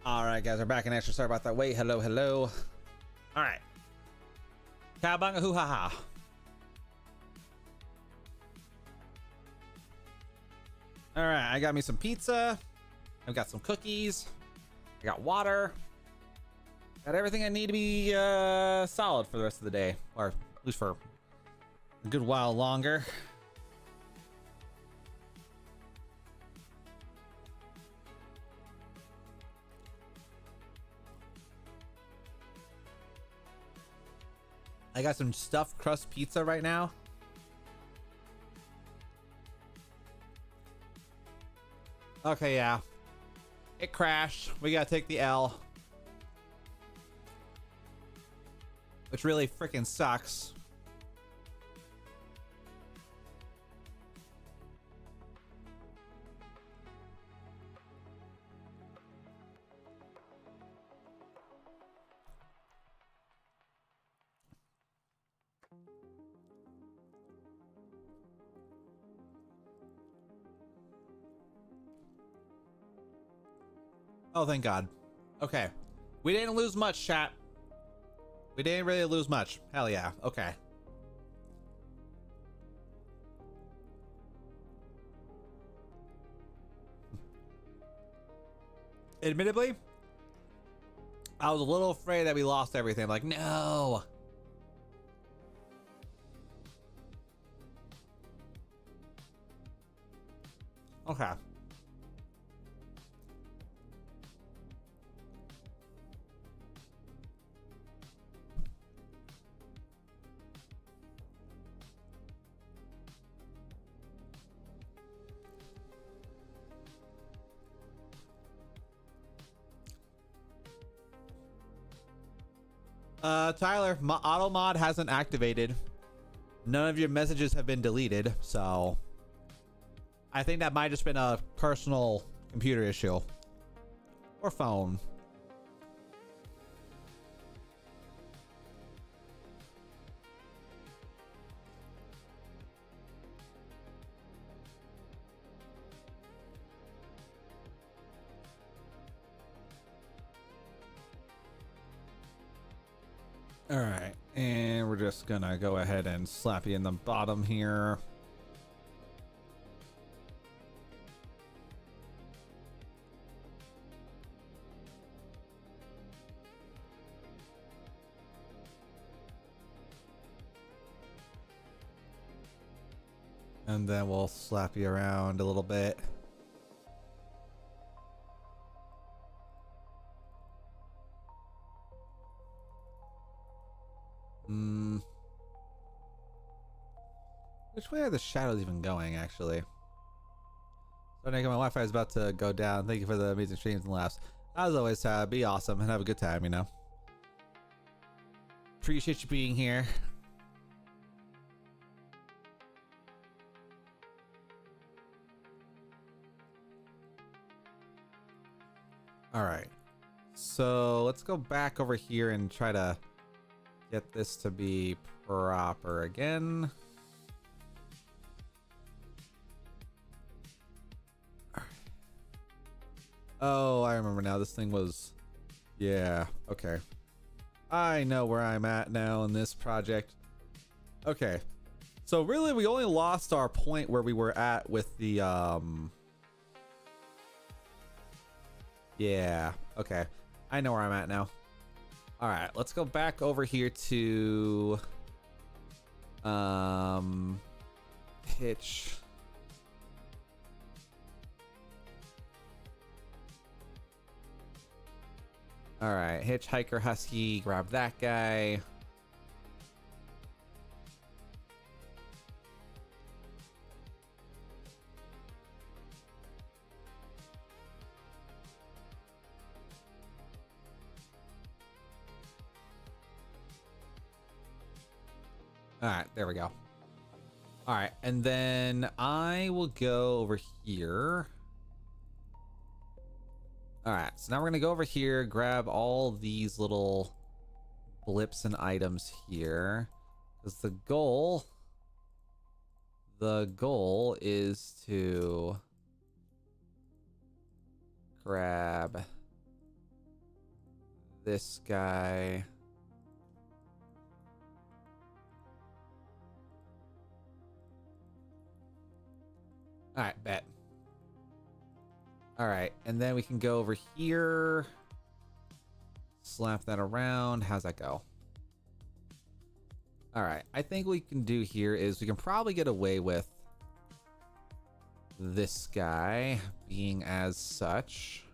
All right, guys, we're back in action. Sorry about that. Wait, hello, hello. All right. Cowabunga hoo ha ha. All right, I got me some pizza. I've got some cookies. I got water. Got everything I need to be solid for the rest of the day, or at least for a good while longer. I got some stuffed crust pizza right now. Okay, yeah. It crashed. We gotta take the L. Which really freaking sucks. Oh, thank God. Okay. We didn't lose much, chat. We didn't really lose much. Hell yeah. Okay. Admittedly, I was a little afraid that we lost everything. Like, no. Okay. Tyler, auto mod hasn't activated. None of your messages have been deleted, so I think that might have just been a personal computer issue or phone. All right, and we're just gonna go ahead and slap you in the bottom here. And then we'll slap you around a little bit. Which way are the shadows even going, actually? So, Nick, my Wi-Fi is about to go down. Thank you for the amazing streams and laughs. As always, be awesome and have a good time, you know? Appreciate you being here. All right. So, let's go back over here and try to get this to be proper again. Oh, I remember now. This thing was... Yeah, okay. I know where I'm at now in this project. Okay. So really, we only lost our point where we were at with the... Yeah, okay. I know where I'm at now. All right, let's go back over here to... Hitch... All right, Hitchhiker Husky, grab that guy. All right, there we go. All right, and then I will go over here. All right, so now we're gonna go over here, grab all these little blips and items here, because the goal is to grab this guy. All right, bet. All right, and then we can go over here. Slap that around. How's that go? All right, I think what we can do here is we can probably get away with this guy being as such.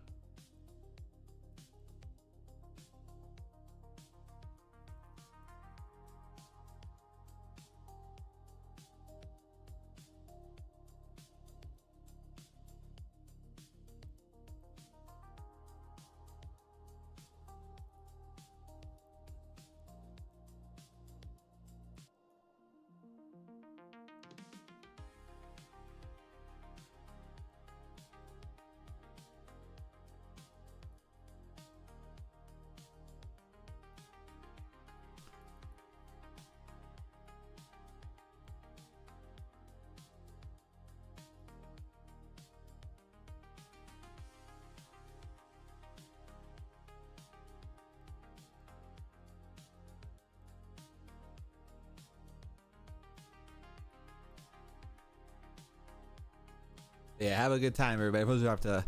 Yeah, have a good time, everybody. We'll have to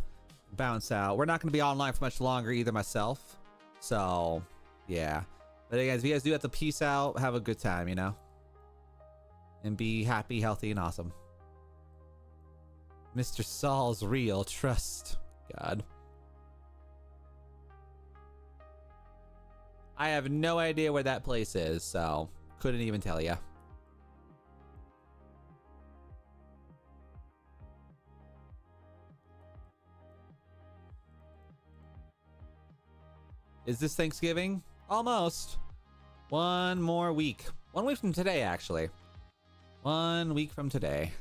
bounce out. We're not going to be online for much longer either myself. So, yeah. But hey, guys, if you guys do have to peace out, have a good time, you know? And be happy, healthy, and awesome. Mr. Saul's real. Trust God. I have no idea where that place is, so couldn't even tell you. Is this Thanksgiving? Almost. One more week. 1 week from today, actually. 1 week from today.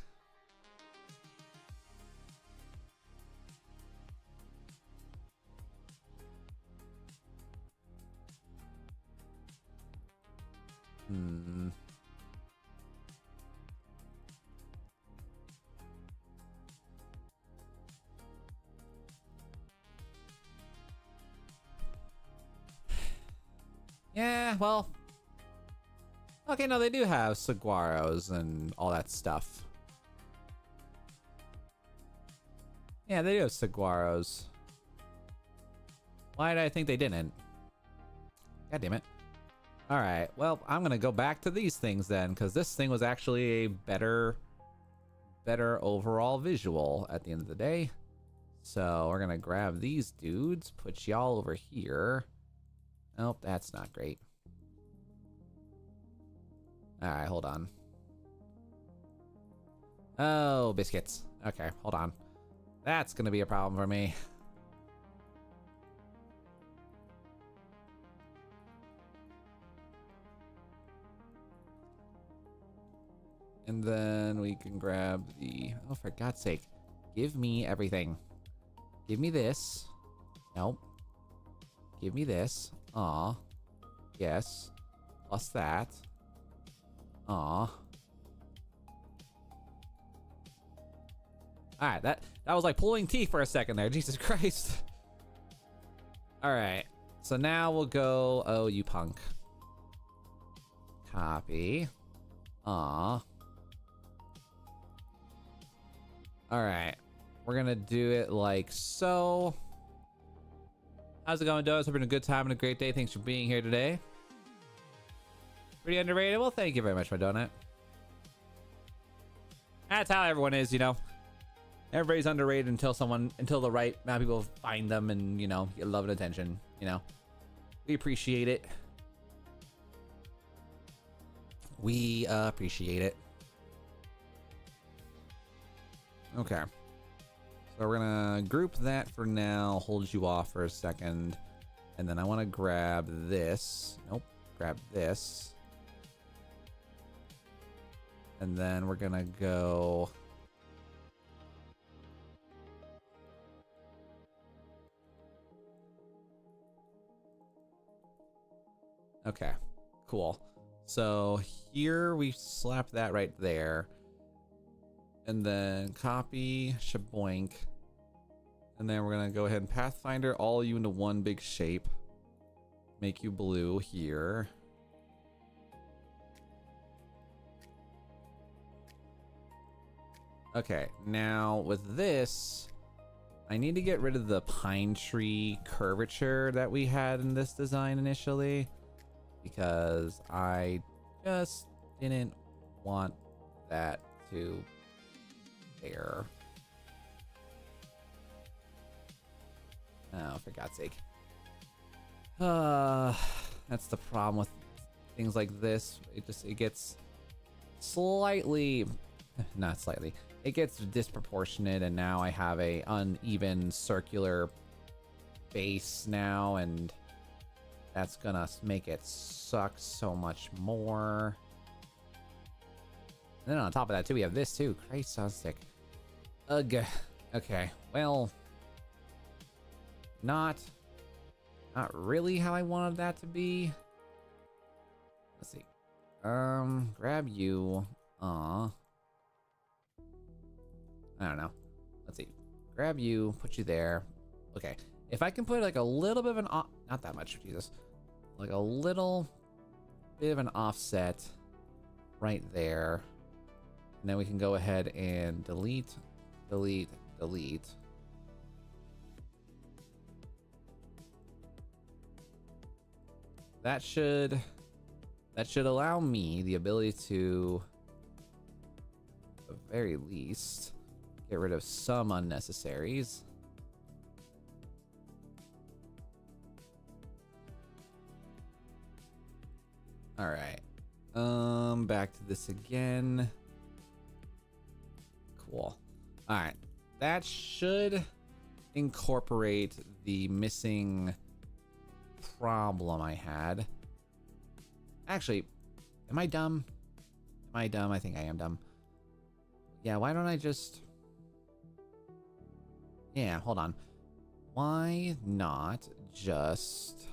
Yeah, well. Okay, no, they do have saguaros and all that stuff. Yeah, they do have saguaros. Why did I think they didn't? God damn it. Alright, well, I'm gonna go back to these things then, because this thing was actually a better overall visual at the end of the day. So we're gonna grab these dudes, put y'all over here. Nope, that's not great. Alright, hold on. Oh, biscuits. Okay, hold on. That's gonna be a problem for me. And then we can grab the... Oh, for God's sake. Give me everything. Give me this. Nope. Give me this. Aw. Yes. Plus that. Aw. Alright, that was like pulling teeth for a second there. Jesus Christ. Alright. So now we'll go... Oh, you punk. Copy. Aw. Alright. We're gonna do it like so. How's it going, Does? Hope you're having a good time and a great day. Thanks for being here today. Pretty underrated? Well, thank you very much for doing it. That's how everyone is, you know. Everybody's underrated until the right amount of people find them and, you know, get love and attention, you know. We appreciate it. We appreciate it. Okay. So we're gonna group that for now, hold you off for a second. And then I wanna grab this. Nope, grab this. And then we're gonna go... Okay, cool. So here we slap that right there. And then copy, shaboink. And then we're gonna go ahead and Pathfinder all you into one big shape. make you blue here. Okay, now with this, I need to get rid of the pine tree curvature that we had in this design initially, because I just didn't want that to there. Oh, for God's sake. That's the problem with things like this. It gets slightly, not slightly, it gets disproportionate, and now I have a uneven circular base now, and that's gonna make it suck so much more. And then on top of that too, we have this too. Christ, sounds sick. Ugh. Okay, well, not really how I wanted that to be. Let's see. Grab you. I don't know. Let's see. Grab you, put you there. Okay. If I can put like a little bit of an not that much, Jesus. Like a little bit of an offset right there. And then we can go ahead and delete, delete, delete. That should allow me the ability to, at the very least, get rid of some unnecessaries. All right. Back to this again. Cool. All right. That should incorporate the missing problem I had. Actually, am I dumb? Am I dumb? I think I am dumb. Yeah, why don't I just... Yeah, hold on. Why not just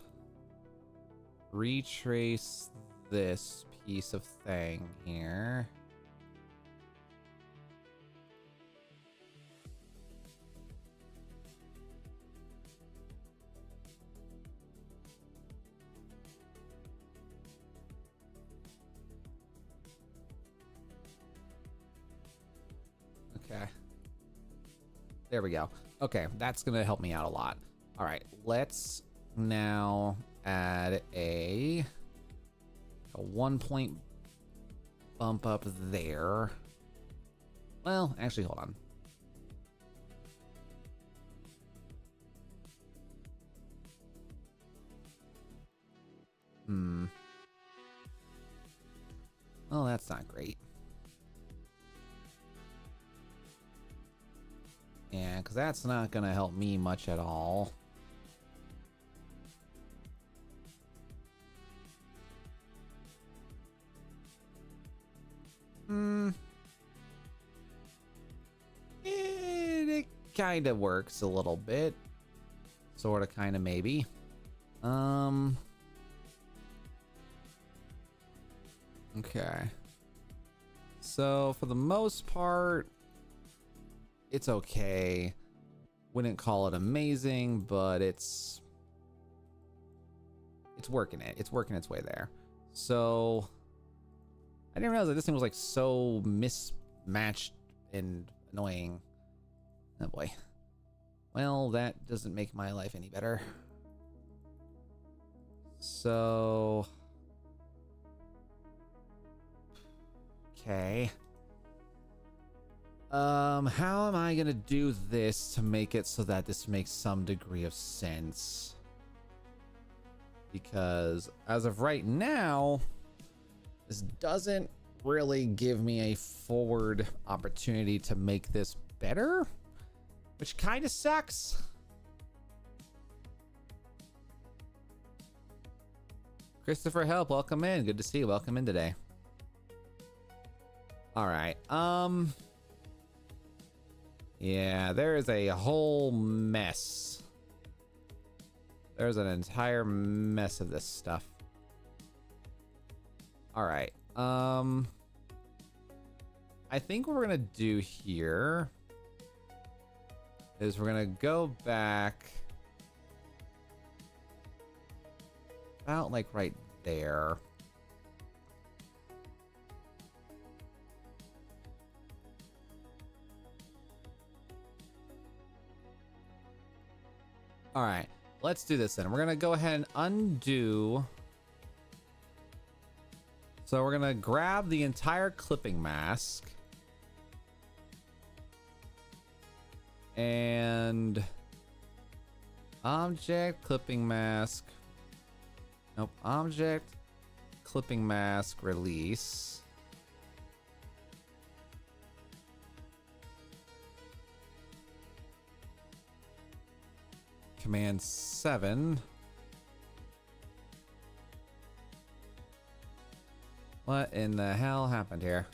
retrace this piece of thing here? Okay. There we go. Okay, that's gonna help me out a lot. All right, let's now add a 1 point bump up there. Well, actually, hold on. Well, that's not great. Yeah, because that's not gonna help me much at all. It kind of works a little bit. Sort of, kind of, maybe. Okay. So, for the most part, it's okay. Wouldn't call it amazing, but it's working it. It's working its way there. So I didn't realize that this thing was like so mismatched and annoying. Oh boy. Well, that doesn't make my life any better. So okay. How am I gonna do this to make it so that this makes some degree of sense? Because as of right now, this doesn't really give me a forward opportunity to make this better, which kind of sucks. Christopher Help, welcome in. Good to see you. Welcome in today. All right. Yeah, there is a whole mess. There's an entire mess of this stuff. All right. I think what we're gonna do here is we're gonna go back. about like right there. All right, let's do this then. We're gonna go ahead and undo. So we're gonna grab the entire clipping mask and object clipping mask. Nope, object clipping mask release. Command 7. What in the hell happened here?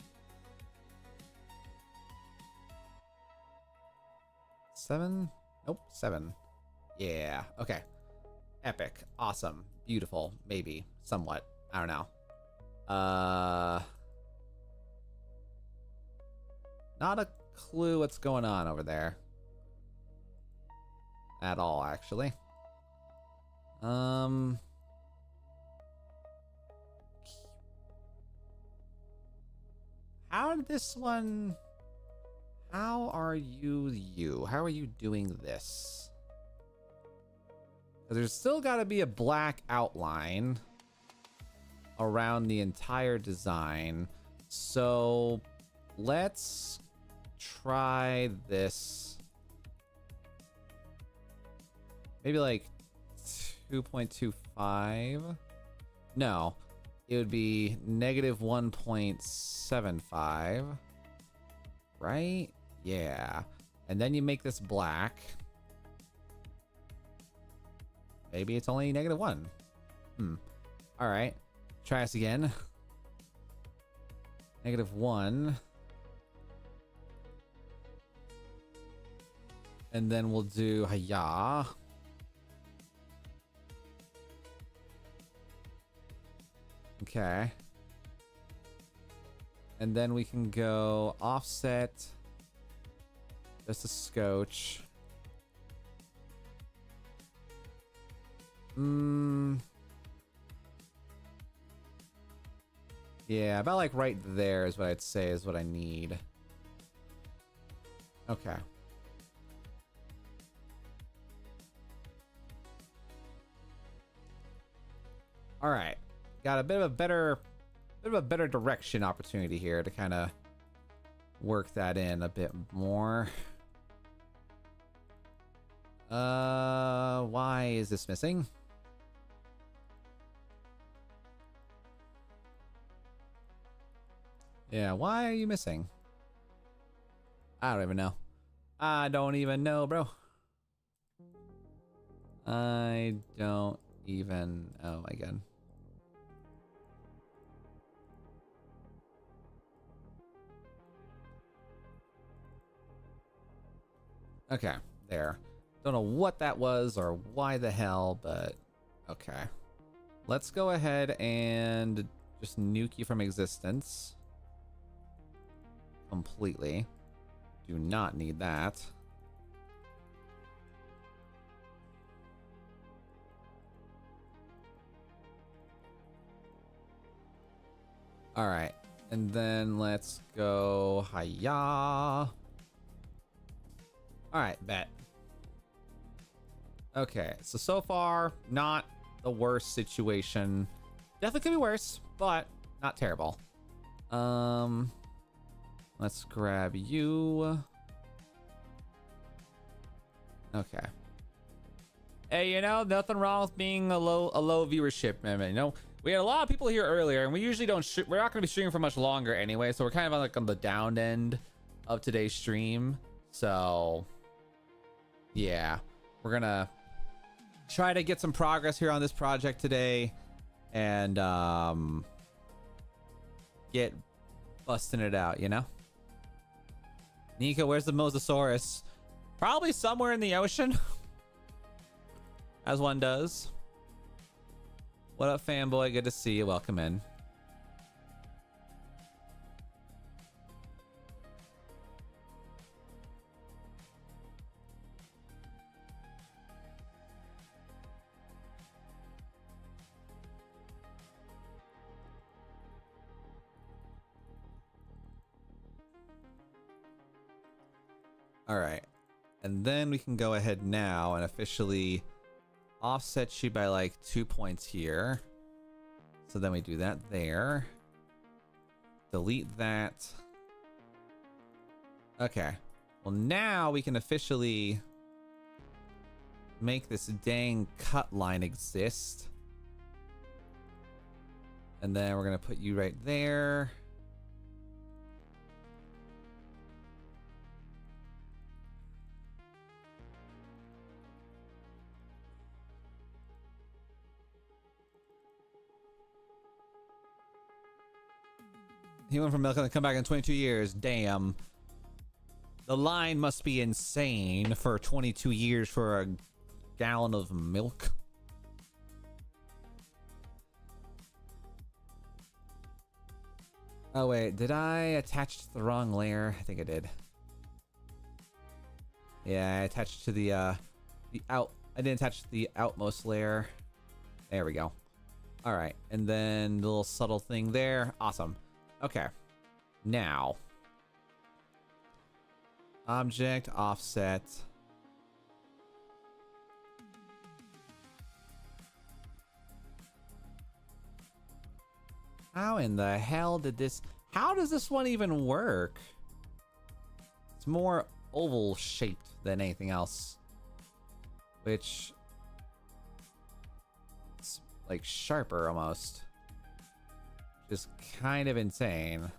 7? Nope, 7. Yeah, okay. Epic, awesome, beautiful, maybe, somewhat. I don't know. Not a clue what's going on over there. At all, actually. How did this one... How are you? How are you doing this? There's still got to be a black outline around the entire design. So let's try this. Maybe like 2.25. No, it would be negative 1.75. Right? Yeah. And then you make this black. Maybe it's only negative 1. All right. Try this again. Negative 1. And then we'll do hiya. Okay. And then we can go offset. Just a scotch. Yeah, about like right there is what I'd say is what I need. Okay. All right. Got a bit of a better direction opportunity here to kind of work that in a bit more. Why is this missing? Yeah, why are you missing? I don't even know. I don't even know, bro. I don't even... Oh my god. Okay, there. Don't know what that was or why the hell, but okay. Let's go ahead and just nuke you from existence. Completely. Do not need that. All right, and then let's go hiya. All right, bet. Okay, so far, not the worst situation. Definitely could be worse, but not terrible. Let's grab you. Okay. Hey, you know, nothing wrong with being a low viewership, man. You know, we had a lot of people here earlier, and we usually don't. We're not going to be streaming for much longer anyway, so we're kind of like on the down end of today's stream. So, yeah, we're gonna try to get some progress here on this project today, and get busting it out. You know, Nico, where's the Mosasaurus? Probably somewhere in the ocean. As one does. What up, fanboy? Good to see you. Welcome in. All right. And then we can go ahead now and officially offset you by like 2 points here. So then we do that there. Delete that. Okay. Well, now we can officially make this dang cut line exist. And then we're going to put you right there. He went from milk and come back in 22 years. Damn. The line must be insane for 22 years for a gallon of milk. Oh wait, did I attach the wrong layer? I think I did. Yeah, I attached to the I didn't attach the outmost layer. There we go. All right, and then the little subtle thing there. Awesome. Okay. Now, object offset. How in the hell did this... How does this one even work? It's more oval shaped than anything else. Which... It's like sharper almost. Just kind of insane.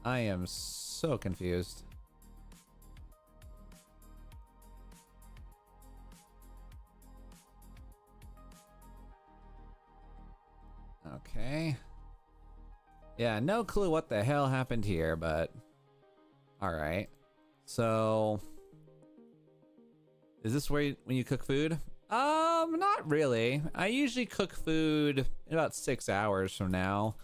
I am so confused. Okay. Yeah, no clue what the hell happened here, but alright. So is this where when you cook food? Not really. I usually cook food in about 6 hours from now.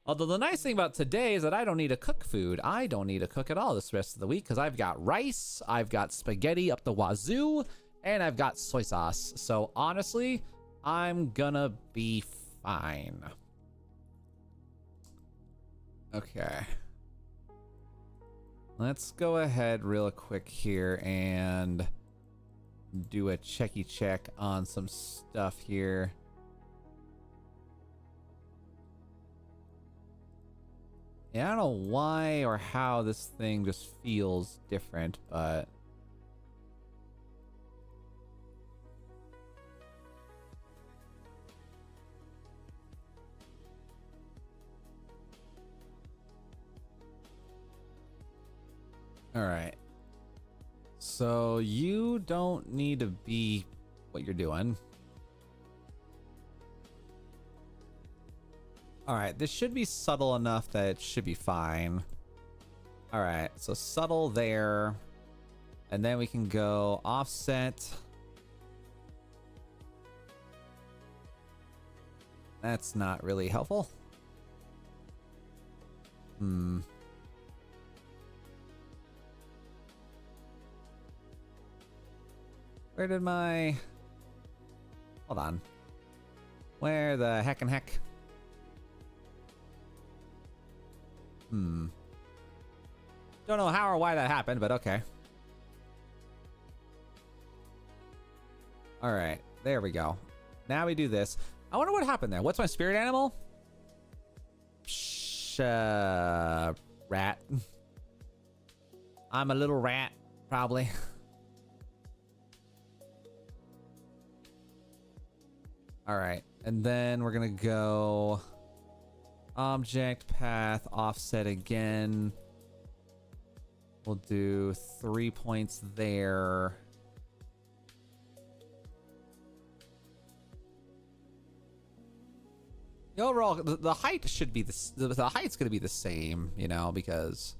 Although the nice thing about today is that I don't need to cook food. I don't need to cook at all this rest of the week because I've got rice, I've got spaghetti up the wazoo, and I've got soy sauce. So honestly, I'm gonna be fine. Okay. Let's go ahead real quick here and do a checky check on some stuff here. Yeah, I don't know why or how this thing just feels different, but all right. So you don't need to be what you're doing. All right, this should be subtle enough that it should be fine. All right, so subtle there. And then we can go offset. That's not really helpful. Where did my... Hold on. Where the heck and heck? Don't know how or why that happened, but okay. Alright, there we go. Now we do this. I wonder what happened there. What's my spirit animal? Rat. I'm a little rat, probably. All right, and then we're gonna go object path offset again. We'll do 3 points there. The overall, the height should be the height's gonna be the same, you know, because.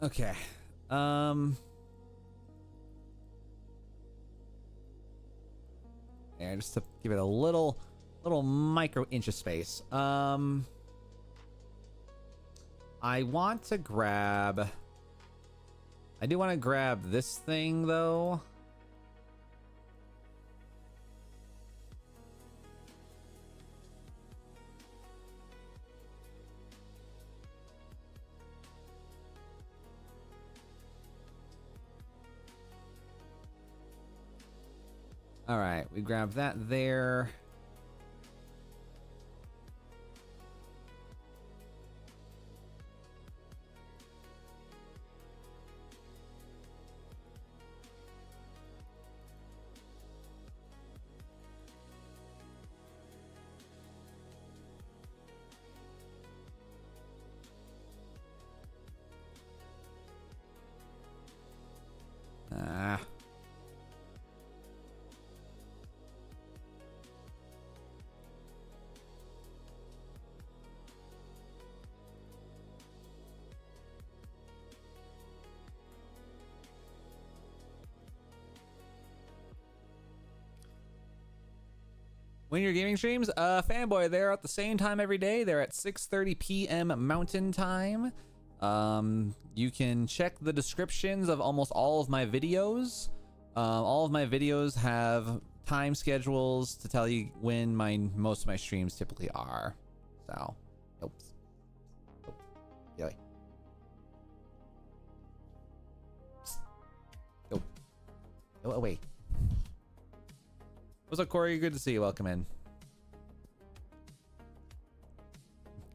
Okay. Yeah, just to give it a little micro inch of space. I want to grab... I do want to grab this thing, though. All right, we grab that there. Ah. When your gaming streams, Fanboy, they're at the same time every day. They're at 6:30 p.m. Mountain Time. You can check the descriptions of almost all of my videos. All of my videos have time schedules to tell you when most of my streams typically are. So, oops. Yeah. Go. Go away. What's up, Corey? Good to see you. Welcome in.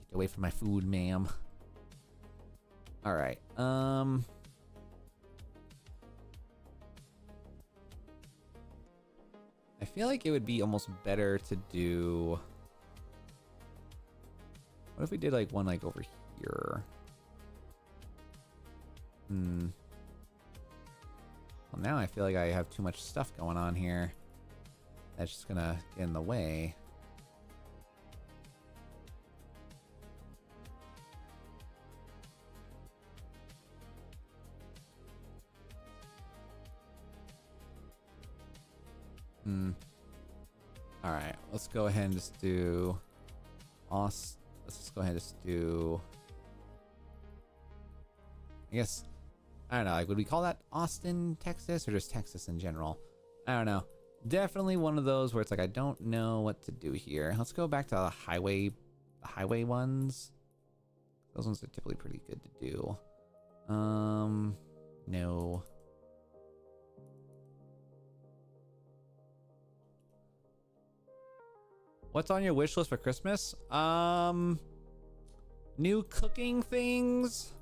Get away from my food, ma'am. All right. I feel like it would be almost better to do. What if we did like one like over here? Well, now I feel like I have too much stuff going on here. That's just gonna get in the way. All right, let's go ahead and just do Let's just go ahead and just do, I guess, I don't know, like, would we call that Austin, Texas, or just Texas in general? I don't know. Definitely one of those where it's like, I don't know what to do here. Let's go back to the highway ones. Those ones are typically pretty good to do. No. What's on your wish list for Christmas? New cooking things,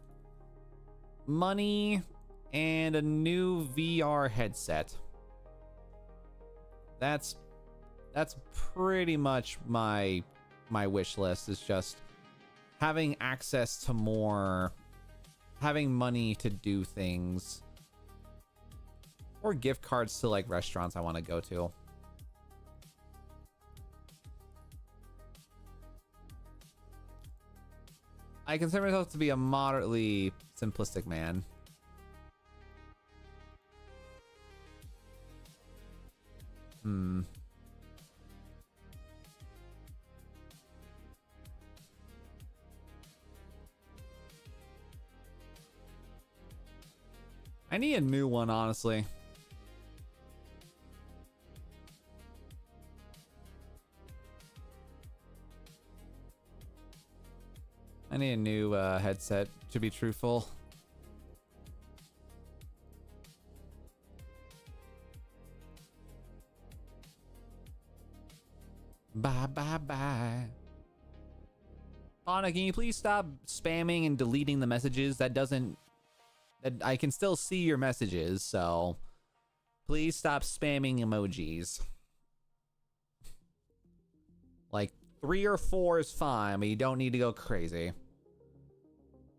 money, and a new VR headset. That's pretty much my wish list, is just having access to more, having money to do things, or gift cards to like restaurants I want to go to. I consider myself to be a moderately simplistic man. I need a new one, honestly. I need a new headset, to be truthful. Bye, bye, bye. Anna, can you please stop spamming and deleting the messages? That I can still see your messages, so please stop spamming emojis. Like, 3 or 4 is fine, but you don't need to go crazy.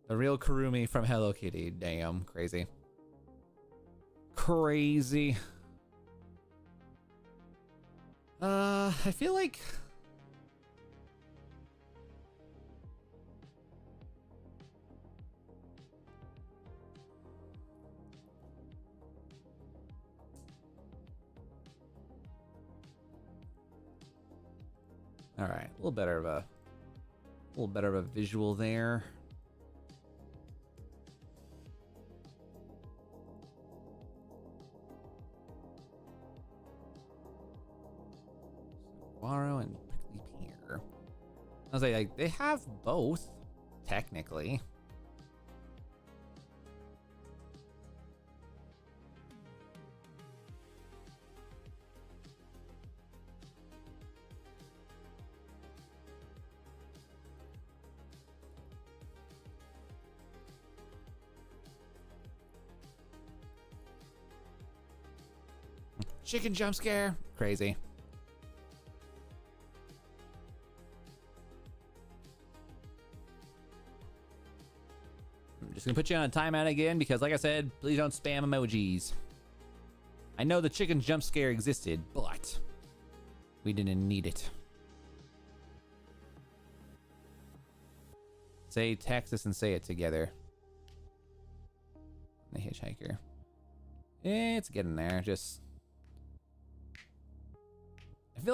The real Kurumi from Hello Kitty. Damn, crazy. Crazy. I feel like... All right, a little better of a visual there. Guaro and prickly pear. I was like, they have both, technically. chicken jump scare. Crazy. I'm just gonna put you on a timeout again because, like I said, please don't spam emojis. I know the chicken jump scare existed, but we didn't need it. Say Texas and say it together. The hitchhiker. It's getting there. Just, I feel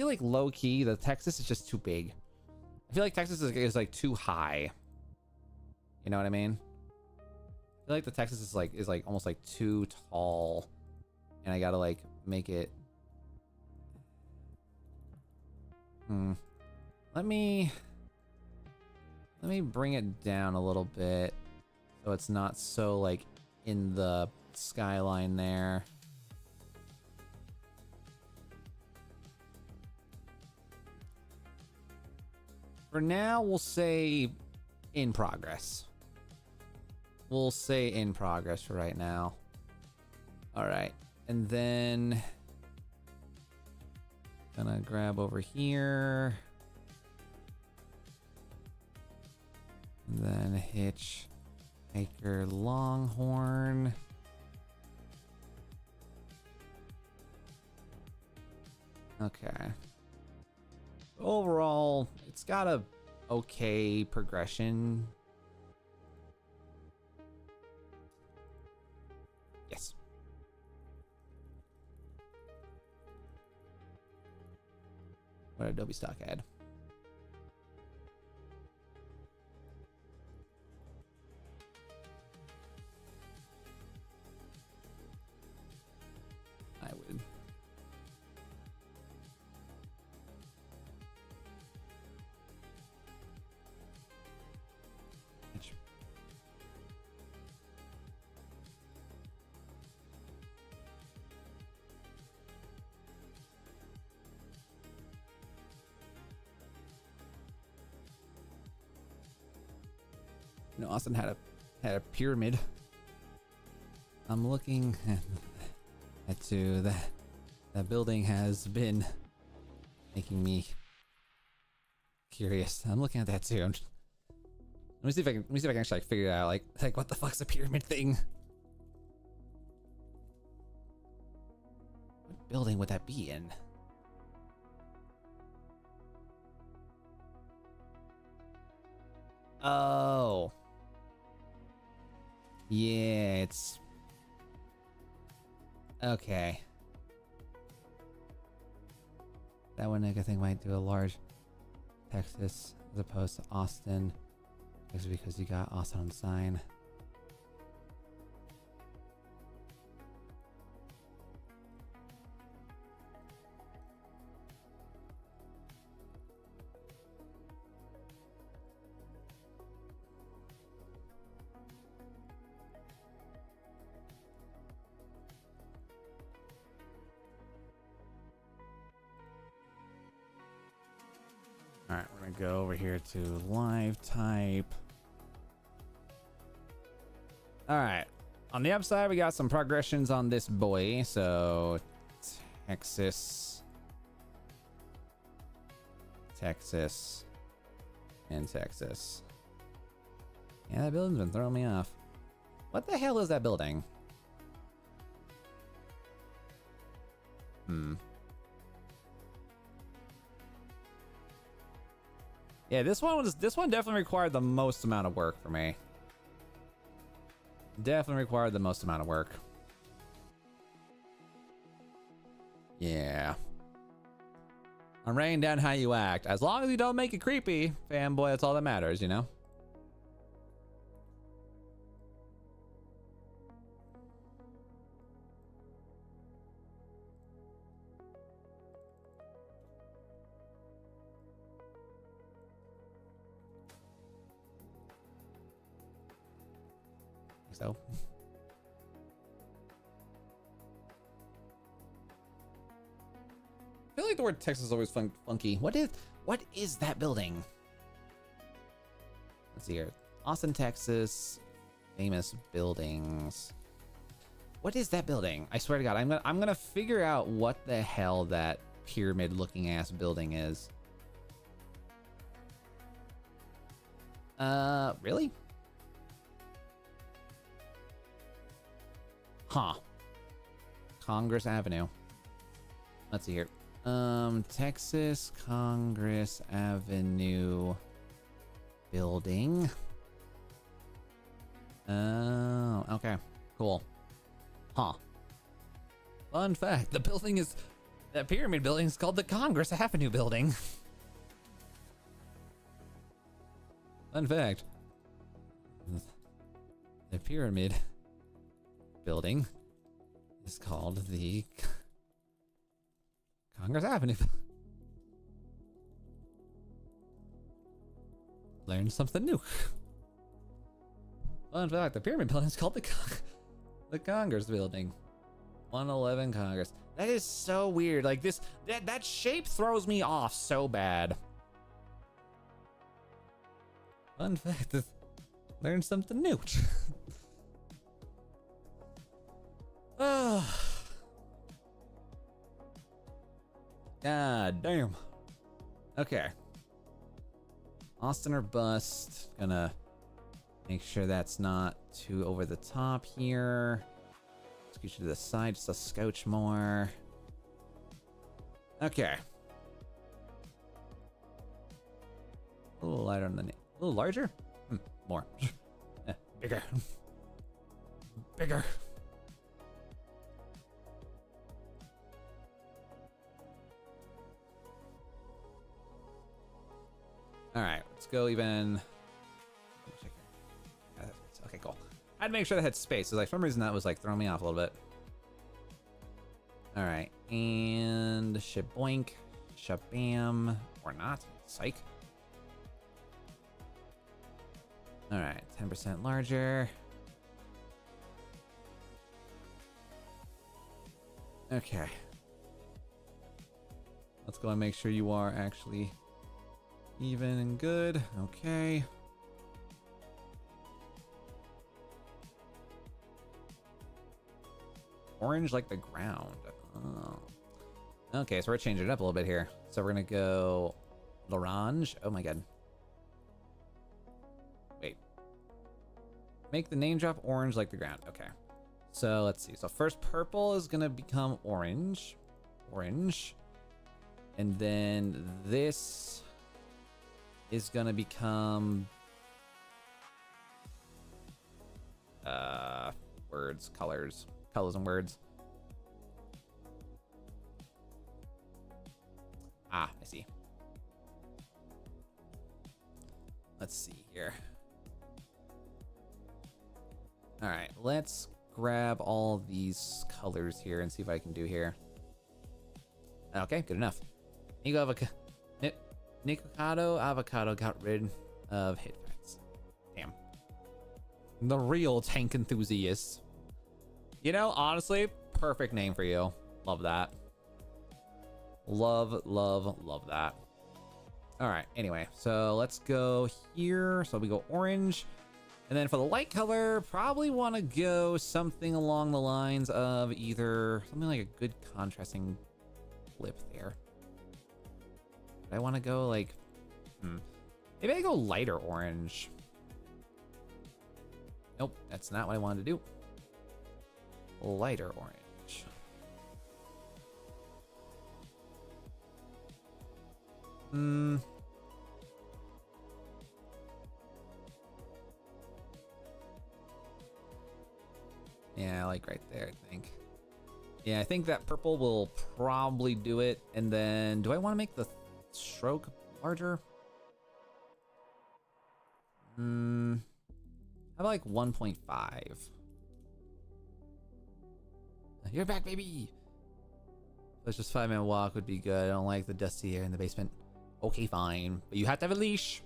like low key the Texas is just too big. I feel like Texas is like too high. You know what I mean? I feel like the Texas is like almost like too tall, and I gotta like make it. Let me bring it down a little bit so it's not so like in the skyline there. For now, we'll say in progress. We'll say in progress for right now. All right, and then gonna grab over here. And then hitch hiker Longhorn. Okay. Overall, it's got a okay progression. Yes. What Adobe stock ad? I would. You know, Austin had a pyramid. I'm looking at that building has been making me curious. I'm looking at that too. Let me see if I can actually like, figure it out. Like what the fuck's a pyramid thing? What building would that be in? Oh. Yeah, it's okay. That one I think might do a large Texas as opposed to Austin. Just because you got Austin on the sign. All right, we're gonna go over here to live type. All right, on the upside, we got some progressions on this boy. So Texas, Texas, and Texas. Yeah, that building's been throwing me off. What the hell is that building? Yeah, this one definitely required the most amount of work for me. Definitely required the most amount of work. Yeah. I'm writing down how you act. As long as you don't make it creepy, fanboy, that's all that matters, you know? So I feel like the word Texas is always funky. What is that building? Let's see here. Austin, Texas, famous buildings. What is that building? I swear to God, I'm gonna figure out what the hell that pyramid-looking ass building is. Really? Huh. Congress Avenue. Let's see here. Texas Congress Avenue building. Oh, okay. Cool. Huh. Fun fact, that pyramid building is called the Congress Avenue building. Fun fact. The pyramid building is called the Congress Avenue. Learn something new. Fun fact, the pyramid building is called the Congress building. 111 Congress. That is so weird. Like that shape throws me off so bad. Fun fact, learn something new. Oh. God damn. Okay. Austin or bust. Gonna make sure that's not too over the top here. Scoot you to the side just a scotch more. Okay. A little lighter on the name. A little larger? More. Bigger. Bigger. All right, let's go even. Okay, cool. I had to make sure that had space, because like, for some reason that was like throwing me off a little bit. All right, and shaboink, shabam, or not, psych. All right, 10% larger. Okay. Let's go and make sure you are actually even and good. Okay. Orange like the ground. Oh. Okay, so we're changing it up a little bit here. So we're gonna go l'orange. Oh my god. Wait. Make the name drop orange like the ground. Okay. So let's see. So first purple is gonna become orange. Orange. And then this is gonna become words, colors and words. Ah, I see. Let's see here. All right, let's grab all these colors here and see what I can do here. Okay, good enough. Nikocado avocado got rid of hit facts. Damn. The real tank enthusiast. You know, honestly, perfect name for you. Love that. Love, love, love that. All right, anyway, so let's go here. So we go orange. And then for the light color, probably want to go something along the lines of either something like a good contrasting lip there. I want to go like, maybe I go lighter orange. Nope, that's not what I wanted to do. Lighter orange. Yeah, like right there, I think. Yeah, I think that purple will probably do it. And then, do I want to make the stroke larger? How about like 1.5? You're back, baby. Let's just 5-minute walk would be good. I don't like the dusty air in the basement. Okay, fine. But you have to have a leash.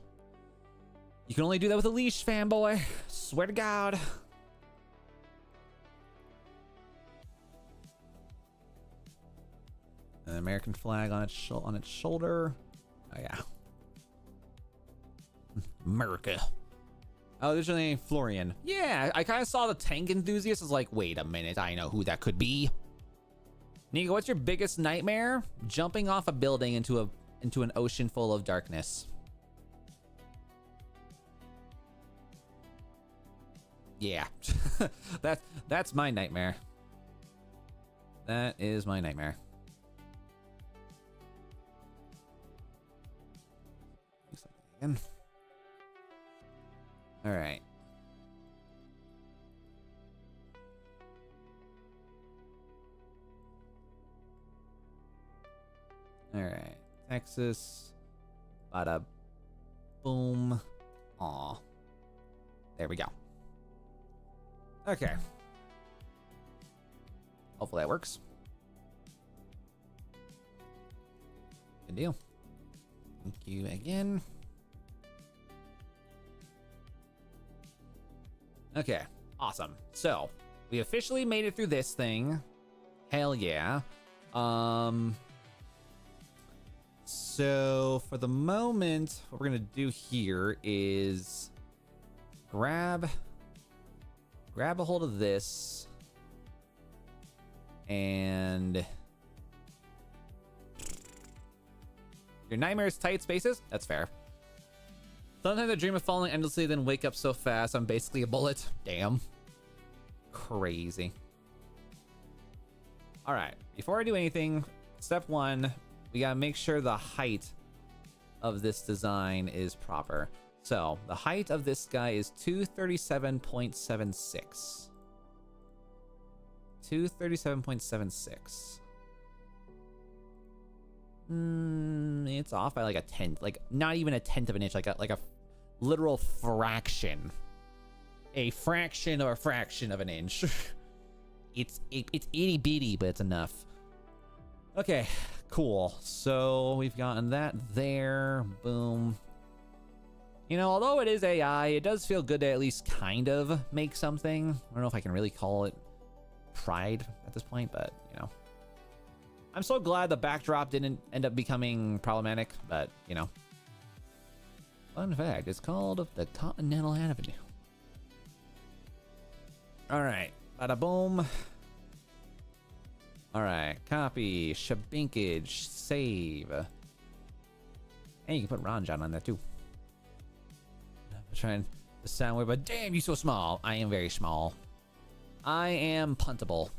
You can only do that with a leash, fanboy. Swear to God. An American flag on its shoulder. Oh yeah. America. Oh, there's your name, Florian. Yeah, I kind of saw the tank enthusiast. I was like, wait a minute, I know who that could be. Nico, what's your biggest nightmare? Jumping off a building into an ocean full of darkness. Yeah, that's my nightmare. That is my nightmare. Again. All right. All right. Texas. Bada boom. Aw. There we go. Okay. Hopefully that works. Good deal. Thank you again. Okay, awesome. So, we officially made it through this thing. Hell yeah. So, for the moment, what we're gonna do here is grab a hold of this and your nightmares tight spaces. That's fair. Sometimes I dream of falling endlessly, then wake up so fast I'm basically a bullet. Damn. Crazy. All right, before I do anything, step one, we gotta make sure the height of this design is proper. So the height of this guy is 237.76. 237.76. It's off by like a tenth, like not even a tenth of an inch, like a literal fraction. A fraction or a fraction of an inch. It's itty bitty, but it's enough. Okay, cool. So we've gotten that there. Boom. You know, although it is AI, it does feel good to at least kind of make something. I don't know if I can really call it pride at this point, but you know. I'm so glad the backdrop didn't end up becoming problematic, but you know. Fun fact, it's called the Continental Avenue. All right, bada boom. All right, copy, shabinkage, save. And you can put Ranjan on that too. I'm trying to sound weird, but damn, you so small. I am very small. I am puntable,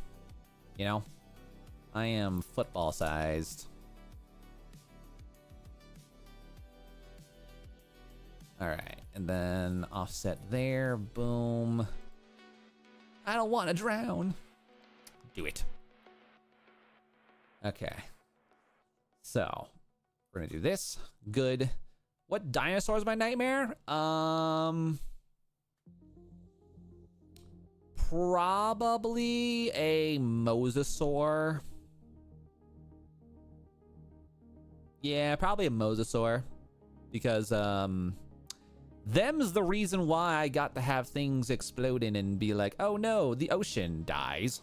you know? I am football sized. All right, and then offset there, boom. I don't want to drown. Do it. Okay. So, we're gonna do this. Good. What dinosaur is my nightmare? Probably a mosasaur. Yeah, probably a mosasaur. Because, them's the reason why I got to have things exploding and be like, oh no, the ocean dies.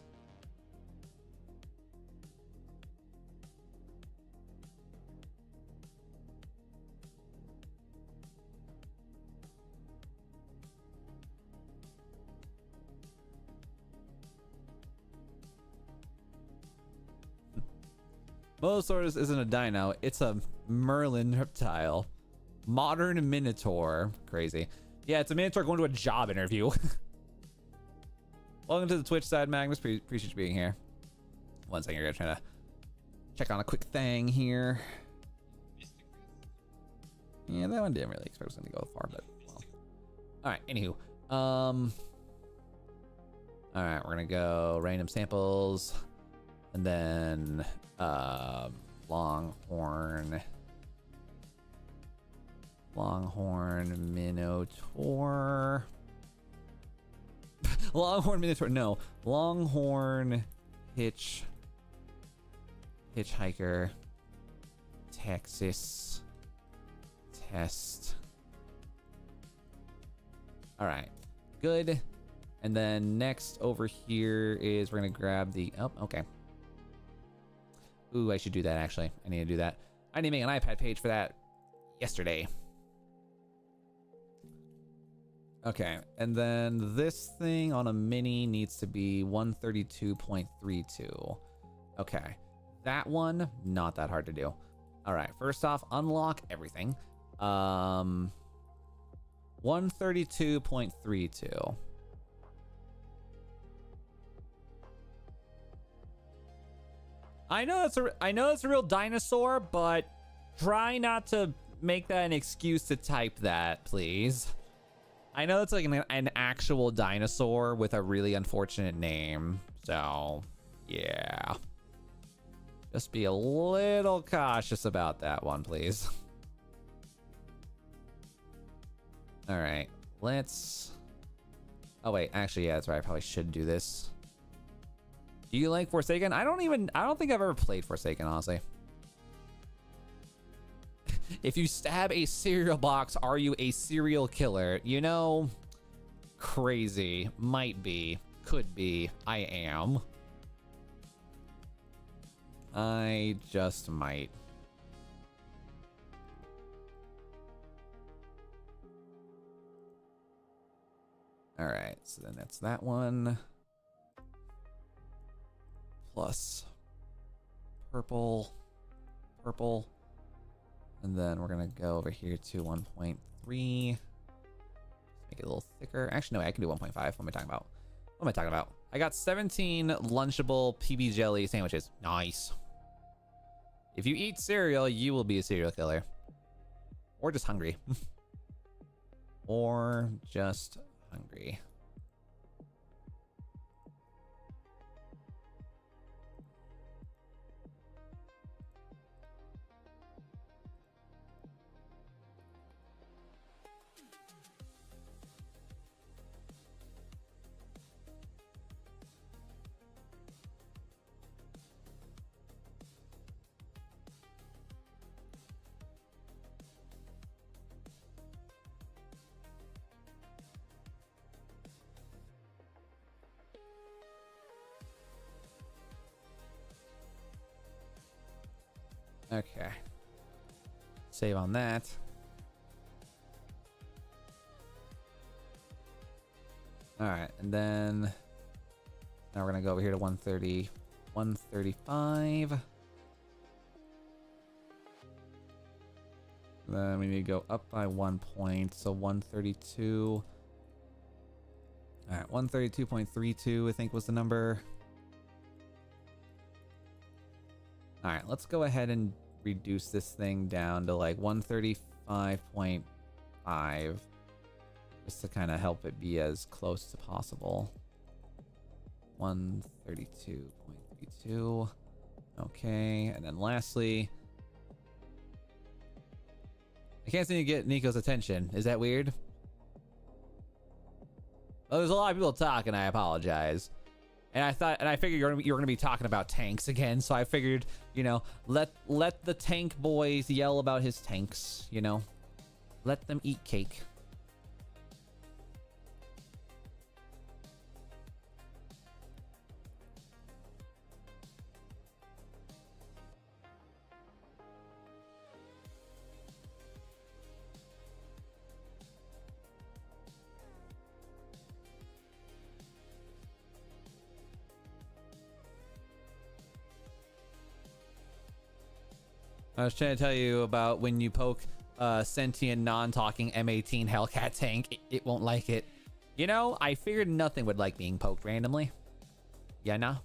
Mosasaurus isn't a dino, it's a Merlin reptile. Modern Minotaur. Crazy. Yeah, it's a Minotaur going to a job interview. Welcome to the Twitch side, Magnus. Appreciate you being here. One second, you're trying to check on a quick thing here. Yeah, that one didn't really expect it was going to go far, but well. Alright, anywho. Alright, we're going to go random samples. And then Longhorn Minotaur. Longhorn Minotaur, no. Longhorn Hitchhiker. Texas. Test. Alright. Good. And then next over here is we're gonna grab the okay. Ooh, I should do that actually. I need to do that. I need to make an iPad page for that yesterday. Okay, and then this thing on a mini needs to be 132.32. Okay, that one, not that hard to do. All right, first off, unlock everything. 132.32. I know it's a real dinosaur, but try not to make that an excuse to type that, please. I know it's like an actual dinosaur with a really unfortunate name, so yeah. Just be a little cautious about that one, please. All right, let's... Oh wait, actually, yeah, that's right. I probably should do this. Do you like Forsaken? I don't think I've ever played Forsaken, honestly. If you stab a cereal box, are you a serial killer? You know, crazy. Might be. Could be. I am. I just might. All right, so then that's that one. Plus purple, purple. And then we're gonna go over here to 1.3. Make it a little thicker. Actually, no, I can do 1.5. What am I talking about? What am I talking about? I got 17 lunchable PB jelly sandwiches. Nice. If you eat cereal, you will be a serial killer. Or just hungry. Or just hungry. Okay. Save on that. All right, and then now we're gonna go over here to 130, 135. Then we need to go up by 1 point, so 132. All right, 132.32 I think was the number. All right, let's go ahead and reduce this thing down to like 135.5, just to kind of help it be as close to possible. 132.32. Okay, and then lastly, I can't seem to get Nico's attention. Is that weird? Well, there's a lot of people talking. I apologize. And I figured you're gonna be talking about tanks again, so I figured, you know, let the tank boys yell about his tanks, you know, let them eat cake. I was trying to tell you about when you poke sentient non-talking M18 Hellcat tank, it won't like it. You know, I figured nothing would like being poked randomly. Yeah, no?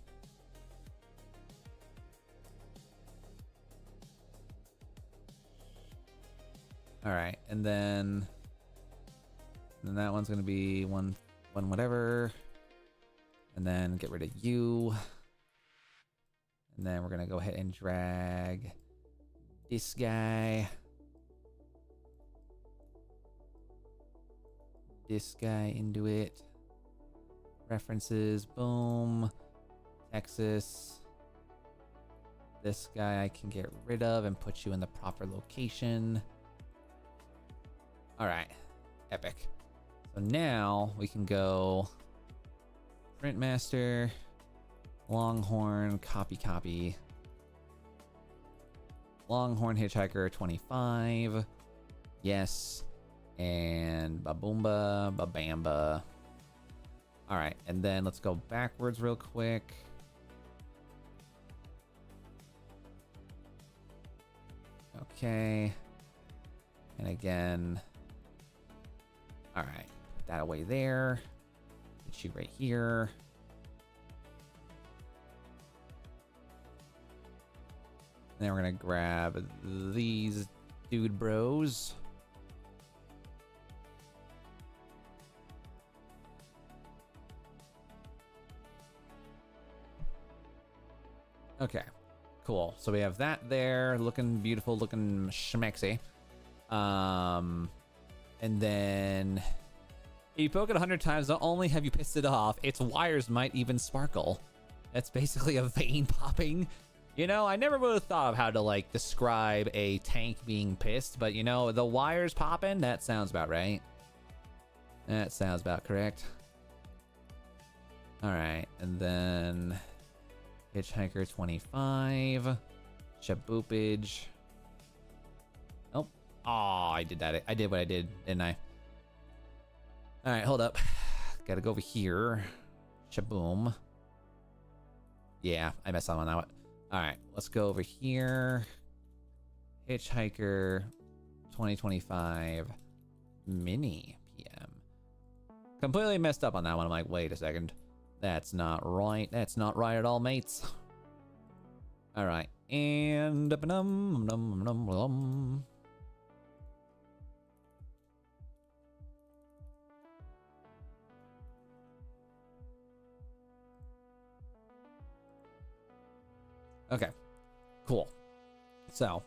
All right, and then that one's gonna be one whatever, and then get rid of you, and then we're gonna go ahead and drag this guy into it. References, boom. Texas. This guy I can get rid of and put you in the proper location. All right, epic. So now we can go print master, Longhorn, copy. Longhorn Hitchhiker 25. Yes. And ba-boomba, ba-bamba. All right, and then let's go backwards real quick. Okay. And again. All right, put that away there. Put you right here. And then we're gonna grab these dude bros. Okay, cool. So we have that there, looking beautiful, looking schmexy. And then if you poke it 100 times, not only have you pissed it off, its wires might even sparkle. That's basically a vein popping. You know, I never would have thought of how to like describe a tank being pissed, but you know, the wires popping, that sounds about right. That sounds about correct. All right, and then Hitchhiker 25, Shaboopage. Oh, I did that. I did what I did, didn't I? All right, hold up. Gotta go over here. Shaboom. Yeah, I messed up on that one. All right, let's go over here. Hitchhiker 2025 Mini PM. Completely messed up on that one. I'm like, wait a second. That's not right. That's not right at all, mates. All right, and okay, cool. So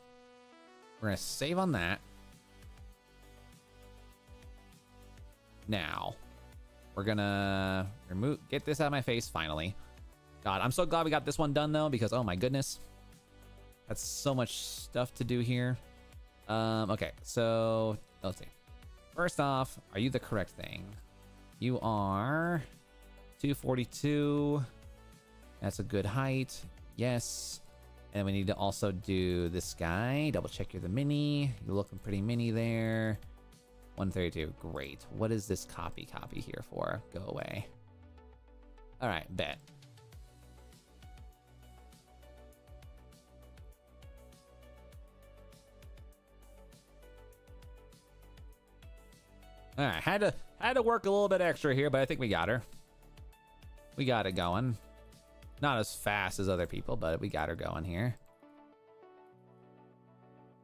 we're gonna save on that. Now we're gonna get this out of my face finally. God, I'm so glad we got this one done though, because oh my goodness, that's so much stuff to do here. Okay, so let's see. First off, are you the correct thing? You are 242. That's a good height. Yes. And we need to also do this guy. Double check you're the mini. You're looking pretty mini there. 132. Great. What is this copy here for? Go away. All right, bet. All right, had to work a little bit extra here, but I think we got her. We got it going. Not as fast as other people, but we got her going here.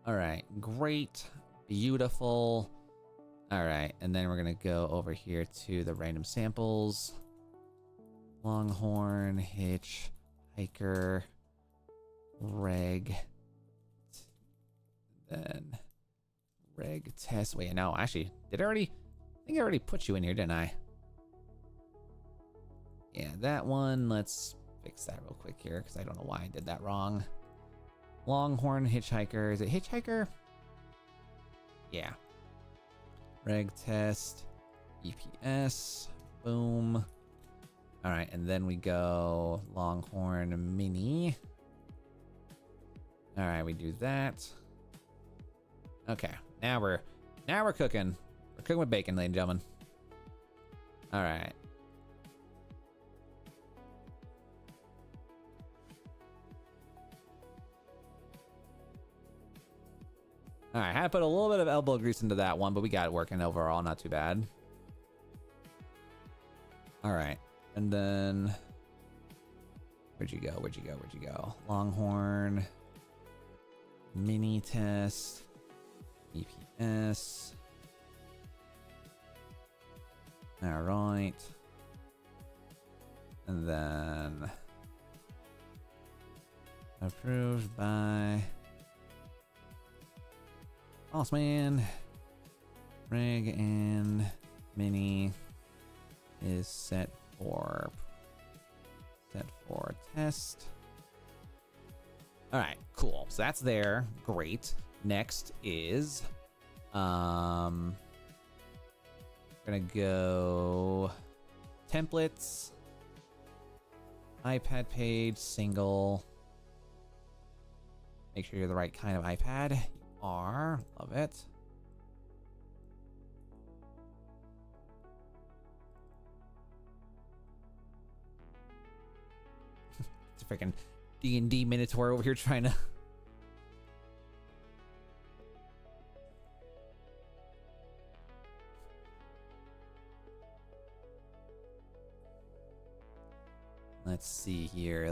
All right, great, beautiful. All right, and then we're gonna go over here to the random samples. Longhorn, hitch, hiker, reg, then reg test. Wait, no, actually, did I already? I think I already put you in here, didn't I? Yeah, that one. Let's fix that real quick here because I don't know why I did that wrong. Longhorn hitchhiker. Is it hitchhiker? Yeah. Reg test. EPS. Boom. All right, and then we go Longhorn mini. All right, we do that. Okay, now we're cooking. We're cooking with bacon, ladies and gentlemen. All right. All right, I had to put a little bit of elbow grease into that one, but we got it working overall, not too bad. All right, and then where'd you go? Where'd you go? Where'd you go? Longhorn mini test, EPS. All right, and then approved by Boss Man. Reg and mini is set for test. All right, cool. So that's there. Great. Next is we're gonna go templates, iPad page, single. Make sure you're the right kind of iPad. You are. Love it. It's a freaking D&D Minotaur over here trying to... Let's see here.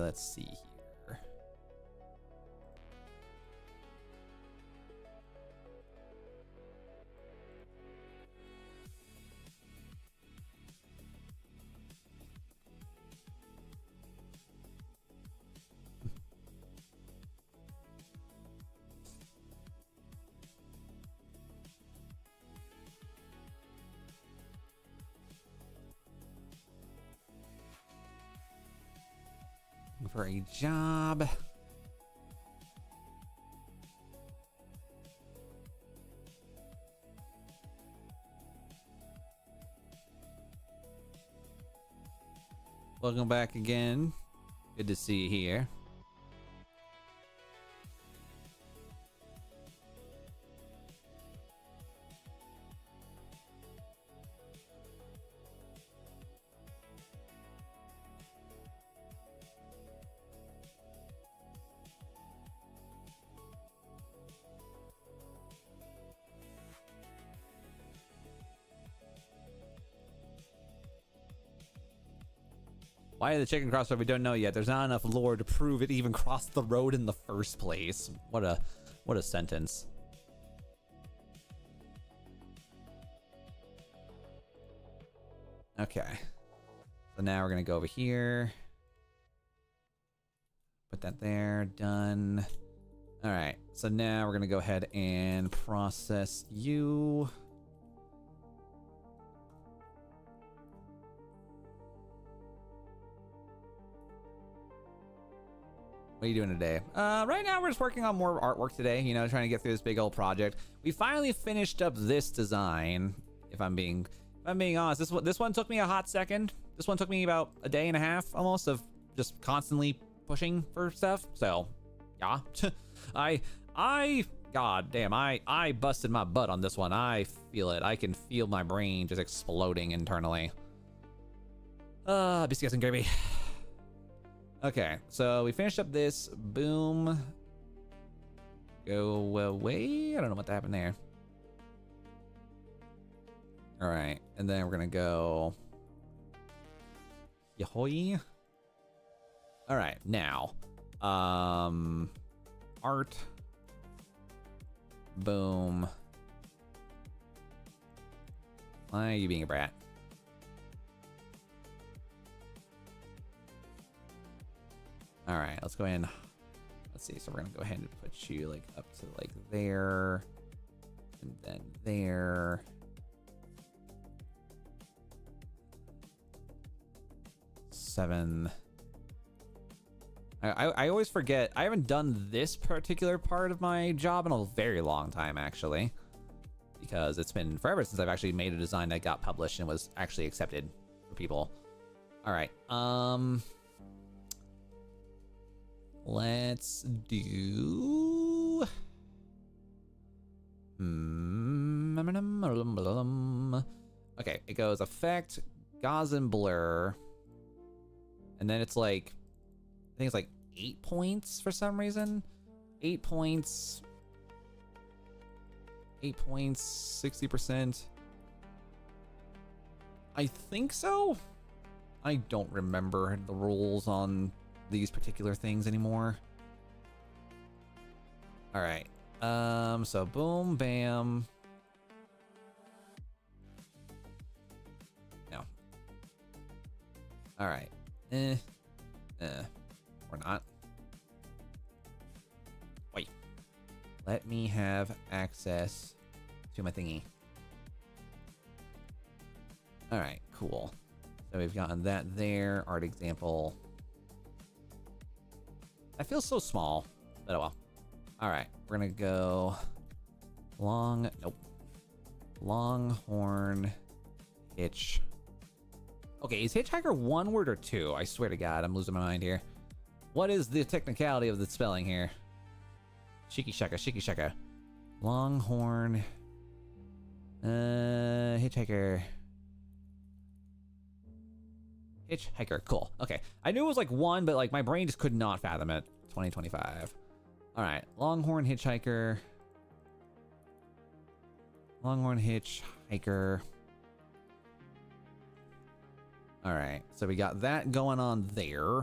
For a job. Welcome back again. Good to see you here. Why did the chicken cross the road? We don't know yet. There's not enough lore to prove it even crossed the road in the first place. What a sentence. Okay. So now we're gonna go over here. Put that there. Done. All right. So now we're gonna go ahead and process you. What are you doing today? Right now we're just working on more artwork today, you know, trying to get through this big old project. We finally finished up this design, if I'm being honest. This one took me a hot second. This one took me about a day and a half almost of just constantly pushing for stuff. So, yeah. God damn, I busted my butt on this one. I feel it. I can feel my brain just exploding internally. Biscuits and gravy. Okay, so we finished up this. Boom. Go away. I don't know what happened there. All right, and then we're gonna go. Yahoy. All right, now, art. Boom. Why are you being a brat? All right, let's go ahead and let's see. So we're gonna go ahead and put you like up to like there, and then there. Seven. I always forget. I haven't done this particular part of my job in a very long time, actually, because it's been forever since I've actually made a design that got published and was actually accepted for people. All right. Let's do. Okay, it goes effect, Gaussian blur, and then it's like, I think it's like 8 points for some reason. 8 points. 8 points, 60%. I think so. I don't remember the rules on these particular things anymore. All right. So boom, bam. No. All right. Or not. Wait. Let me have access to my thingy. All right, cool. So we've gotten that there. Art example. I feel so small, but oh well. All right, we're gonna go nope. Longhorn hitch. Okay, is hitchhiker one word or two? I swear to God, I'm losing my mind here. What is the technicality of the spelling here? Shiki shaka. Longhorn. Hitchhiker. Hitchhiker. Cool. Okay. I knew it was like one, but like my brain just could not fathom it. 2025. All right. Longhorn Hitchhiker. Longhorn Hitchhiker. All right. So we got that going on there.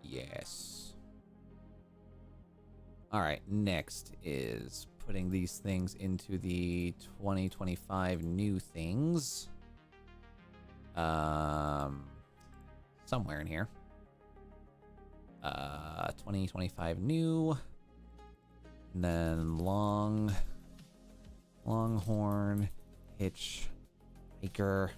Yes. All right. Next is putting these things into the 2025 new things. Somewhere in here. 2025 new. And then Longhorn Hitchhiker.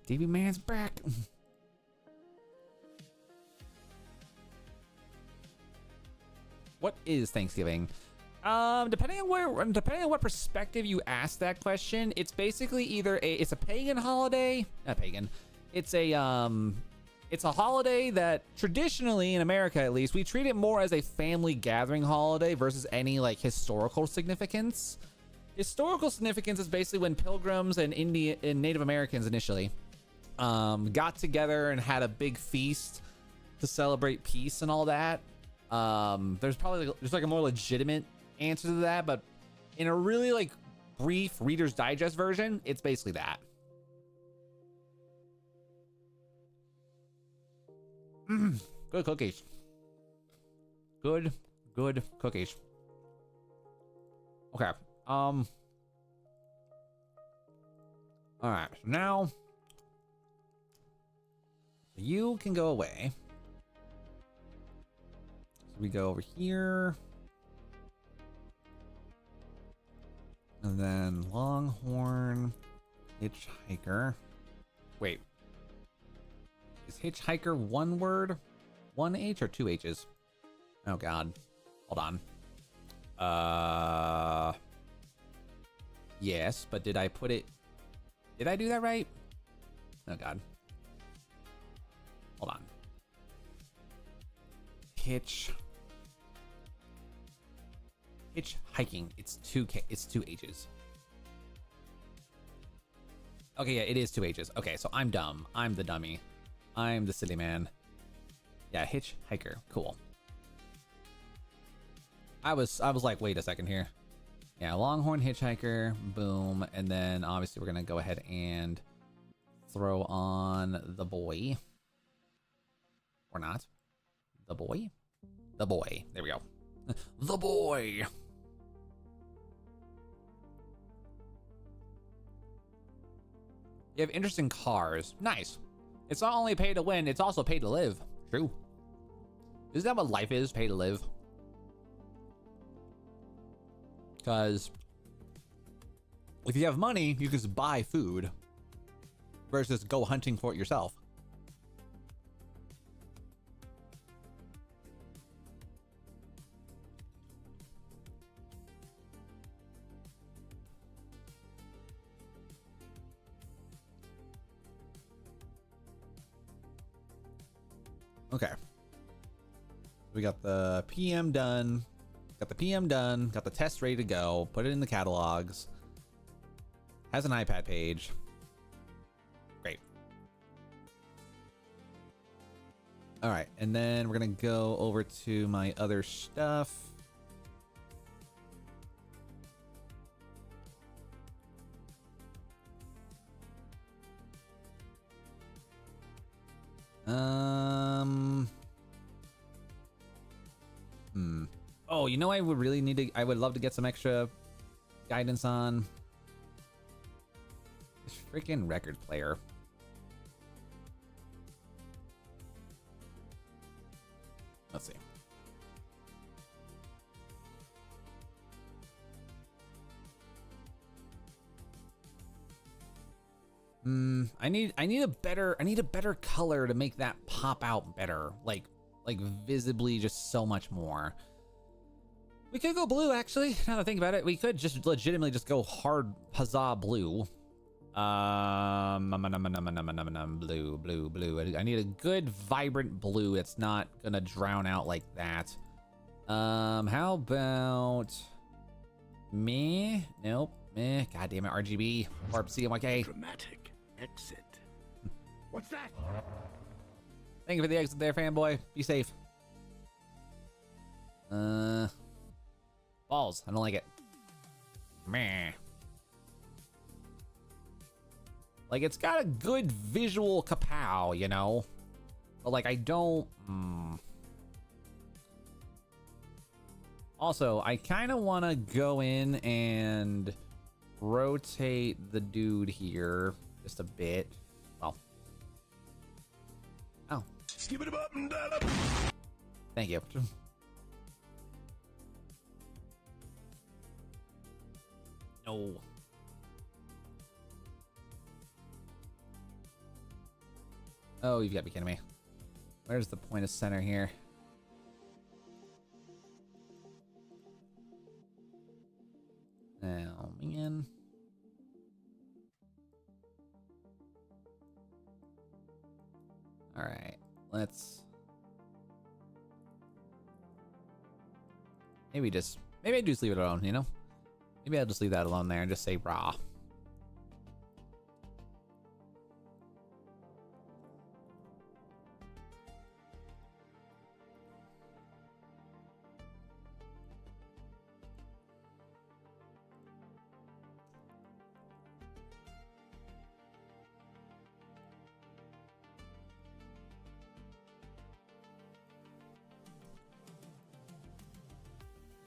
TV Man's back. What is Thanksgiving? Depending on what perspective you ask that question, it's basically either it's a pagan holiday, not pagan. It's a holiday that traditionally in America, at least, we treat it more as a family gathering holiday versus any like historical significance. Historical significance is basically when pilgrims and Native Americans initially got together and had a big feast to celebrate peace and all that. There's like a more legitimate answer to that, but in a really like brief Reader's Digest version, it's basically that. Good cookies. Good cookies. Okay. All right. So now you can go away. So we go over here. And then Longhorn Hitchhiker. Wait. Is Hitchhiker one word? One H or two H's? Oh God. Hold on. Yes, but did I put it? Did I do that right? Oh God. Hold on. Hitchhiking. It's two H's. Okay, yeah, it is two H's. Okay, so I'm dumb. I'm the dummy. I'm the silly man. Yeah, Hitchhiker. Cool. I was like, wait a second here. Yeah, Longhorn Hitchhiker. Boom. And then obviously we're gonna go ahead and throw on the boy. Or not. The boy? The boy. There we go. The boy. You have interesting cars. Nice. It's not only pay to win, it's also pay to live. True. Isn't that what life is? Pay to live? Because if you have money, you can just buy food versus go hunting for it yourself. Okay. We got the PM done. Got the PM done. Got the test ready to go. Put it in the catalogs. Has an iPad page. Great. All right. And then we're going to go over to my other stuff. Oh, you know, I would love to get some extra guidance on this freaking record player. Let's see. I need a better color to make that pop out better. Like visibly just so much more. We could go blue, actually. Now that I think about it, we could just legitimately just go hard huzzah blue. Blue. I need a good vibrant blue. It's not gonna drown out like that. How about me? Nope. Meh. God damn it, RGB. Warp CMYK. Dramatic exit. What's that? Thank you for the exit there, fanboy. Be safe. Balls. I don't like it. Meh. Like, it's got a good visual kapow, you know? But, like, I don't... Also, I kind of want to go in and rotate the dude here just a bit. Well. Oh. Skip it up and down up. Thank you. No. Oh, you've got to be kidding me. Where's the point of center here? Oh, man. All right, let's... maybe I just leave it alone, you know? Maybe I'll just leave that alone there and just say raw.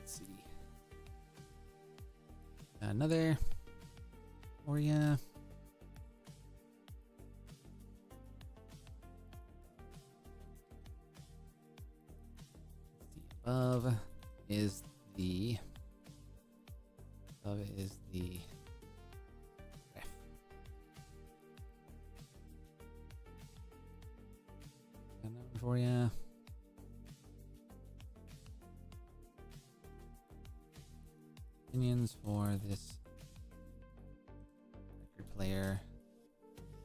Let's see. Another for ya. Above is the ref. Another for ya. Opinions for this record player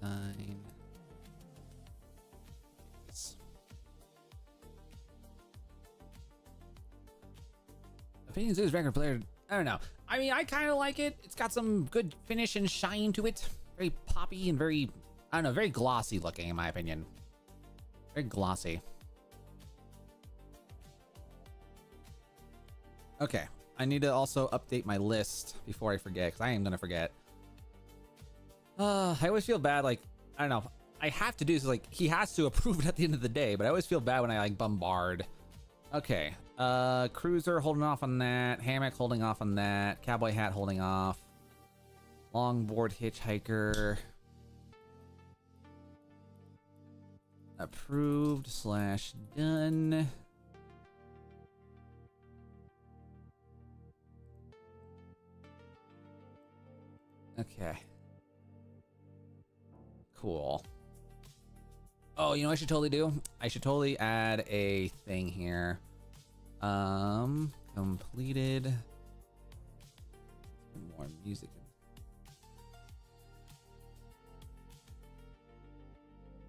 design. Opinions of this record player. I don't know. I mean, I kind of like it. It's got some good finish and shine to it. Very poppy and very, I don't know, very glossy looking in my opinion. Very glossy. Okay. I need to also update my list before I forget, because I am going to forget. I always feel bad, like, I don't know. I have to do this, like, he has to approve it at the end of the day, but I always feel bad when I, like, bombard. Okay. Cruiser holding off on that. Hammock holding off on that. Cowboy hat holding off. Longboard hitchhiker. Approved / done. Okay. Cool. Oh, you know what I should totally do? I should totally add a thing here. Completed. More music.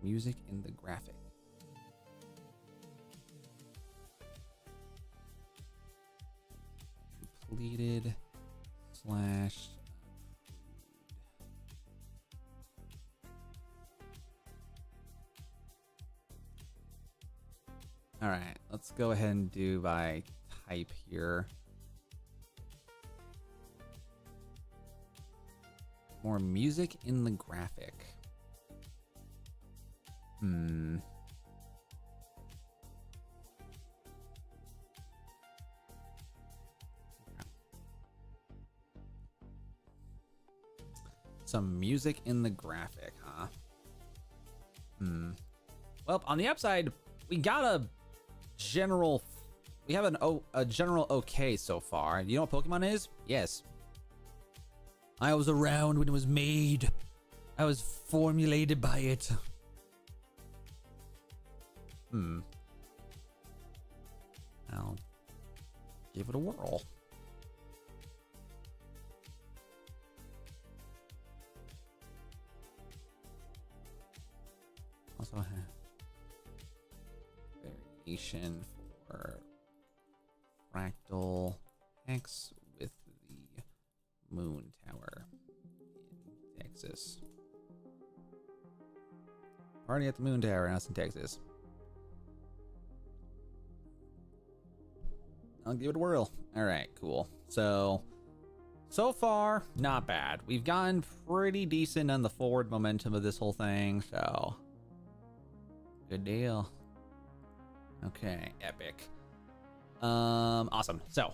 Music in the graphic. Completed / all right, let's go ahead and do by type here. More music in the graphic. Some music in the graphic, huh? Well, on the upside, we got a general, we have a general okay so far. You know what Pokemon is? Yes. I was around when it was made. I was formulated by it. I'll give it a whirl. Also have variation for fractal X with the moon tower in Texas. Party at the moon tower in Austin, Texas. I'll give it a whirl. All right, cool. So far, not bad. We've gotten pretty decent on the forward momentum of this whole thing, so good deal. Okay, epic. Awesome. So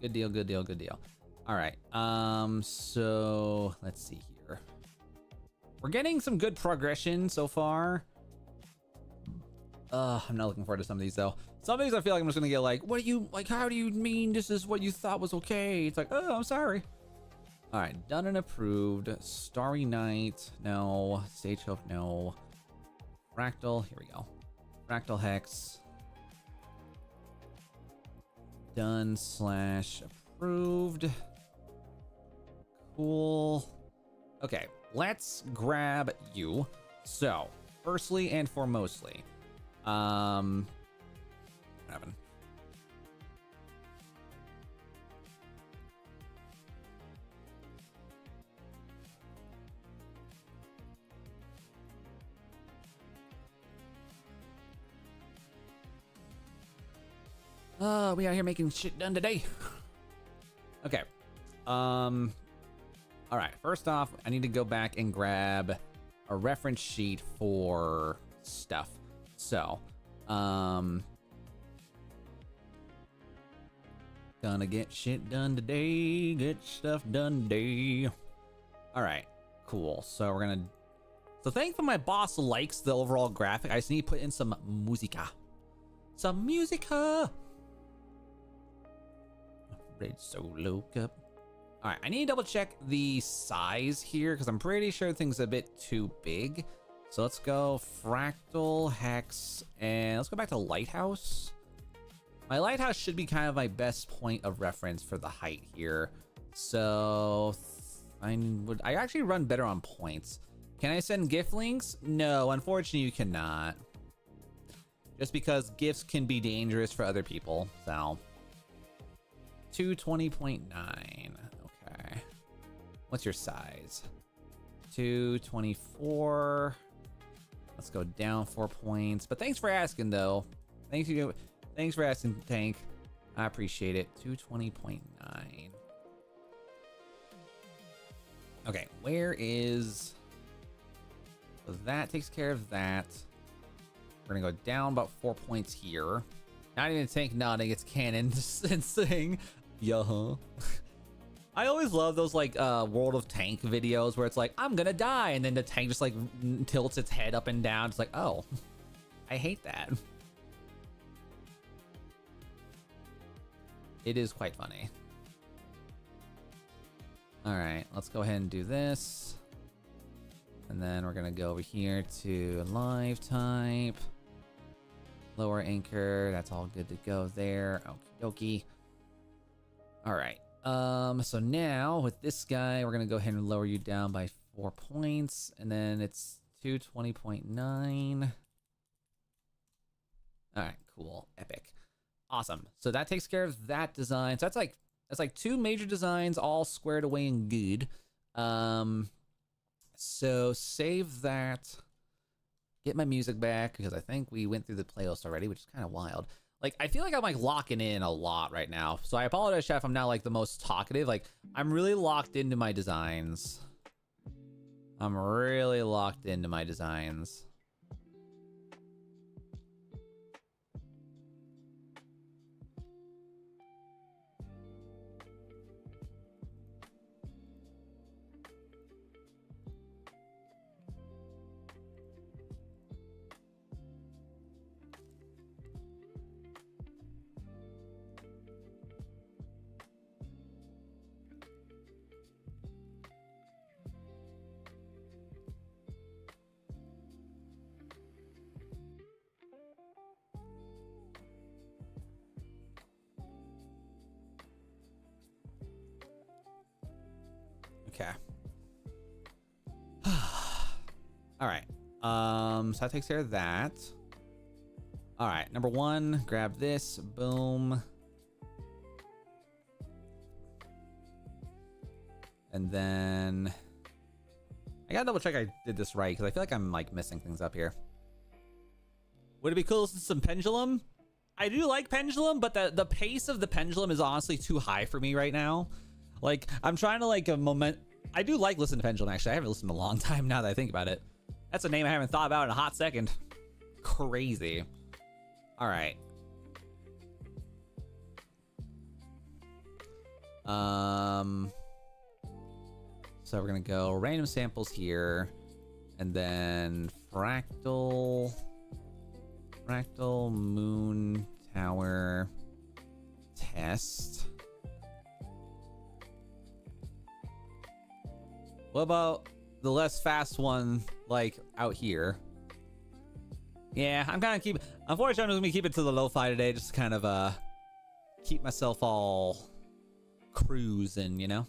good deal, good deal, good deal. All right. So let's see here. We're getting some good progression so far. I'm not looking forward to some of these though. Some of these I feel like I'm just gonna get like, what do you like? How do you mean this is what you thought was okay? It's like, oh, I'm sorry. All right, done and approved. Starry Night, no. Stagecoach, no. Fractal, here we go. Fractal Hex. Done / approved. Cool. Okay, let's grab you. So, firstly and foremostly, what happened? We out here making shit done today. Okay. All right. First off, I need to go back and grab a reference sheet for stuff. So, gonna get shit done today. Get stuff done today. All right. Cool. So we're gonna. So thankfully my boss likes the overall graphic. I just need to put in some musica. Some musica. Red Solo Cup. All right, I need to double check the size here because I'm pretty sure things are a bit too big. So let's go fractal hex and let's go back to lighthouse. My lighthouse should be kind of my best point of reference for the height here. So I actually run better on points. Can I send GIF links? No, unfortunately you cannot. Just because GIFs can be dangerous for other people, so. 220.9. Okay. What's your size? 224. Let's go down 4 points. But thanks for asking, though. Thanks for asking, Tank. I appreciate it. 220.9. Okay, where is... So that takes care of that. We're gonna go down about 4 points here. Not even Tank nodding, it's Cannon and saying, yeah. I always love those like World of Tank videos where it's like, I'm gonna die, and then the tank just like tilts its head up and down. It's like, oh, I hate that. It is quite funny. All right, let's go ahead and do this. And then we're gonna go over here to live type. Lower anchor, that's all good to go there. Okie dokie. All right. So now with this guy, we're gonna go ahead and lower you down by 4 points, and then it's 220.9. All right, cool, epic, awesome. So that takes care of that design. So that's like two major designs all squared away and good. So save that. Get my music back because I think we went through the playlist already, which is kind of wild. Like, I feel like I'm like locking in a lot right now. So I apologize, Chef. I'm not like the most talkative. Like, I'm really locked into my designs. I'm really locked into my designs. Okay. All right. So that takes care of that. All right, number one, grab this. Boom. And then I gotta double check I did this right because I feel like I'm like missing things up here. Would it be cool to listen to some Pendulum? I do like Pendulum, but the pace of the Pendulum is honestly too high for me right now. Like, I'm trying to like a moment. I do like listening to Pendulum, actually. I haven't listened in a long time now that I think about it. That's a name I haven't thought about in a hot second. Crazy. All right. So we're gonna go random samples here, and then fractal moon tower test. What about the less fast one, like out here? Yeah, I'm kind of unfortunately, I'm just gonna keep it to the lo-fi today, just to kind of keep myself all cruising, you know?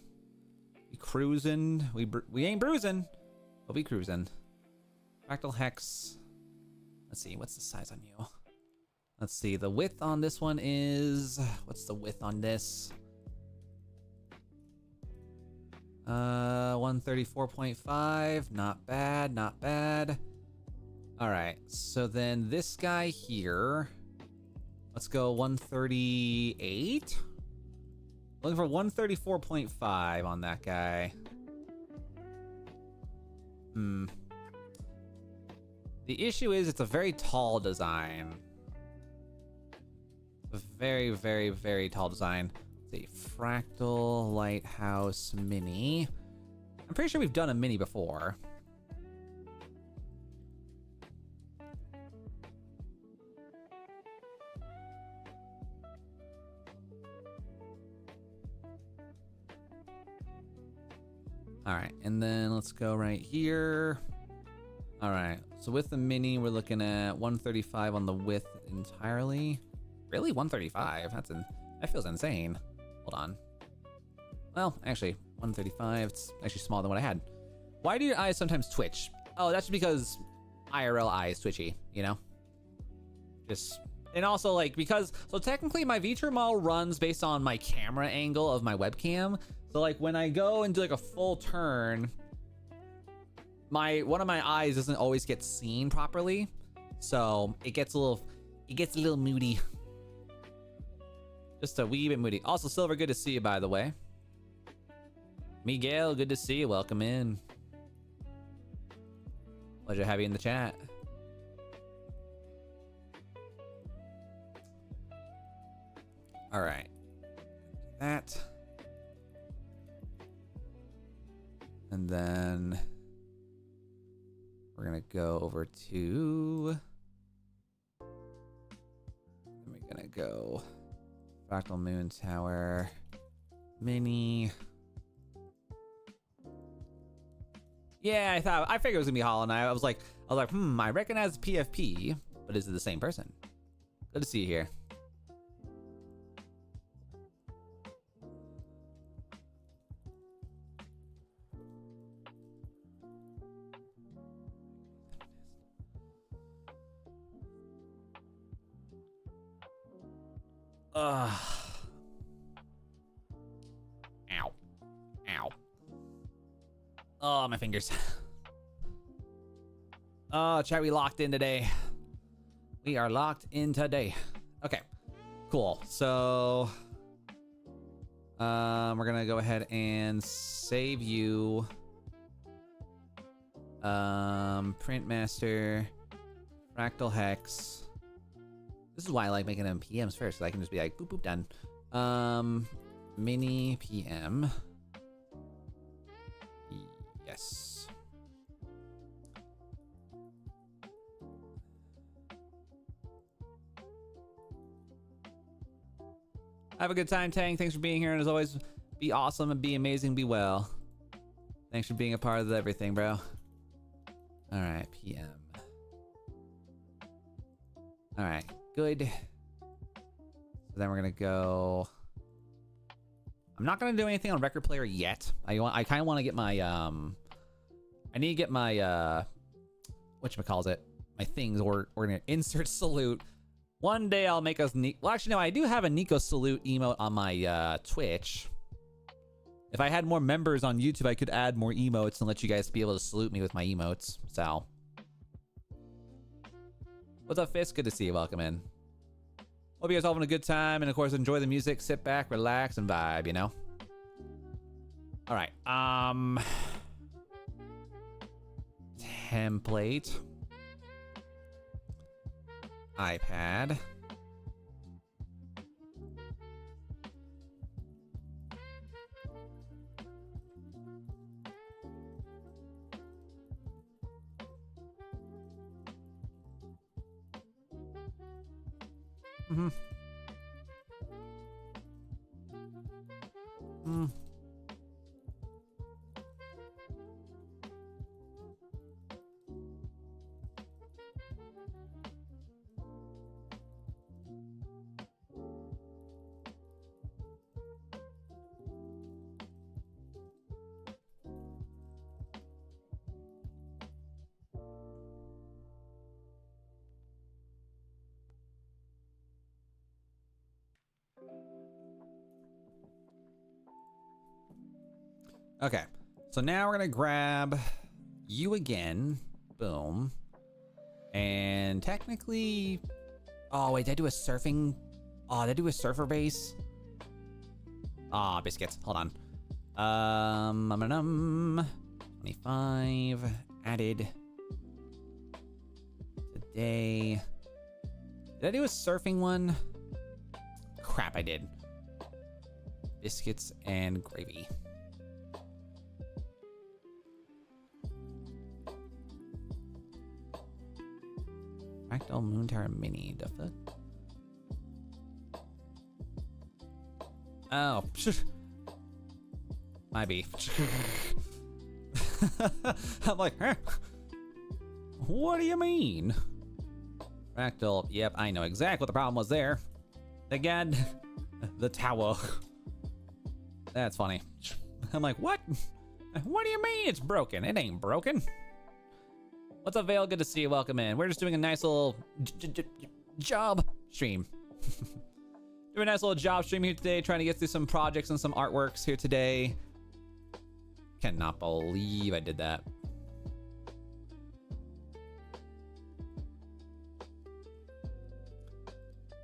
We cruising, we ain't bruising, but we cruising. Fractal hex. Let's see, what's the size on you? Let's see, the width on this one is, what's the width on this? 134.5, not bad, not bad. All right, so then this guy here, let's go 138. Looking for 134.5 on that guy. The issue is it's a very tall design. A very, very, very tall design. Let's see, Fractal Lighthouse Mini. I'm pretty sure we've done a mini before. All right, and then let's go right here. All right, so with the mini, we're looking at 135 on the width entirely. Really, 135? That feels insane. Hold on. Well, actually, 135. It's actually smaller than what I had. Why do your eyes sometimes twitch? Oh, that's just because IRL eye is twitchy, you know? And also, like, so technically my VTuber model runs based on my camera angle of my webcam. So, like, when I go and do, like, a full turn, one of my eyes doesn't always get seen properly. So, it gets a little moody. Just a wee bit moody. Also, Silver, good to see you, by the way. Miguel, good to see you. Welcome in. Pleasure to have you in the chat. All right. That. And then we're going to go over to... We're going to go Fractal Moon Tower Mini. Yeah, I figured it was gonna be Hollow Knight. I was like, I recognize PFP, but is it the same person? Good to see you here. Ow. Ow. Oh, my fingers. Oh, chat, we locked in today. We are locked in today. Okay, cool. So, we're gonna go ahead and save you. Print master, fractal hex. This is why I like making them PMs first, so I can just be like, boop, boop, done. Mini PM. Yes. Have a good time, Tang. Thanks for being here, and as always, be awesome and be amazing, be well. Thanks for being a part of everything, bro. All right, PM. All right, good. So then we're gonna go I'm not gonna do anything on record player yet. I kind of want to get my I need to get my whatchamacallit, my things, or we're gonna insert salute. One day I'll make us well, actually no, I do have a Nico salute emote on my Twitch. If I had more members on YouTube, I could add more emotes and let you guys be able to salute me with my emotes. So, what's up, Fisk? Good to see you. Welcome in. Hope you guys are having a good time, and of course, enjoy the music. Sit back, relax, and vibe. You know. All right. Template. iPad. Mm-hmm. Okay, so now we're gonna grab you again. Boom. And technically, oh wait, did I do a surfing? Oh, did I do a surfer base? Ah, biscuits. Hold on. 25 added today. Did I do a surfing one? Crap, I did. Biscuits and gravy. Fractal Moon Tower Mini. The fuck? Oh, might be. I'm like, huh? What do you mean? Fractal. Yep, I know exactly what the problem was there. Again, the tower. That's funny. I'm like, what? What do you mean it's broken? It ain't broken. What's up, Vale? Good to see you. Welcome in. We're just doing a nice little job stream. Doing a nice little job stream here today, trying to get through some projects and some artworks here today. Cannot believe I did that.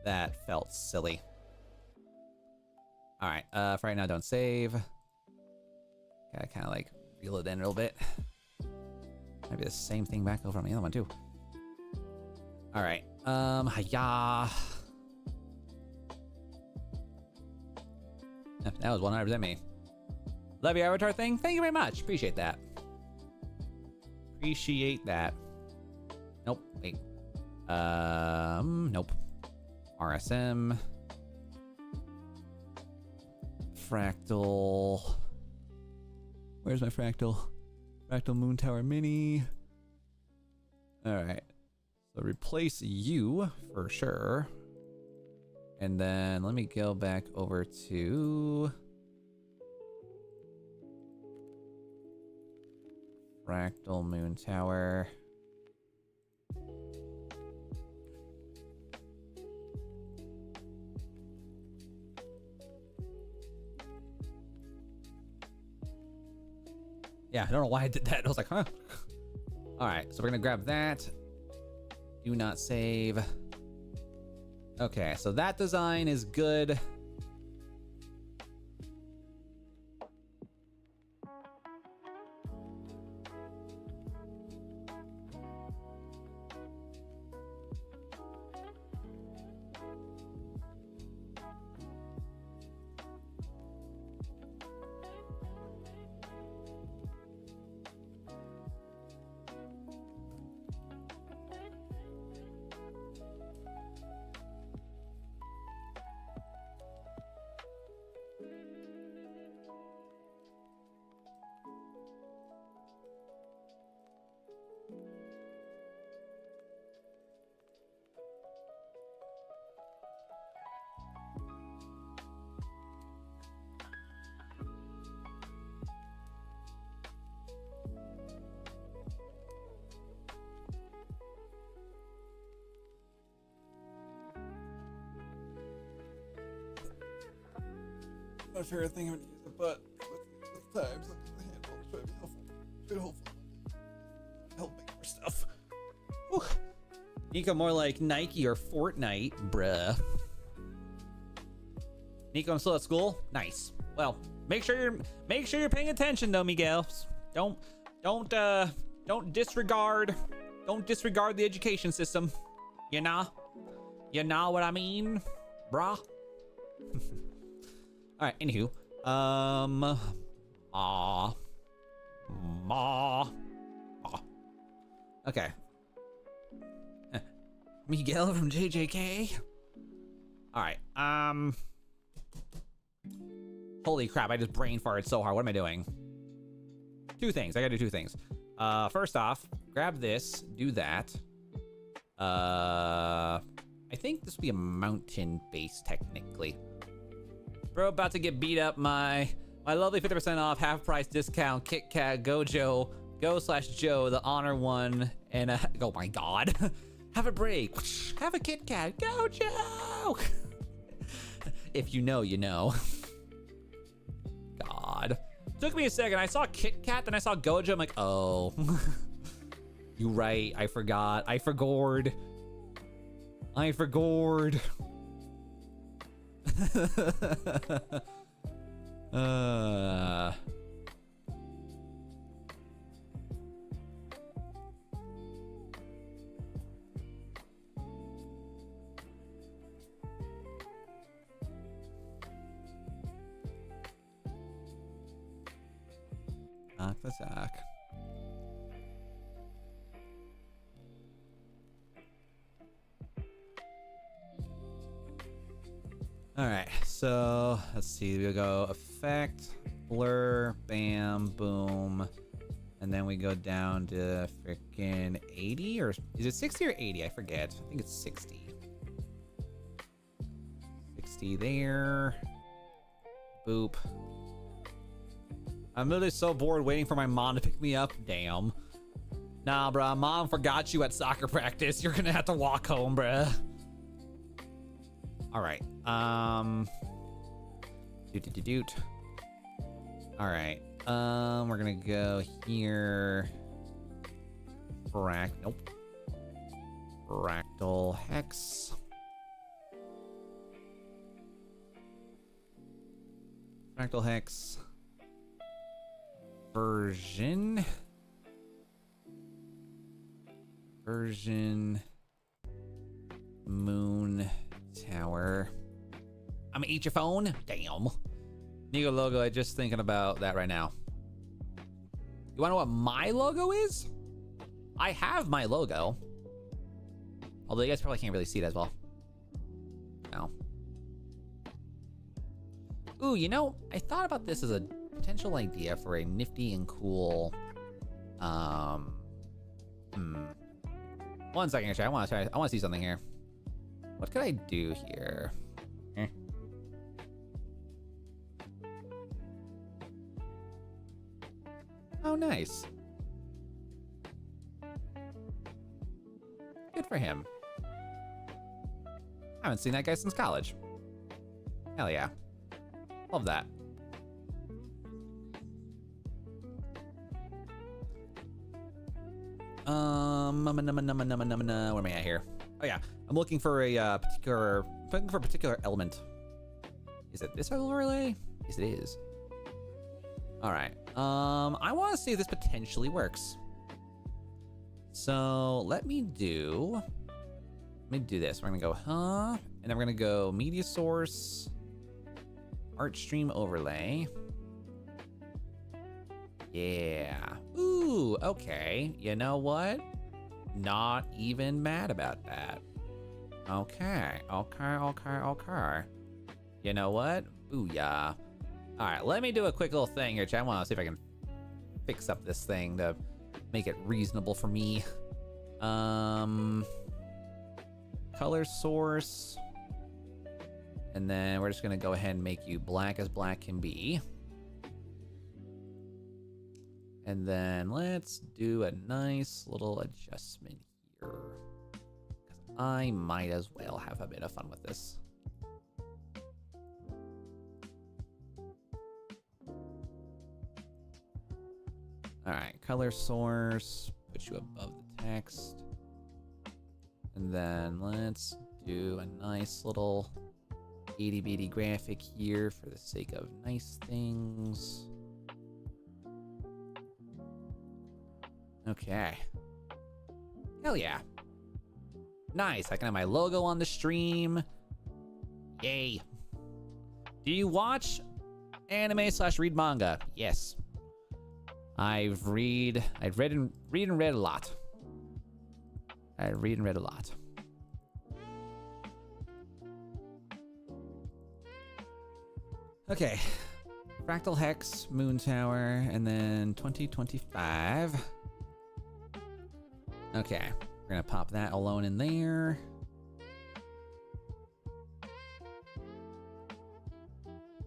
That felt silly. All right, for right now, don't save. Gotta kind of like reel it in a little bit. Maybe the same thing back over on the other one too. All right, yeah. That was 100% me. Love your avatar thing. Thank you very much. Appreciate that. Appreciate that. Nope. Wait. Nope. RSM. Fractal. Where's my fractal? Fractal Moon Tower Mini. All right. So replace you for sure. And then let me go back over to Fractal Moon Tower. Yeah, I don't know why I did that. I was like, huh? All right, so we're gonna grab that. Do not save. Okay, so that design is good. my favorite thing when you use it, but with times, look at the handle. It's trying to be helpful. Should hopefully help make more stuff. Whew. Nico, more like Nike or Fortnite, bruh. Nico, I'm still at school. Nice. Well, make sure you're paying attention, though, Miguel. Don't disregard the education system. You know what I mean, brah. All right. Anywho, okay. Miguel from JJK. All right. Holy crap! I just brain farted so hard. What am I doing? Two things. I gotta do two things. First off, grab this. Do that. I think this will be a mountain base technically. Bro, about to get beat up. My lovely 50% off half price discount Kit Kat Gojo Go/Joe the honor one and oh my god. Have a break. Have a Kit Kat Gojo. If you know, you know. God. Took me a second. I saw Kit Kat, then I saw Gojo. I'm like, oh. You right. I forgot. I forgored. Knock the sack. All right, so let's see. We'll go effect, blur, bam, boom, and then we go down to freaking 80, or is it 60 or 80? I forget. I think it's 60. 60 there. Boop. I'm literally so bored waiting for my mom to pick me up. Damn. Nah, bruh. Mom forgot you at soccer practice. You're gonna have to walk home, bruh. All right. Doot. All right. We're gonna go here. Nope. Fractal hex. Fractal hex. Version moon tower. I'm gonna eat your phone. Damn. Nigo logo. I just thinking about that right now. You wanna know what my logo is? I have my logo. Although you guys probably can't really see it as well. No. Ooh, you know, I thought about this as a potential idea for a nifty and cool. One second, actually. I want to see something here. What could I do here? Oh, nice. Good for him. I haven't seen that guy since college. Hell yeah. Love that. Where am I at here? Oh yeah, I'm looking for a particular element. Is it this overlay? Yes, it is. All right. I want to see if this potentially works. So let me do this. We're gonna go, and then we're gonna go media source, art stream overlay. Yeah. Ooh, okay. You know what? Not even mad about that. Okay. You know what? Booyah. All right, let me do a quick little thing here, chat. I want to see if I can fix up this thing to make it reasonable for me. Color source. And then we're just going to go ahead and make you black as black can be. And then let's do a nice little adjustment here. Because I might as well have a bit of fun with this. All right, color source, put you above the text. And then let's do a nice little itty bitty graphic here for the sake of nice things. Okay. Hell yeah. Nice, I can have my logo on the stream. Yay. Do you watch anime / read manga? Yes. I've read and read a lot. I read and read a lot. Okay. Fractal Hex, Moon Tower, and then 2025. Okay. We're gonna pop that alone in there.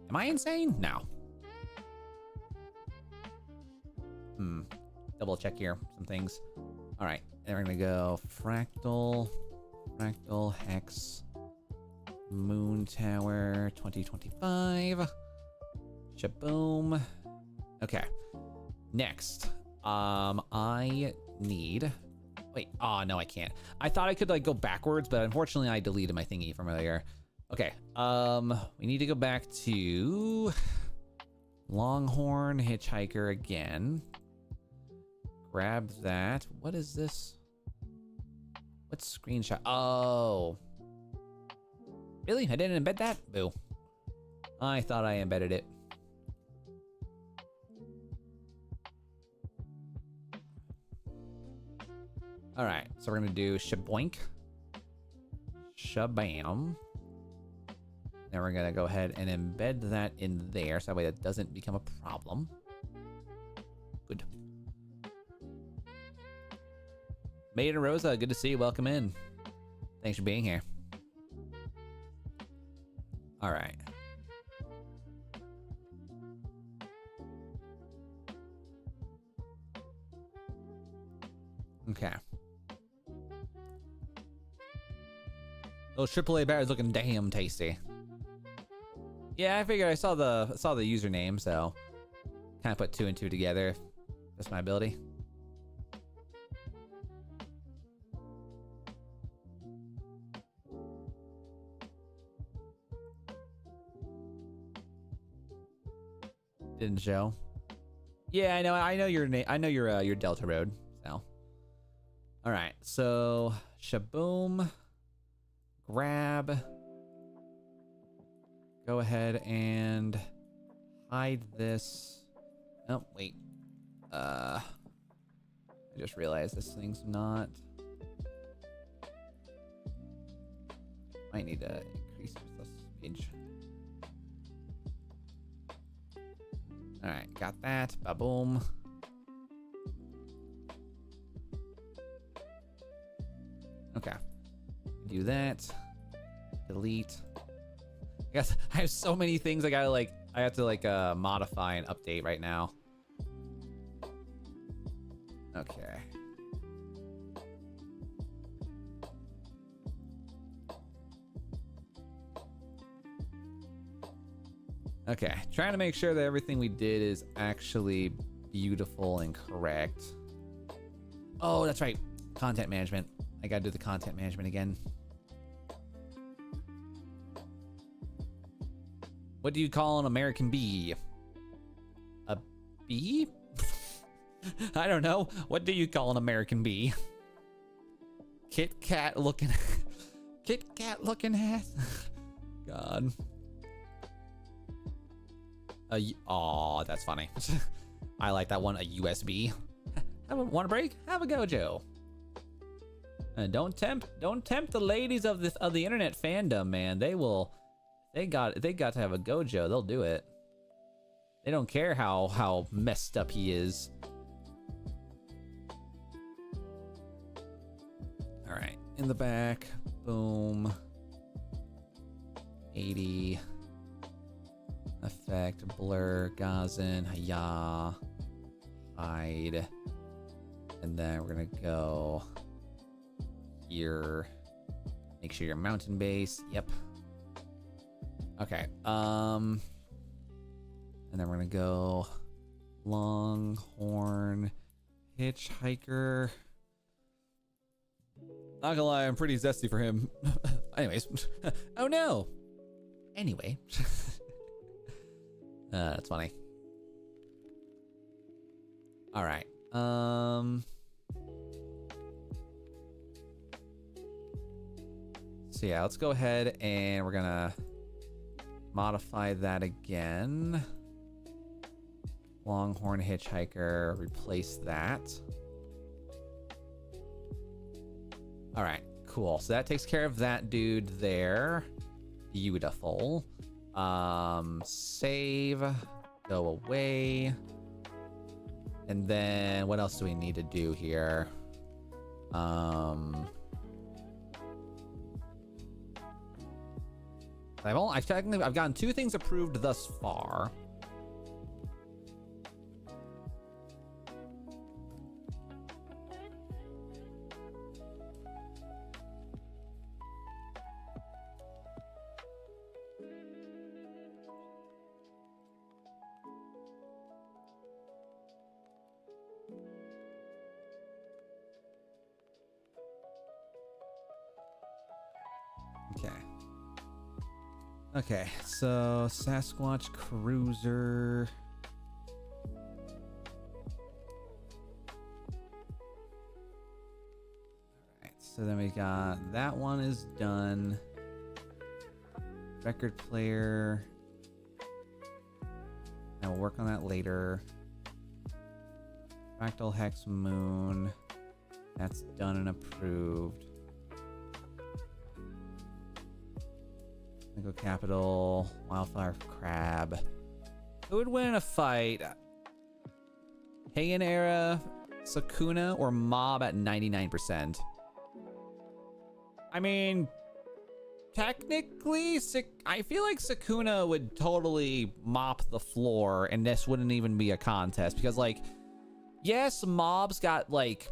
Am I insane? No. Double check here, some things. All right, and we're gonna go Fractal, Hex, Moon Tower, 2025. Shaboom. Okay. Next, I need. Wait. Oh no, I can't. I thought I could like go backwards, but unfortunately, I deleted my thingy from earlier. Okay. We need to go back to Longhorn Hitchhiker again. Grab that. What is this? What screenshot? Oh. Really? I didn't embed that? Boo. I thought I embedded it. All right, so we're gonna do shaboink, shabam. Then we're gonna go ahead and embed that in there, so that way that doesn't become a problem. Good. Maiden Rosa, good to see you. Welcome in. Thanks for being here. All right. Okay. Those AAA batteries looking damn tasty. Yeah, I figured I saw the username, so kind of put 2 and 2 together. That's my ability. Didn't show. Yeah, I know your name. I know your Delta Road. So, all right. So shaboom. Grab. Go ahead and hide this. Oh wait. I just realized this thing's not. Might need to increase this page. All right, got that. Ba-boom. Okay. Do that. Delete. I guess I have so many things I have to modify and update right now. Okay. Okay, trying to make sure that everything we did is actually beautiful and correct. Oh, that's right. Content management. I gotta do the content management again. What do you call an American bee? A bee? I don't know. What do you call an American bee? Kit Kat looking ass. God. Aw, that's funny. I like that one. A USB. Want a break? Have a go, Joe. Don't tempt the ladies of the internet fandom, man. They got to have a gojo. They'll do it. They don't care how messed up he is. All right, in the back, boom. 80. Effect, blur, Gazin, Haya, hide. And then we're gonna go here. Make sure you're mountain base. Yep. Okay. And then we're gonna go Longhorn hitchhiker. Not gonna lie, I'm pretty zesty for him. Anyways. Oh no. Anyway. That's funny. All right. So yeah, let's go ahead and we're gonna modify that again. Longhorn hitchhiker, replace that. All right, cool. So that takes care of that dude there. Beautiful. Save, go away. And then what else do we need to do here? I've gotten 2 things approved thus far. Okay, so Sasquatch Cruiser. Alright, so then we got that one is done. Record player. And we'll work on that later. Fractal Hex Moon. That's done and approved. Go Capital, Wildfire Crab. Who would win in a fight? Heian Era, Sukuna, or Mob at 99%? I mean, technically, I feel like Sukuna would totally mop the floor, and this wouldn't even be a contest because, like, yes, Mob's got like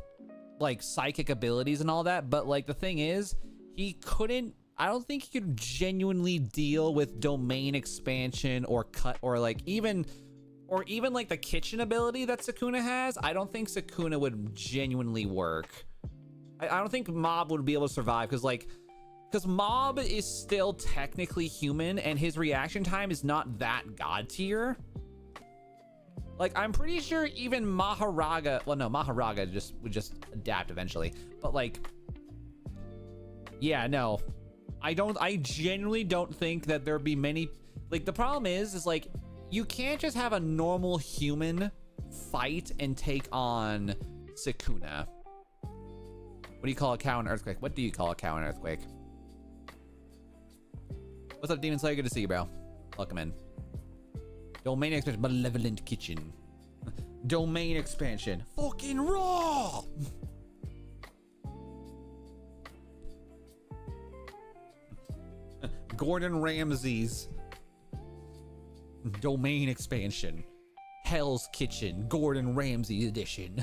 psychic abilities and all that, but like the thing is, he couldn't. I don't think he could genuinely deal with domain expansion or cut or even like the kitchen ability that Sukuna has. I don't think Sukuna would genuinely work. I don't think Mob would be able to survive because Mob is still technically human and his reaction time is not that god tier. Like, I'm pretty sure even Maharaga, well, no, Maharaga would just adapt eventually. But like, yeah, no. I genuinely don't think that there'd be many, like, the problem is like, you can't just have a normal human fight and take on Sukuna. What do you call a cow and earthquake? What do you call a cow and earthquake? What's up, Demon Slayer? Good to see you, bro. Welcome in. Domain expansion, malevolent kitchen. Domain expansion, fucking raw. Gordon Ramsay's domain expansion, Hell's Kitchen, Gordon Ramsay edition.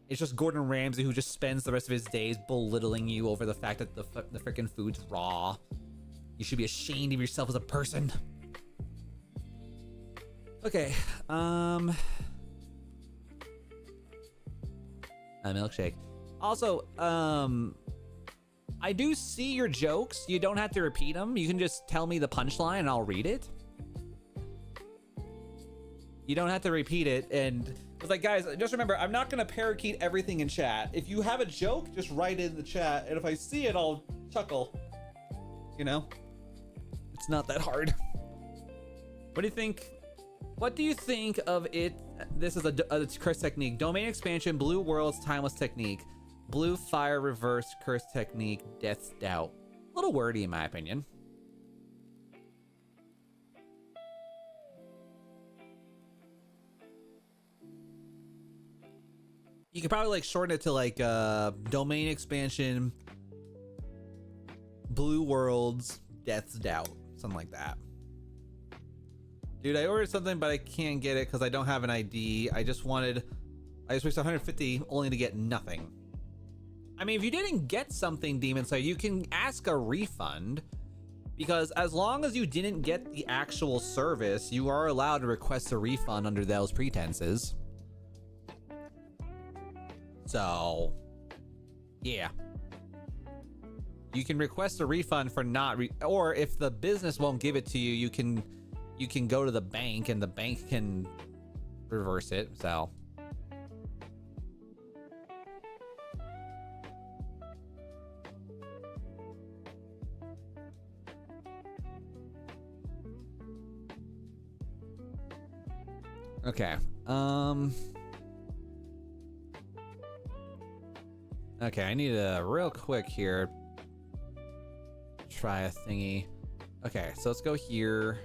It's just Gordon Ramsay who just spends the rest of his days belittling you over the fact that the freaking food's raw. You should be ashamed of yourself as a person. Okay, a milkshake. Also, I do see your jokes. You don't have to repeat them. You can just tell me the punchline and I'll read it. You don't have to repeat it. And it's like, guys, just remember, I'm not gonna parakeet everything in chat. If you have a joke, just write it in the chat. And if I see it, I'll chuckle. You know? It's not that hard. What do you think? What do you think of it? This is a curse technique. Domain expansion, Blue World's timeless technique. Blue Fire reverse curse technique, Death's Doubt. A little wordy in my opinion. You could probably like shorten it to like domain expansion, Blue Worlds, Death's Doubt. Something like that. Dude, I ordered something, but I can't get it because I don't have an ID. I just wasted 150 only to get nothing. I mean, if you didn't get something, Demon Slayer, you can ask a refund. Because as long as you didn't get the actual service, you are allowed to request a refund under those pretenses. So, yeah. You can request a refund for not or if the business won't give it to you, you can go to the bank and the bank can reverse it. So, okay. Okay, I need a real quick here. Try a thingy. Okay, so let's go here.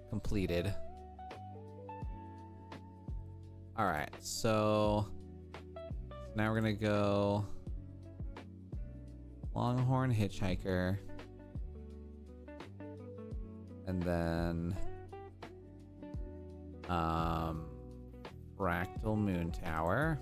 Completed. All right, so now we're gonna go Longhorn Hitchhiker, and then Fractal Moon Tower.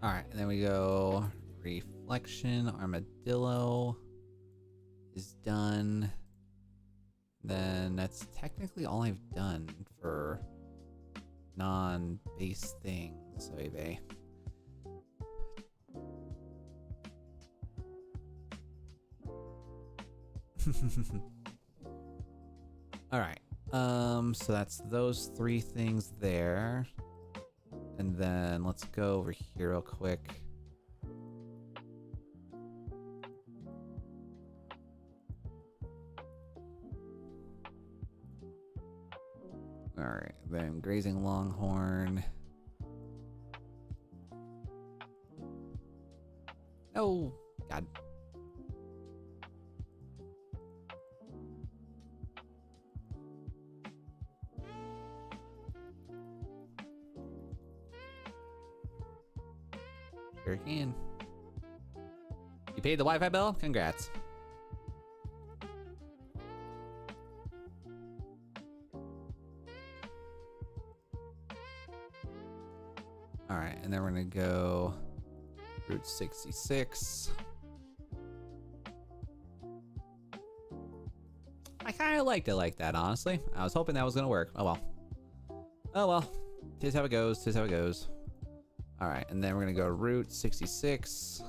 All right, and then we go Reflection, Armadillo is done. Then that's technically all I've done for non-base things, baby. All right. So that's those three things there. And then let's go over here real quick. All right, then Grazing Longhorn. Oh, God. Sure can. You paid the Wi-Fi bill? Congrats. All right, and then we're gonna go Route 66. I kind of liked it like that, honestly. I was hoping that was gonna work. Oh well. Oh well. Tis how it goes. Tis how it goes. All right, and then we're gonna go Route 66.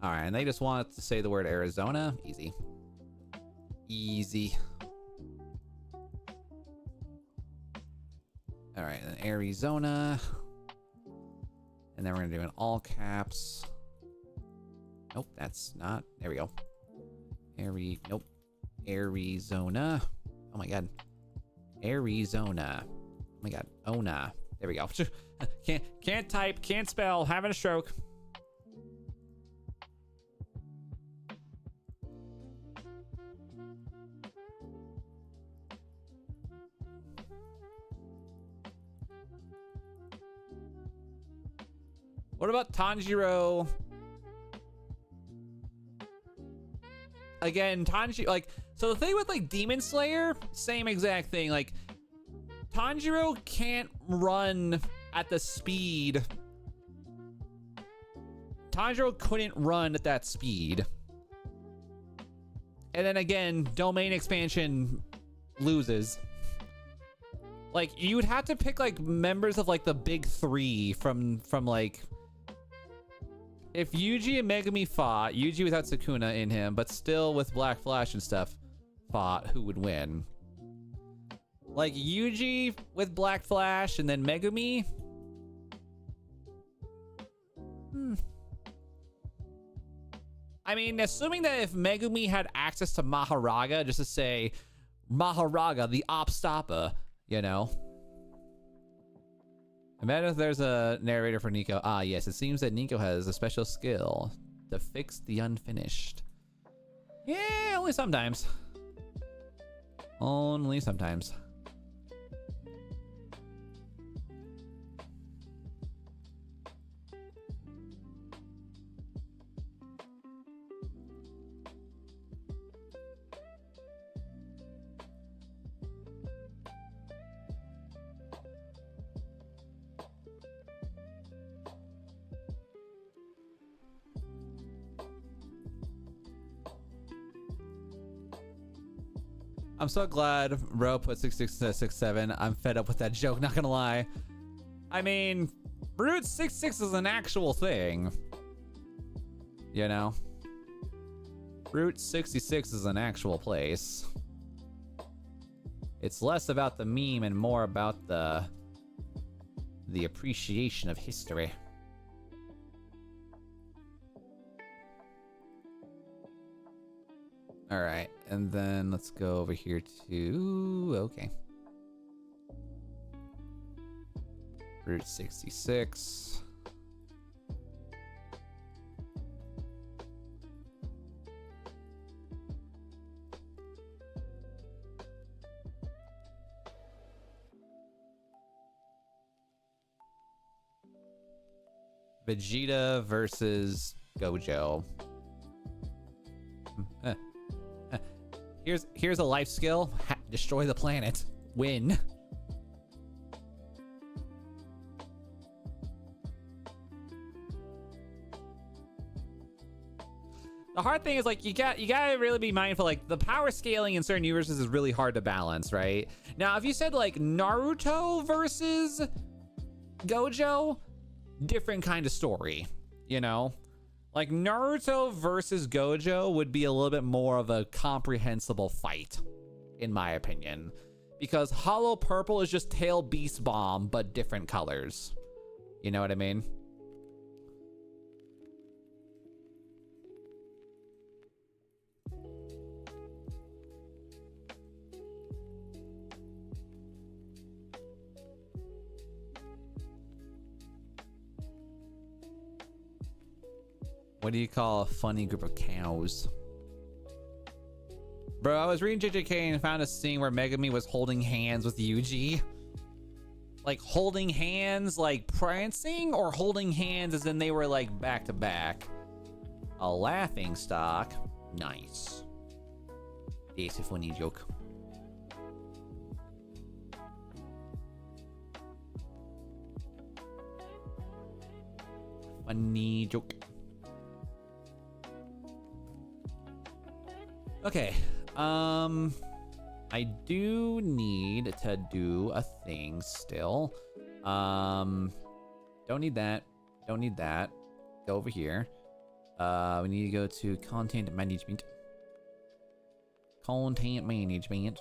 All right, and they just want to say the word Arizona. Easy. Easy. All right, then Arizona. And then we're gonna do in all caps. Nope, that's not. There we go. Nope. Arizona. Oh my God. Arizona. Oh my God. Ona. There we go. Can't type, can't spell, having a stroke. What about Tanjiro? Again, Tanjiro, like, so the thing with like Demon Slayer, same exact thing. Like, Tanjiro can't run at the speed. Tanjiro couldn't run at that speed. And then again, domain expansion loses. Like, you would have to pick like members of like the big three from like, if Yuji and Megumi fought, Yuji without Sukuna in him, but still with Black Flash and stuff fought, who would win? Like Yuji with Black Flash and then Megumi? I mean, assuming that if Megumi had access to Maharaga, just to say, Maharaga, the Opstopper, you know? Imagine if there's a narrator for Nico. Ah, yes, it seems that Nico has a special skill to fix the unfinished. Yeah, only sometimes. Only sometimes. I'm so glad Ro put 6667. I'm fed up with that joke, not gonna lie. I mean, Route 66 is an actual thing. You know? Route 66 is an actual place. It's less about the meme and more about the appreciation of history. All right, and then let's go over here to, okay. Route 66. Vegeta versus Gojo. Here's a life skill. Destroy the planet. Win. The hard thing is, like, you gotta really be mindful. Like, the power scaling in certain universes is really hard to balance, right? Now, if you said like Naruto versus Gojo, different kind of story, you know? Like, Naruto versus Gojo would be a little bit more of a comprehensible fight, in my opinion. Because Hollow Purple is just Tail Beast Bomb, but different colors. You know what I mean? What do you call a funny group of cows? Bro, I was reading JJK and found a scene where Megami was holding hands with Yuji. Like, holding hands, like prancing, or holding hands as in they were like back to back? A laughing stock. Nice. It's a funny joke. Funny joke. Okay, I do need to do a thing still. Don't need that. Don't need that. Go over here. We need to go to content management. Content management.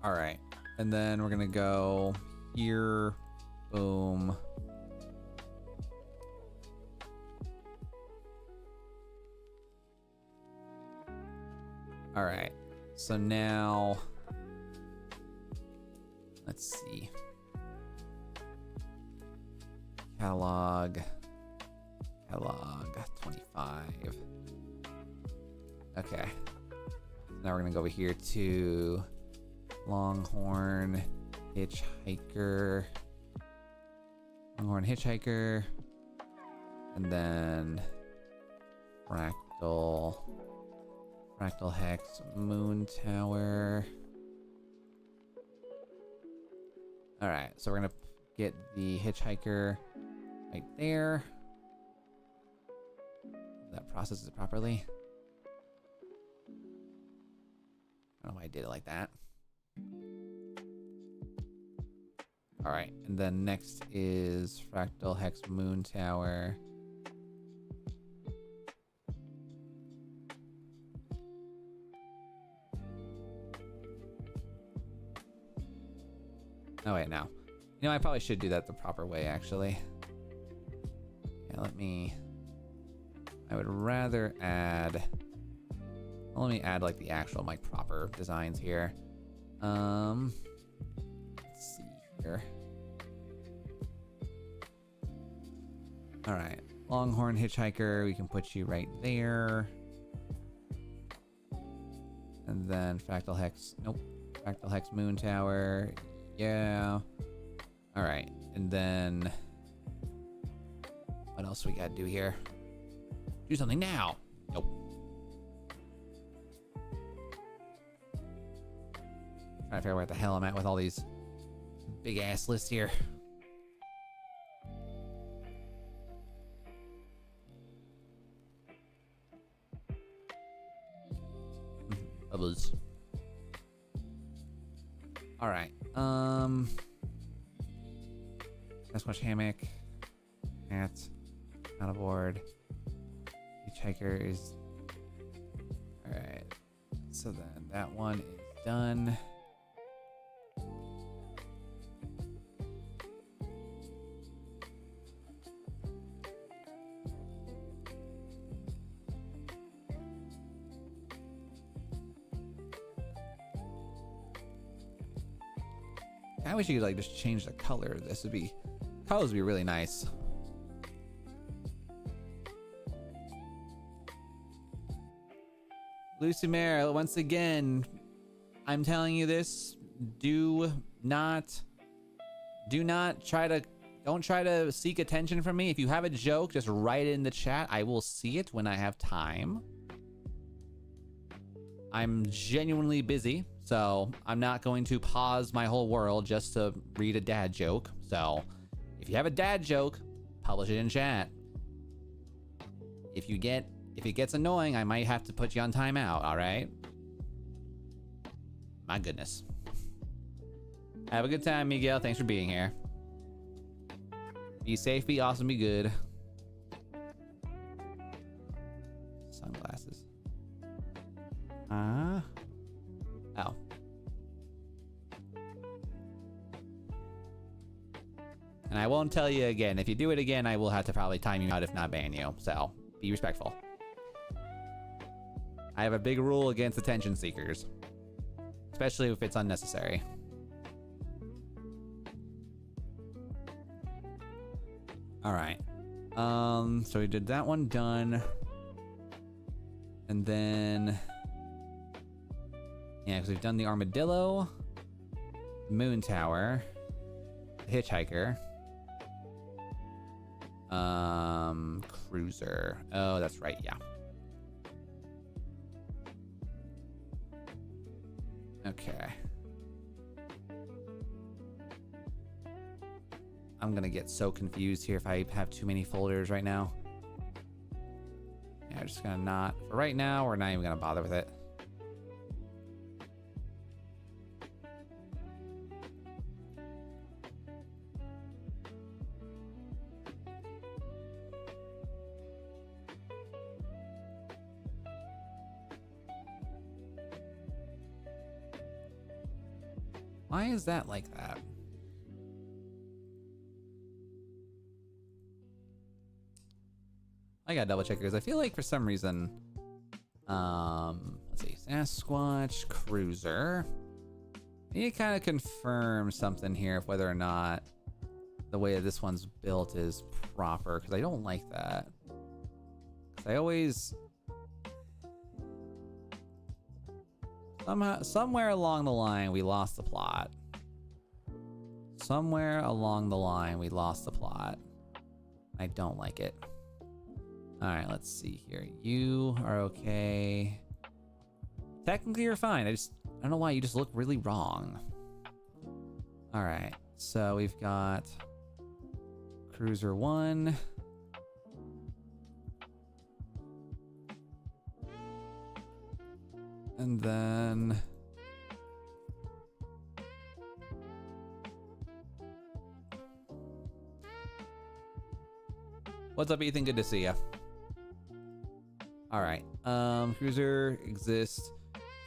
All right, and then we're gonna go here. Boom. All right, so now let's see. Catalog 25. Okay, now we're gonna go over here to Longhorn Hitchhiker, and then Fractal Hex Moon Tower. All right, so we're gonna get the Hitchhiker right there. That processes it properly. I don't know why I did it like that. All right, and then next is Fractal Hex Moon Tower. Oh wait, no. You know, I probably should do that the proper way, actually. Yeah, I would rather add, well, let me add like the actual like proper designs here. Let's see here. All right, Longhorn Hitchhiker, we can put you right there. And then Fractal Hex, nope. Fractal Hex Moon Tower. Yeah. All right, and then what else we gotta do here? Do something now. Nope. Trying to figure out where the hell I'm at with all these big ass lists here. Sasquatch hammock. Hat. Paddleboard. Hitchhiker is... Alright. So then that one is done. I wish you could like just change the color. This would be, colors would be really nice. Lucy Mare, once again, I'm telling you this. Don't try to seek attention from me. If you have a joke, just write it in the chat. I will see it when I have time. I'm genuinely busy, so I'm not going to pause my whole world just to read a dad joke. So if you have a dad joke, publish it in chat. If it gets annoying, I might have to put you on timeout, all right? My goodness. Have a good time, Miguel. Thanks for being here. Be safe, be awesome, be good. Sunglasses. Oh. And I won't tell you again. If you do it again, I will have to probably time you out, if not ban you. So, be respectful. I have a big rule against attention seekers. Especially if it's unnecessary. Alright. So we did that one done. And then... yeah, because we've done the armadillo, moon tower, hitchhiker, cruiser. Oh, that's right, yeah. Okay. I'm gonna get so confused here if I have too many folders right now. Yeah, I'm just gonna not, for right now, we're not even gonna bother with it. Why is that like that? I gotta double check because I feel like for some reason, let's see, Sasquatch cruiser. I need to kind of confirm something here of whether or not the way that this one's built is proper, because I don't like that. 'Cause I always somewhere along the line we lost the plot. Somewhere along the line we lost the plot. I don't like it. All right, let's see here. You are okay. Technically, you're fine. I don't know why you just look really wrong. All right, so we've got Cruiser 1. And then... what's up, Ethan? Good to see ya. All right. Cruiser exists.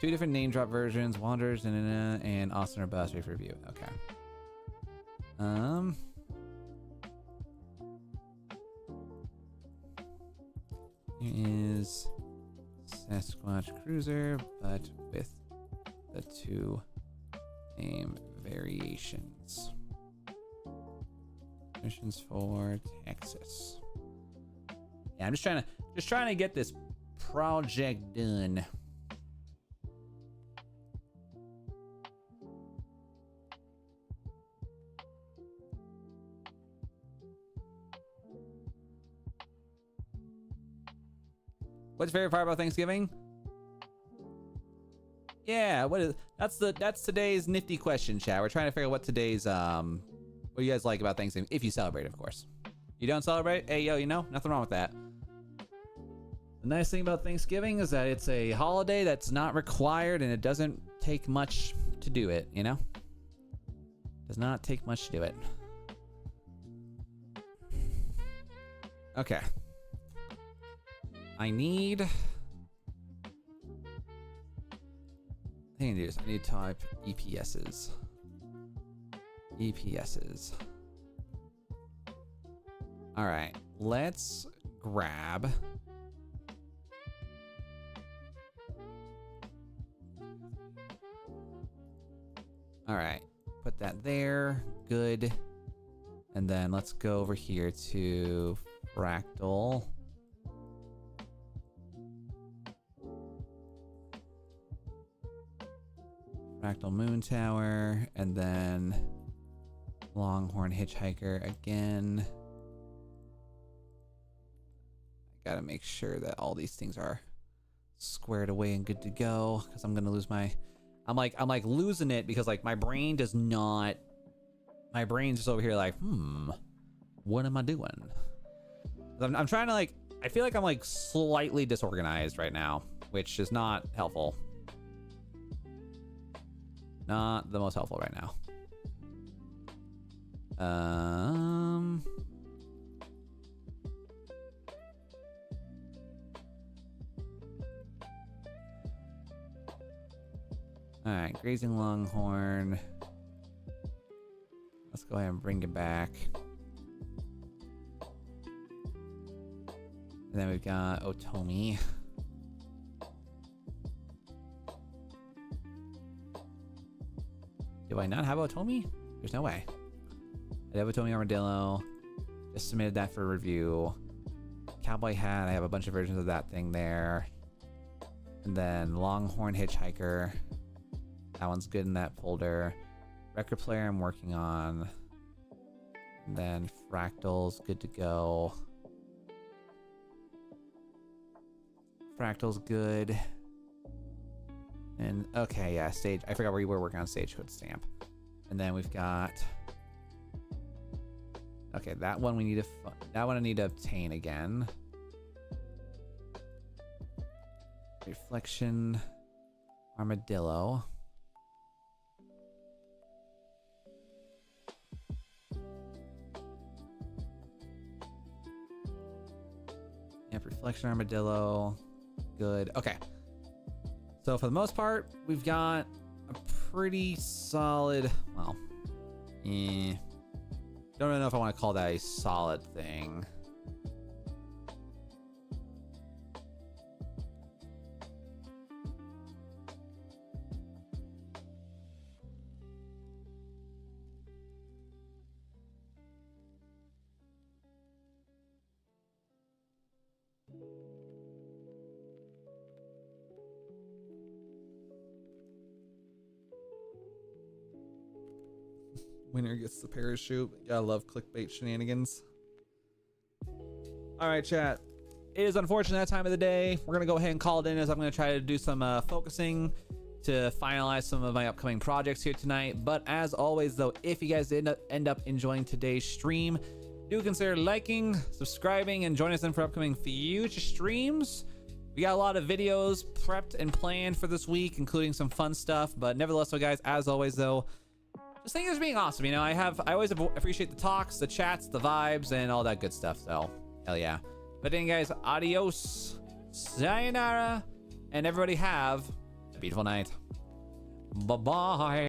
2 different name drop versions: Wanderers and Austin or Bus. Wait for review. Okay. Here is Sasquatch Cruiser, but with the 2 name variations. Missions for Texas. Yeah, I'm just trying to get this project done. What's your favorite part about Thanksgiving? Yeah, that's today's nifty question, chat. We're trying to figure out what today's what do you guys like about Thanksgiving, if you celebrate, of course. You don't celebrate? Hey, yo, nothing wrong with that. The nice thing about Thanksgiving is that it's a holiday that's not required and it doesn't take much to do it, Does not take much to do it. Okay. I need... I need to do is I need to type EPSs. EPSs. All right, let's grab. All right, put that there. Good. And then let's go over here to fractal. Fractal Moon Tower, and then Longhorn Hitchhiker again. I gotta make sure that all these things are squared away and good to go, because I'm gonna lose my... I'm like losing it because like my brain does not... My brain's just over here like, what am I doing? I'm trying to like... I feel like I'm like slightly disorganized right now, which is not helpful. Not the most helpful right now. All right, Grazing Longhorn. Let's go ahead and bring it back. And then we've got Otomi. Do I not have Otomi? There's no way. I have Otomi Armadillo. Just submitted that for review. Cowboy Hat, I have a bunch of versions of that thing there. And then Longhorn Hitchhiker. That one's good in that folder. Record player I'm working on. And then Fractal's good to go. Fractal's good. And okay, yeah, stage. I forgot where you were working on Stagecoach Stamp. And then we've got. Okay, that one we need to. That one I need to obtain again. Reflection, Armadillo. Yep, Reflection, Armadillo. Good. Okay. So for the most part, we've got a pretty solid, well, don't really know if I want to call that a solid thing. Winner gets the parachute. Gotta love clickbait shenanigans. All right, chat. It is unfortunate that time of the day. We're gonna go ahead and call it in, as I'm gonna try to do some focusing to finalize some of my upcoming projects here tonight. But as always, though, if you guys did end up enjoying today's stream, do consider liking, subscribing, and join us in for upcoming future streams. We got a lot of videos prepped and planned for this week, including some fun stuff. But nevertheless, so guys, as always, though, just thank you for being awesome. You know, I always appreciate the talks, the chats, the vibes, and all that good stuff. So, hell yeah. But then, guys, adios, sayonara, and everybody have a beautiful night. Bye-bye.